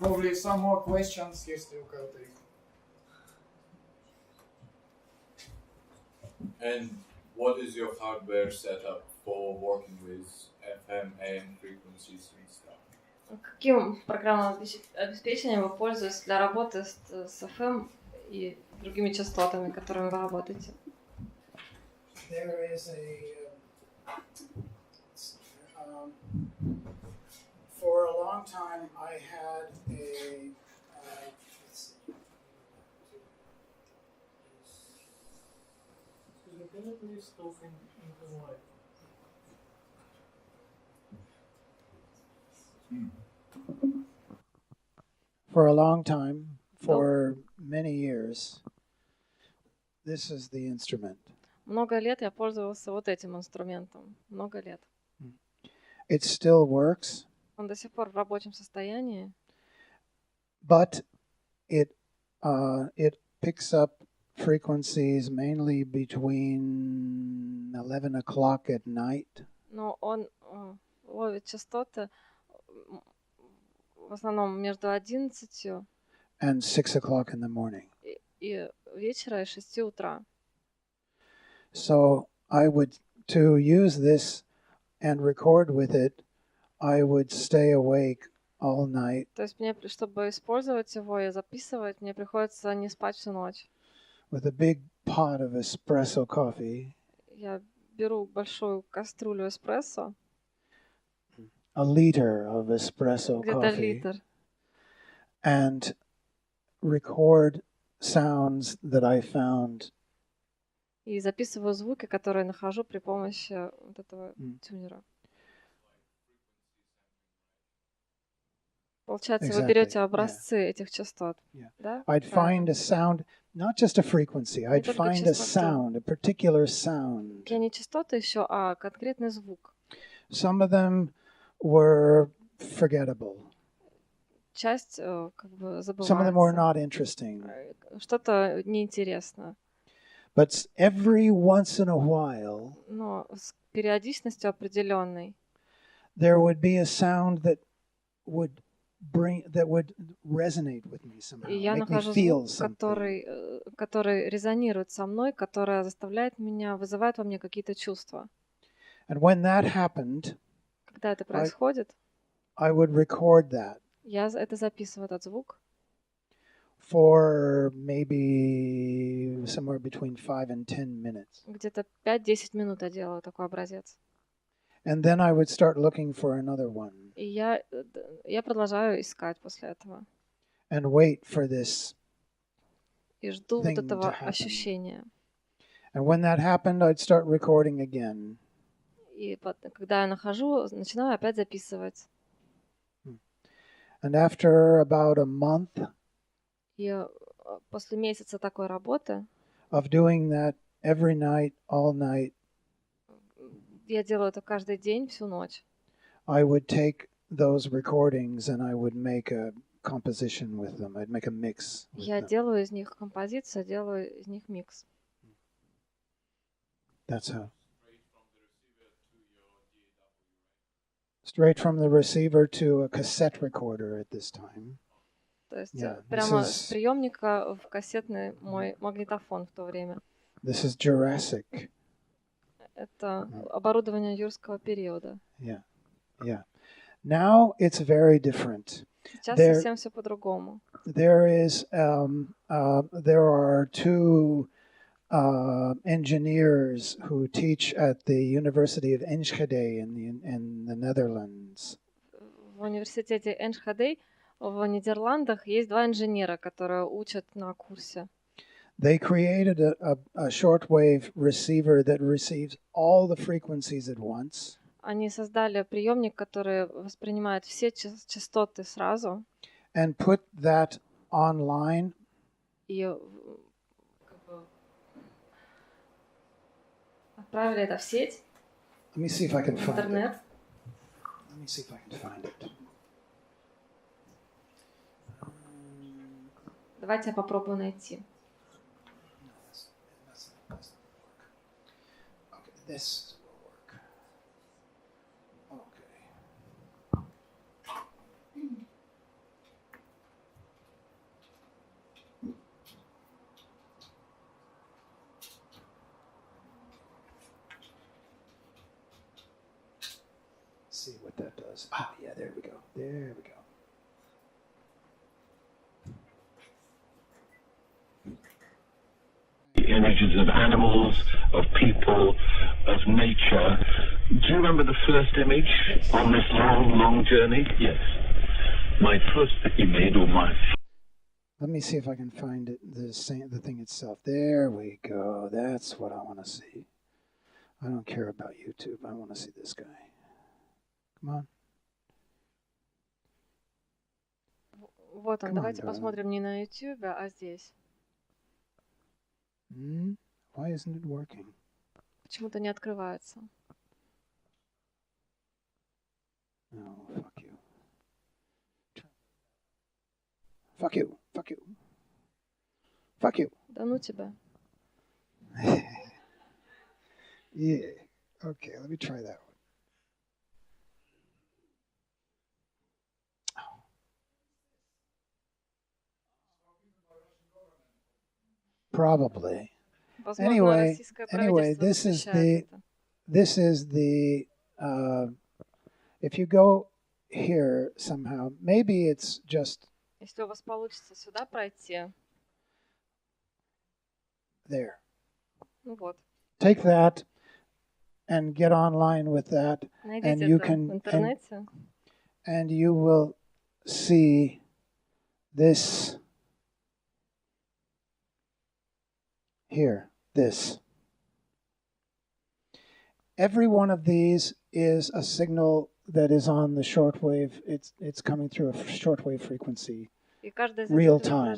Probably some more questions, если у кого-то их. And what is your hardware setup for working with FM, AM frequencies and stuff? Каким программным обеспечением вы пользуетесь для работы с FM и другими частотами, которыми вы работаете? There is for a long time I had a For a long time, for many years, this is the instrument. Много лет я пользовался вот этим инструментом. Много лет. It still works. Он до сих пор в рабочем состоянии. But it picks up frequencies mainly between 11 o'clock at night. Но он ловит частоты в основном между 11 and 6 o'clock in the morning. И вечера и 6 утра. So I would, to use this and record with it, I would stay awake all night. То есть мне, чтобы использовать его и записывать, мне приходится не спать всю ночь. With a big pot of espresso coffee. Я беру большую кастрюлю эспрессо. A liter of espresso Где-то coffee. литр. And record sounds that I found. И записываю звуки, которые нахожу при помощи вот этого тюнера. Получается, вы берете образцы этих частот, да? I'd find a sound, not just a frequency. I'd find a sound, a particular sound. Не частоты еще, а конкретный звук. Some of them were forgettable. Часть как бы Some of them were забывается. not interesting. Что-то неинтересно. But every once in a while, Но с периодичностью определенной there would be a sound that would resonate with me somehow, и я make me нахожу feel звук, something. который резонирует со мной, который заставляет меня, вызывает во мне какие-то чувства. And when that happened, Когда это происходит, I would record that я это записываю, этот звук, for maybe somewhere between 5 and 10 minutes. где-то 5-10 минут я делаю такой образец. And then I would start looking for another one И я продолжаю искать после этого. and wait for this. И жду вот thing этого to happen. ощущения. And when that happened, I'd start recording again. И когда я нахожу, начинаю опять записывать. And after about a month И после месяца такой работы of doing that every night, all night, я делаю это каждый день, всю ночь. I would take those recordings and I would make a composition with them. I'd make a mix with Я them. делаю из них композицию, делаю из них микс. That's how. Straight from the receiver to a cassette recorder at this time. То есть Yeah, прямо с приемника в кассетный мой магнитофон в то время. This is Jurassic. Это оборудование юрского периода. Yeah, yeah. Now it's very different. Сейчас совсем все по-другому. There are two engineers who teach at the University of Enschede in the Netherlands. В университете Enschede в Нидерландах есть два инженера, которые учат на курсе. They created a shortwave receiver that receives all the frequencies at once. Они создали приемник, который воспринимает все частоты сразу. And put that online. И отправили это в сеть. Let me see if I can find интернет. it. Let me see if I can find it. Давайте я попробую найти. Okay, this will work. Okay. See what that does. Ah, yeah, there we go. There we go. Images of animals, of people, of nature. Do you remember the first image on this long, long journey? Yes. My first image, or my... Let me see if I can find it, the thing itself. There we go. That's what I want to see. I don't care about YouTube. I want to see this guy. Come on. Вот он. Давайте посмотрим не на YouTube, а здесь. Why isn't it working? Почему-то не открывается. No, fuck you. Fuck you. Fuck you. Fuck you. Да ну тебя. Yeah. Okay, let me try that one. Probably. Anyway, this is the if you go here somehow, maybe it's just Если у вас получится сюда пройти. There. Ну вот. Take that and get online with that, Найдите and you это can в интернете. and you will see this here. This. Every one of these is a signal that is on the shortwave. It's coming through a shortwave frequency. Real time.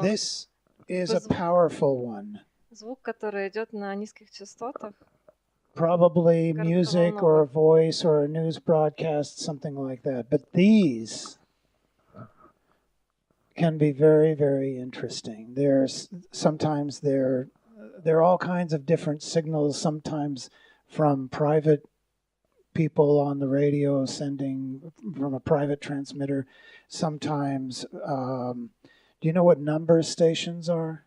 This is a powerful one. Звук, который идет на низких частотах. probably Кажется, music or a волновых. voice or a news broadcast, something like that. But these can be very, very interesting. Sometimes there are all kinds of different signals, sometimes from private people on the radio sending from a private transmitter. Sometimes, do you know what number stations are?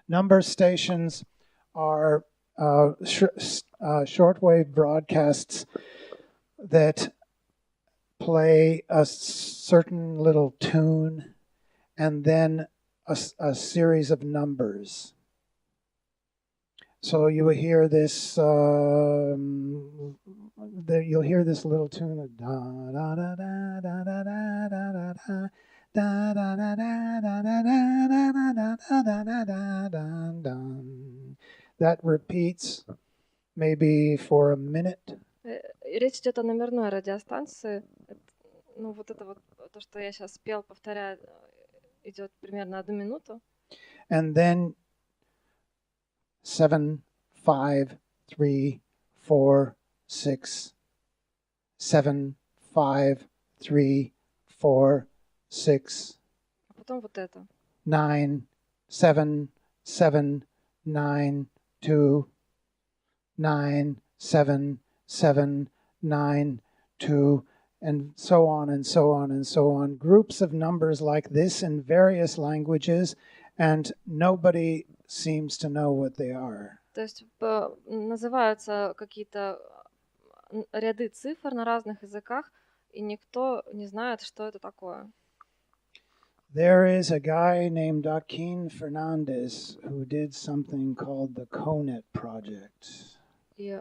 Number stations are shortwave broadcasts that play a certain little tune and then a series of numbers. So you will hear this. You'll hear this little tune of da da da da da da da da da da da da da da da da da da. That repeats maybe for a minute. Речь идет о номерной радиостанции. Ну, вот это вот, то, что я сейчас спел, повторяю, идет примерно 1 минуту. And then 7, 5, 3, 4, 6, 7, 5, 3, 4, 6. А потом вот это. 9, 7, 7, 9, 2, 9, 7, 7, 9, 2, and so on and so on and so on. Groups of numbers like this in various languages, and nobody seems to know what they are. То есть называются какие-то ряды цифр на разных языках, и никто не знает, что это такое. There is a guy named Joaquin Fernandez who did something called the CONET project. И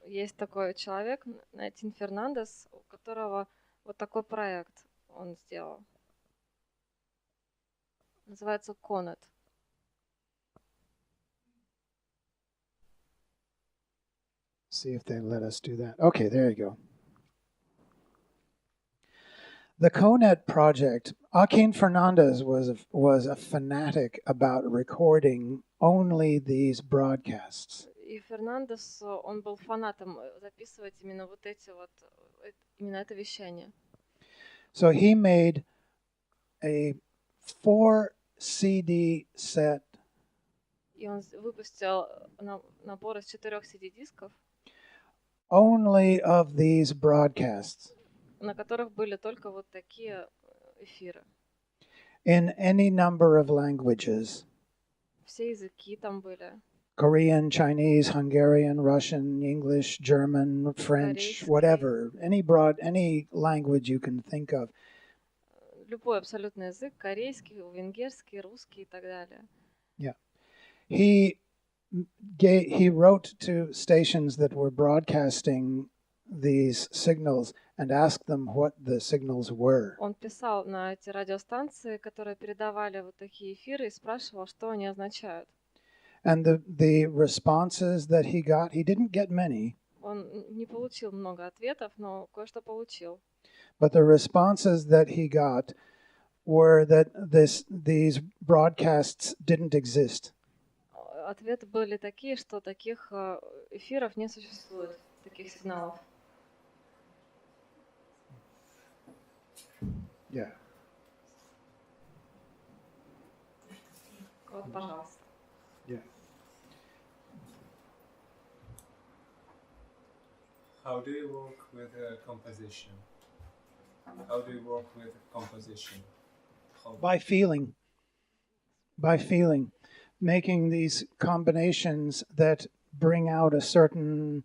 есть такой человек, Joaquin Фернандес, у которого вот такой проект он сделал. Называется CONET. See if they let us do that. Okay, there you go. The CONET project, Joaquin Fernandez was a fanatic about recording only these broadcasts. И Фернандес, он был фанатом записывать именно вот эти вот, именно это вещание. So he made a 4 CD set. И он выпустил набор из 4 CD-дисков. Only of these broadcasts. На которых были только вот такие эфиры. In any number of languages. Все языки там были. Korean, Chinese, Hungarian, Russian, English, German, French, whatever. Any language you can think of. Любой абсолютно язык, корейский, венгерский, русский и так далее. Yeah. He wrote to stations that were broadcasting these signals and asked them what the signals were. Он писал на эти радиостанции, которые передавали вот такие эфиры, и спрашивал, что они означают. And the responses that he got, he didn't get many. Он не получил много ответов, но кое-что получил. But the responses that he got were that these broadcasts didn't exist. Ответы были такие, что таких эфиров не существует, таких сигналов. Yeah. Вот, пожалуйста. Yeah. How do you work with composition? How do you work with composition? By feeling. By feeling. Making these combinations that bring out a certain,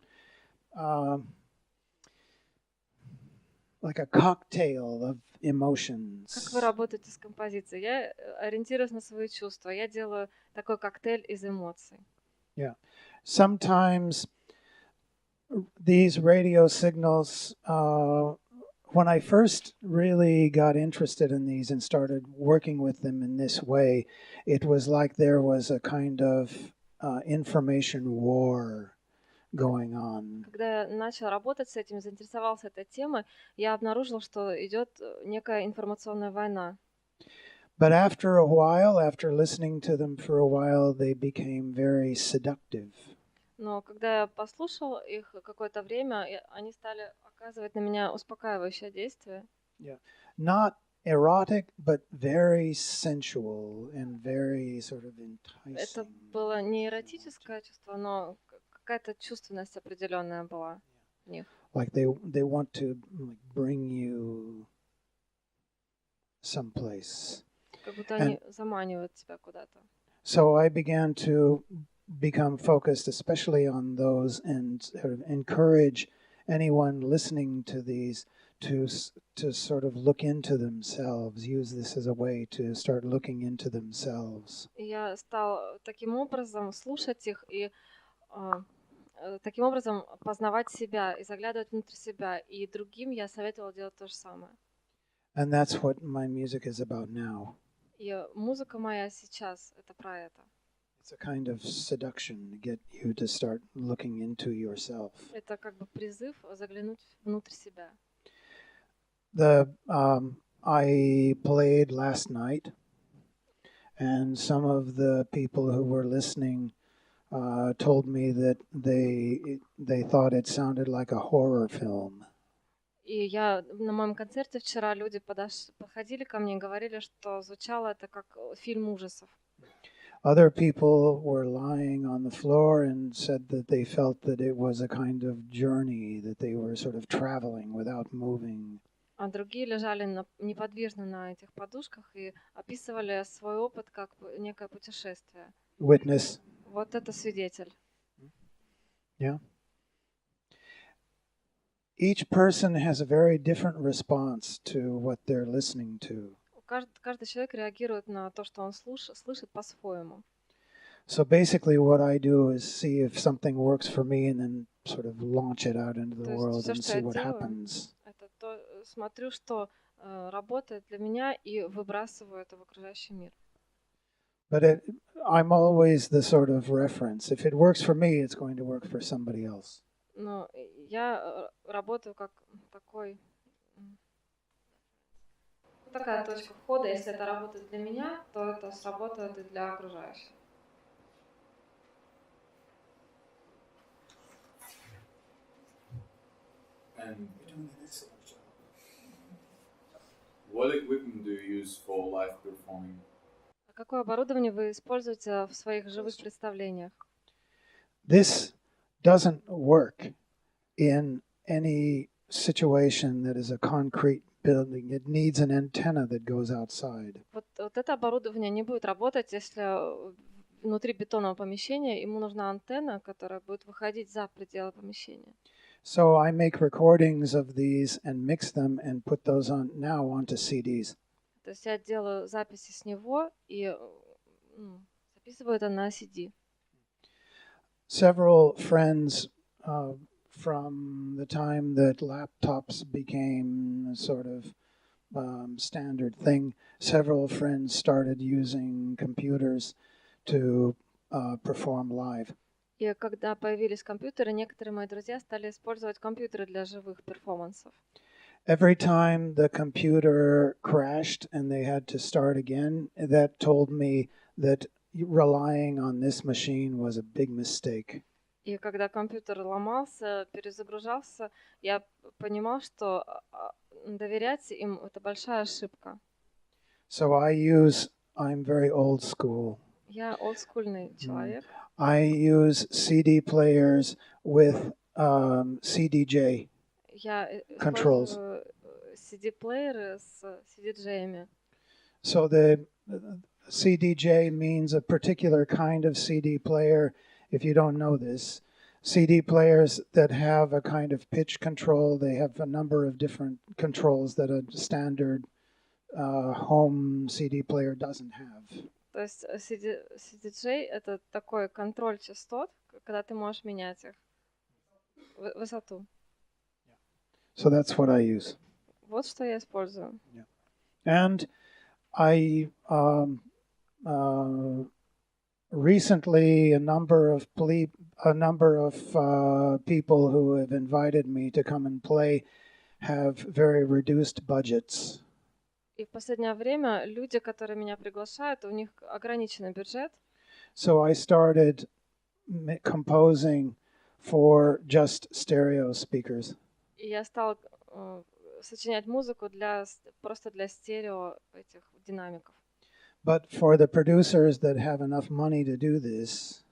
like a cocktail of emotions. Как вы работаете с композицией? Я ориентируюсь на свои чувства. Я делаю такой коктейль из эмоций. Yeah. Sometimes these radio signals, when I first really got interested in these and started working with them in this way, it was like there was a kind of information war going on. Когда я начал работать с этим, заинтересовался этой темой, я обнаружил, что идет некая информационная война. But after a while, after listening to them for a while, they became very seductive. Но когда я послушал их какое-то время, они стали оказывать на меня успокаивающее действие. Yeah. Not erotic, but very sensual and very sort of enticing. Это было не эротическое чувство, но какая-то чувственность определенная была в них. Like they want to bring you someplace. Как будто они заманивают тебя куда-то. So I began to become focused especially on those and sort of encourage anyone listening to these to sort of look into themselves, use this as a way to start looking into themselves. Я стал таким образом слушать их и таким образом познавать себя и заглядывать внутрь себя. И другим я советовала делать то же самое. And that's what my music is about now. И музыка моя сейчас это про это. It's a kind of seduction to get you to start looking into yourself. Это как бы призыв заглянуть внутрь себя. I played last night, and some of the people who were listening told me that they thought it sounded like a horror film. И я на моем концерте вчера люди подходили ко мне и говорили, что звучало это как фильм ужасов. Other people were lying on the floor and said that they felt that it was a kind of journey, that they were sort of traveling without moving. А другие лежали неподвижно на этих подушках и описывали свой опыт как некое путешествие. Witness. Вот это свидетель. Yeah. Each person has a very different response to what they're listening to. Каждый человек реагирует на то, что он слышит по-своему. So basically what I do is see if something works for me and then sort of launch it out into the world and see what happens. Это то, смотрю, что работает для меня и выбрасываю это в окружающий мир. But I'm always the sort of reference. If it works for me, it's going to work for somebody else. Но я работаю как такая точка входа. Если это работает для меня, то это сработает и для окружающих. And what equipment do you use for live performing? А какое оборудование вы используете в своих живых представлениях? This doesn't work in any situation that is a concrete building. It needs an antenna that goes outside. Вот это оборудование не будет работать, если внутри бетонного помещения ему нужна антенна, которая будет выходить за пределы помещения. So I make recordings of these and mix them and put those on now onto CDs. То есть я делаю записи с него и записываю это на CD. Several friends from the time that laptops became a sort of standard thing, several friends started using computers to perform live. И когда появились компьютеры, некоторые мои друзья стали использовать компьютеры для живых перформансов. Every time the computer crashed and they had to start again, that told me that relying on this machine was a big mistake. И когда компьютер ломался, перезагружался, я понимал, что доверять им это большая ошибка. So I'm very old school. Я олдскульный человек. I use CD players with CDJ Я controls. использую CD-плееры с CDJ-ами. So the CDJ means a particular kind of CD player. If you don't know this, CD players that have a kind of pitch control, they have a number of different controls that a standard home CD player doesn't have. То есть CDJ — это такой контроль частот, когда ты можешь менять их высоту. So that's what I use. Вот что я использую. And I recently a number of people who have invited me to come and play have very reduced budgets. И в последнее время люди, которые меня приглашают, у них ограниченный бюджет. So I started composing for just stereo speakers. И я стал сочинять музыку просто для стерео этих динамиков. But for the producers that have enough money to do this,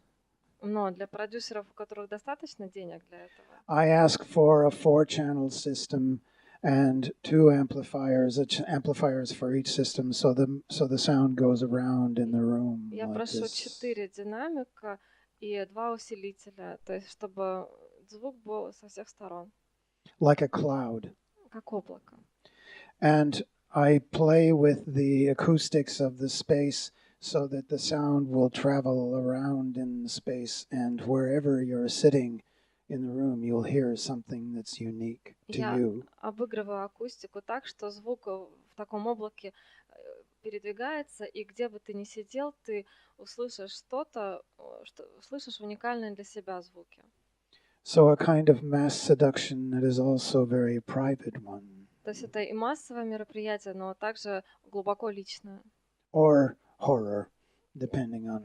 Но для продюсеров, у которых достаточно денег для этого, I ask for a 4-channel system and 2 amplifiers for each system, so the sound goes around in the room. я like прошу this. 4 динамика и 2 усилителя, то есть чтобы звук был со всех сторон. Like a cloud. Как облако. And I play with the acoustics of the space so that the sound will travel around in the space, and wherever you're sitting in the room, you'll hear something that's unique to you. Я обыгрываю акустику так, что звук в таком облаке передвигается, и где бы ты ни сидел, ты услышишь что-то, услышишь уникальные для себя звуки. So a kind of mass seduction that is also very private one. То есть это и массовое мероприятие, но также глубоко личное. Or horror, depending on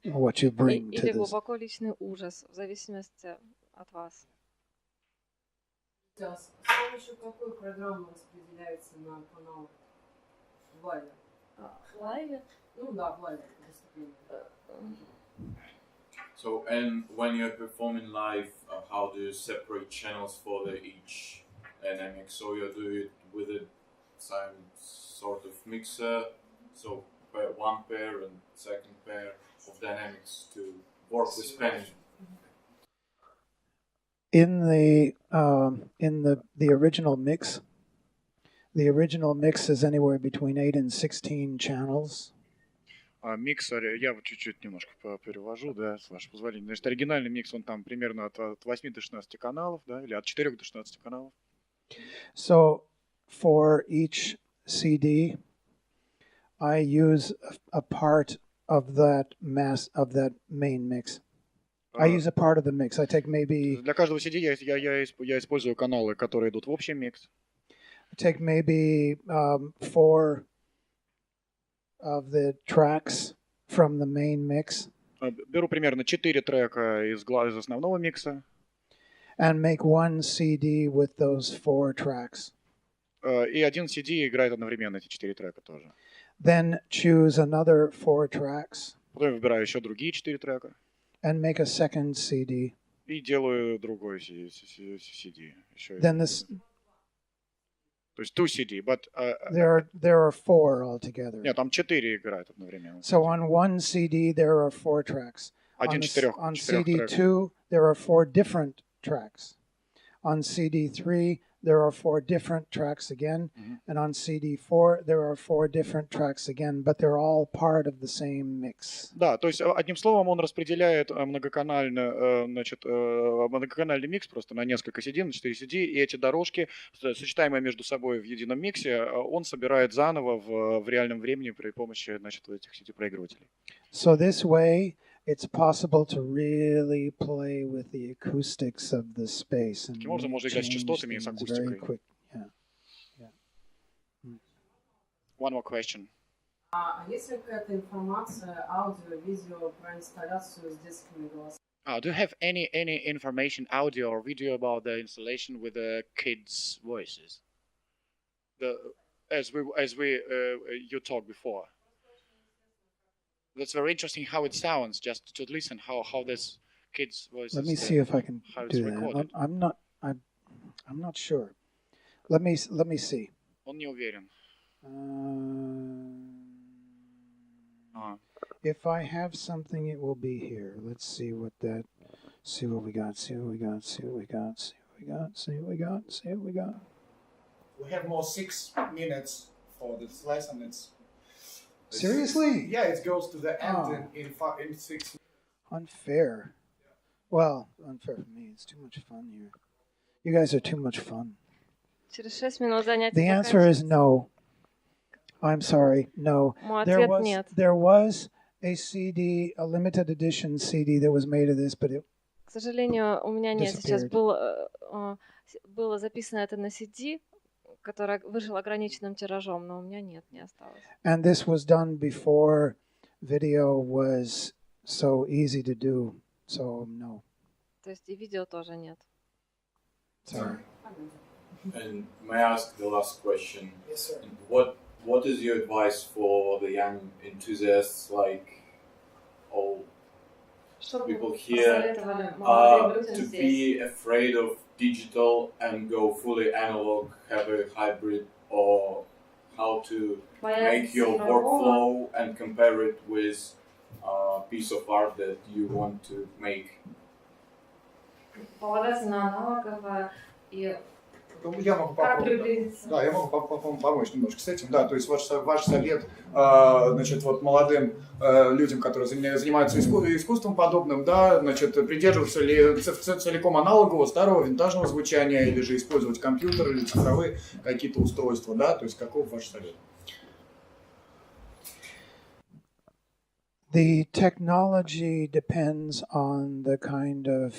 what you bring to Или this. глубоко личный ужас, в зависимости от вас. С помощью какой программы распределяется на канал в лайве? В лайве? Ну да, в лайве выступление. So, and when you're performing live, how do you separate channels for each dynamic? So you do it with some sort of mixer, so one pair and second pair of dynamics to work with panning. In the original mix, is anywhere between 8 and 16 channels. Миксер, я вот чуть-чуть немножко перевожу, да, с вашего позволения. Значит, оригинальный микс, он там примерно от 8 до 16 каналов, да, или от 4 до 16 каналов. So for each CD, I use a part of that main mix. I use a part of the mix. I take maybe... Для каждого CD я использую каналы, которые идут в общий микс. I take maybe 4 of the tracks from the main mix. Беру примерно 4 трека из основного микса. And make one CD with those 4 tracks. И один CD играет одновременно эти 4 трека тоже. Then choose another 4 tracks. Потом я выбираю еще другие 4 трека. And make a second CD. И делаю другой CD. Then this... То есть 2 CD, but... there are 4 altogether. Нет, там 4 играют одновременно. So on one CD there are 4 tracks. On CD2 there are 4 different tracks. On CD3 there are 4 different tracks again. And on CD4 there are 4 different tracks again, but they're all part of the same mix. Да, то есть одним словом он распределяет многоканальный микс просто на несколько CD, на 4 CD, и эти дорожки, сочетаемые между собой в едином миксе, он собирает заново в реальном времени при помощи, значит, этих CD-проигрывателей. So this way it's possible to really play with the acoustics of the space and Таким образом можно играть с частотами и с акустикой. One more question. А есть ли какая-то информация, аудио, видео про инсталляцию с детскими голосами? Do you have any information, audio or video about the installation with the kids' voices? As you talked before. That's very interesting how it sounds. Just to listen how this kids' voices. Let me see if I can do that. I'm not sure. Let me see. Он не уверен. If I have something, it will be here. Let's see what we got. We have more 6 minutes for this lesson. Seriously? Yeah, it goes to the end in 6 minutes. Unfair. Well, unfair for me. It's too much fun here. You guys are too much fun. Через 6 минут занятия. The answer is no. I'm sorry, no. There was a CD, a limited edition CD that was made of this, but it К сожалению, у меня нет. Сейчас было записано это на CD, который вышел ограниченным тиражом, но у меня нет, не осталось. And this was done before video was so easy to do, so no. То есть и видео тоже нет. Sorry. And may I ask the last question? Yes, sir. What is your advice for the young enthusiasts like all people here to be afraid of digital and go fully analog, have a hybrid, or how to make your workflow and compare it with a piece of art that you want to make? Полагаться на аналоговое и Я могу как приблизиться. Да, я могу помочь немножко с этим. Да, то есть ваш совет, значит, вот молодым людям, которые занимаются искусством подобным, да, значит, придерживаться ли целиком аналогового, старого, винтажного звучания, или же использовать компьютер или цифровые какие-то устройства, да, то есть каков ваш совет? The technology depends on the kind of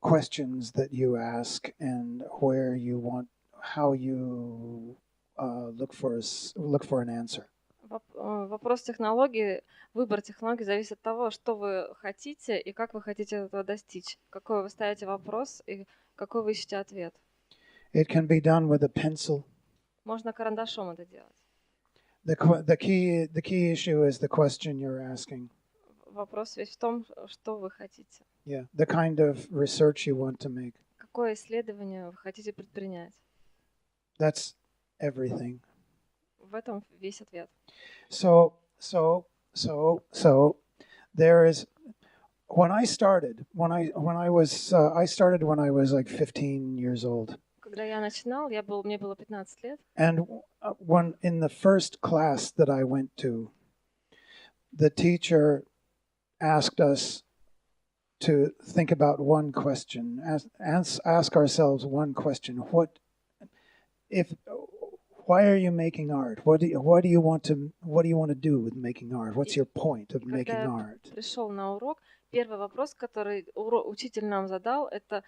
questions that you ask and where you want, how you look for an answer. Вопрос технологии, выбор технологий зависит от того, что вы хотите и как вы хотите этого достичь. Какой вы ставите вопрос и какой вы ищете ответ. It can be done with a pencil. Можно карандашом это делать. The key issue is the question you're asking. Вопрос весь в том, что вы хотите. Yeah, the kind of research you want to make. Какое исследование вы хотите предпринять? That's everything. В этом весь ответ. So there is. When I started when I was like 15 years old. Когда я начинал, мне было 15 лет. And when in the first class that I went to, the teacher asked us to think about one question, ask ourselves one question: why are you making art? What do you want to do with making art? What's your point of making art? Когда я пришел на урок, первый вопрос, который учитель нам задал, это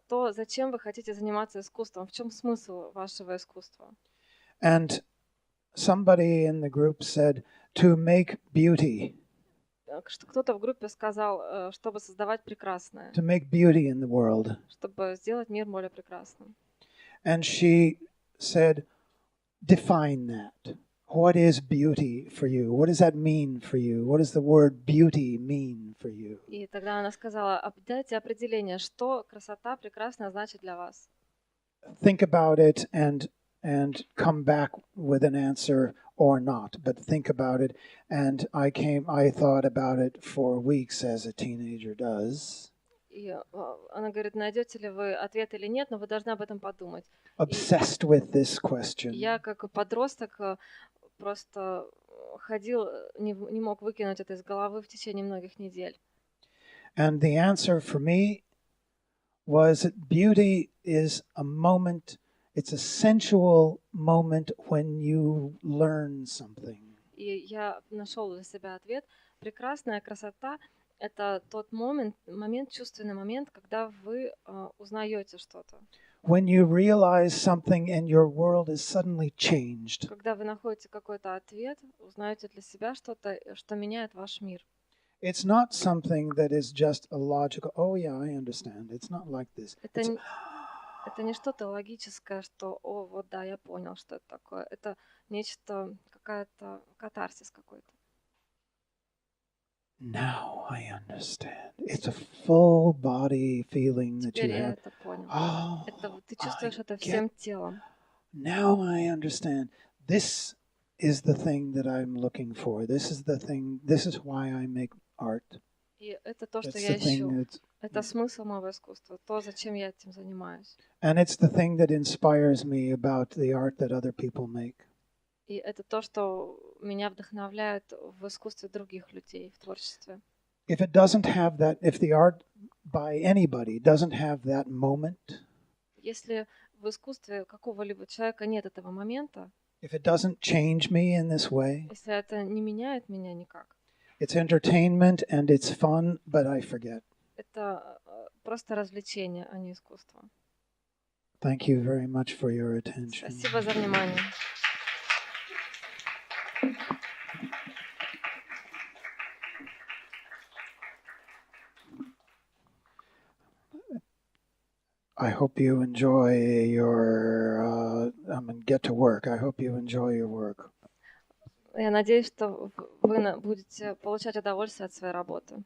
то, зачем вы хотите заниматься искусством, в чем смысл вашего искусства? And somebody in the group said, to make beauty. Кто-то в группе сказал, чтобы создавать прекрасное. To make beauty in the world. Чтобы сделать мир более прекрасным. And she said, define that. What is beauty for you? What does that mean for you? What does the word beauty mean for you? И тогда она сказала, дайте определение, что красота прекрасная значит для вас. Think about it and come back with an answer or not, but think about it. And I thought about it for weeks, as a teenager does. И она говорит, найдете ли вы ответ или нет, но вы должны об этом подумать. Obsessed with this question. Я как подросток просто ходил, не мог выкинуть это из головы в течение многих недель. And the answer for me was that beauty is a moment, it's a sensual moment when you learn something. И я нашел для себя ответ. Прекрасная красота — это тот момент, чувственный момент, когда вы узнаете что-то. When you realize something and your world is suddenly changed. Когда вы находите какой-то ответ, узнаете для себя что-то, что меняет ваш мир. It's not something that is just a logical, oh yeah, I understand. It's not like this. Это не что-то логическое, что, вот да, я понял, что это такое. Это нечто, какая-то катарсис какой-то. Now I understand. It's a full body feeling that you have. Это понял. Oh, ты чувствуешь это всем телом. Now I understand. This is the thing that I'm looking for. This is the thing. This is why I make art. И это то, что я ищу. Это смысл моего искусства. То, зачем я этим занимаюсь. And it's the thing that inspires me about the art that other people make. И это то, что меня вдохновляет в искусстве других людей, в творчестве. If it doesn't have that, if the art by anybody doesn't have that moment, если в искусстве какого-либо человека нет этого момента, if it doesn't change me in this way, если это не меняет меня никак, it's entertainment and it's fun, but I forget. Это просто развлечение, а не искусство. Thank you very much for your attention. Спасибо за внимание. I hope you enjoy your, get to work. I hope you enjoy your work. Я надеюсь, что вы будете получать удовольствие от своей работы.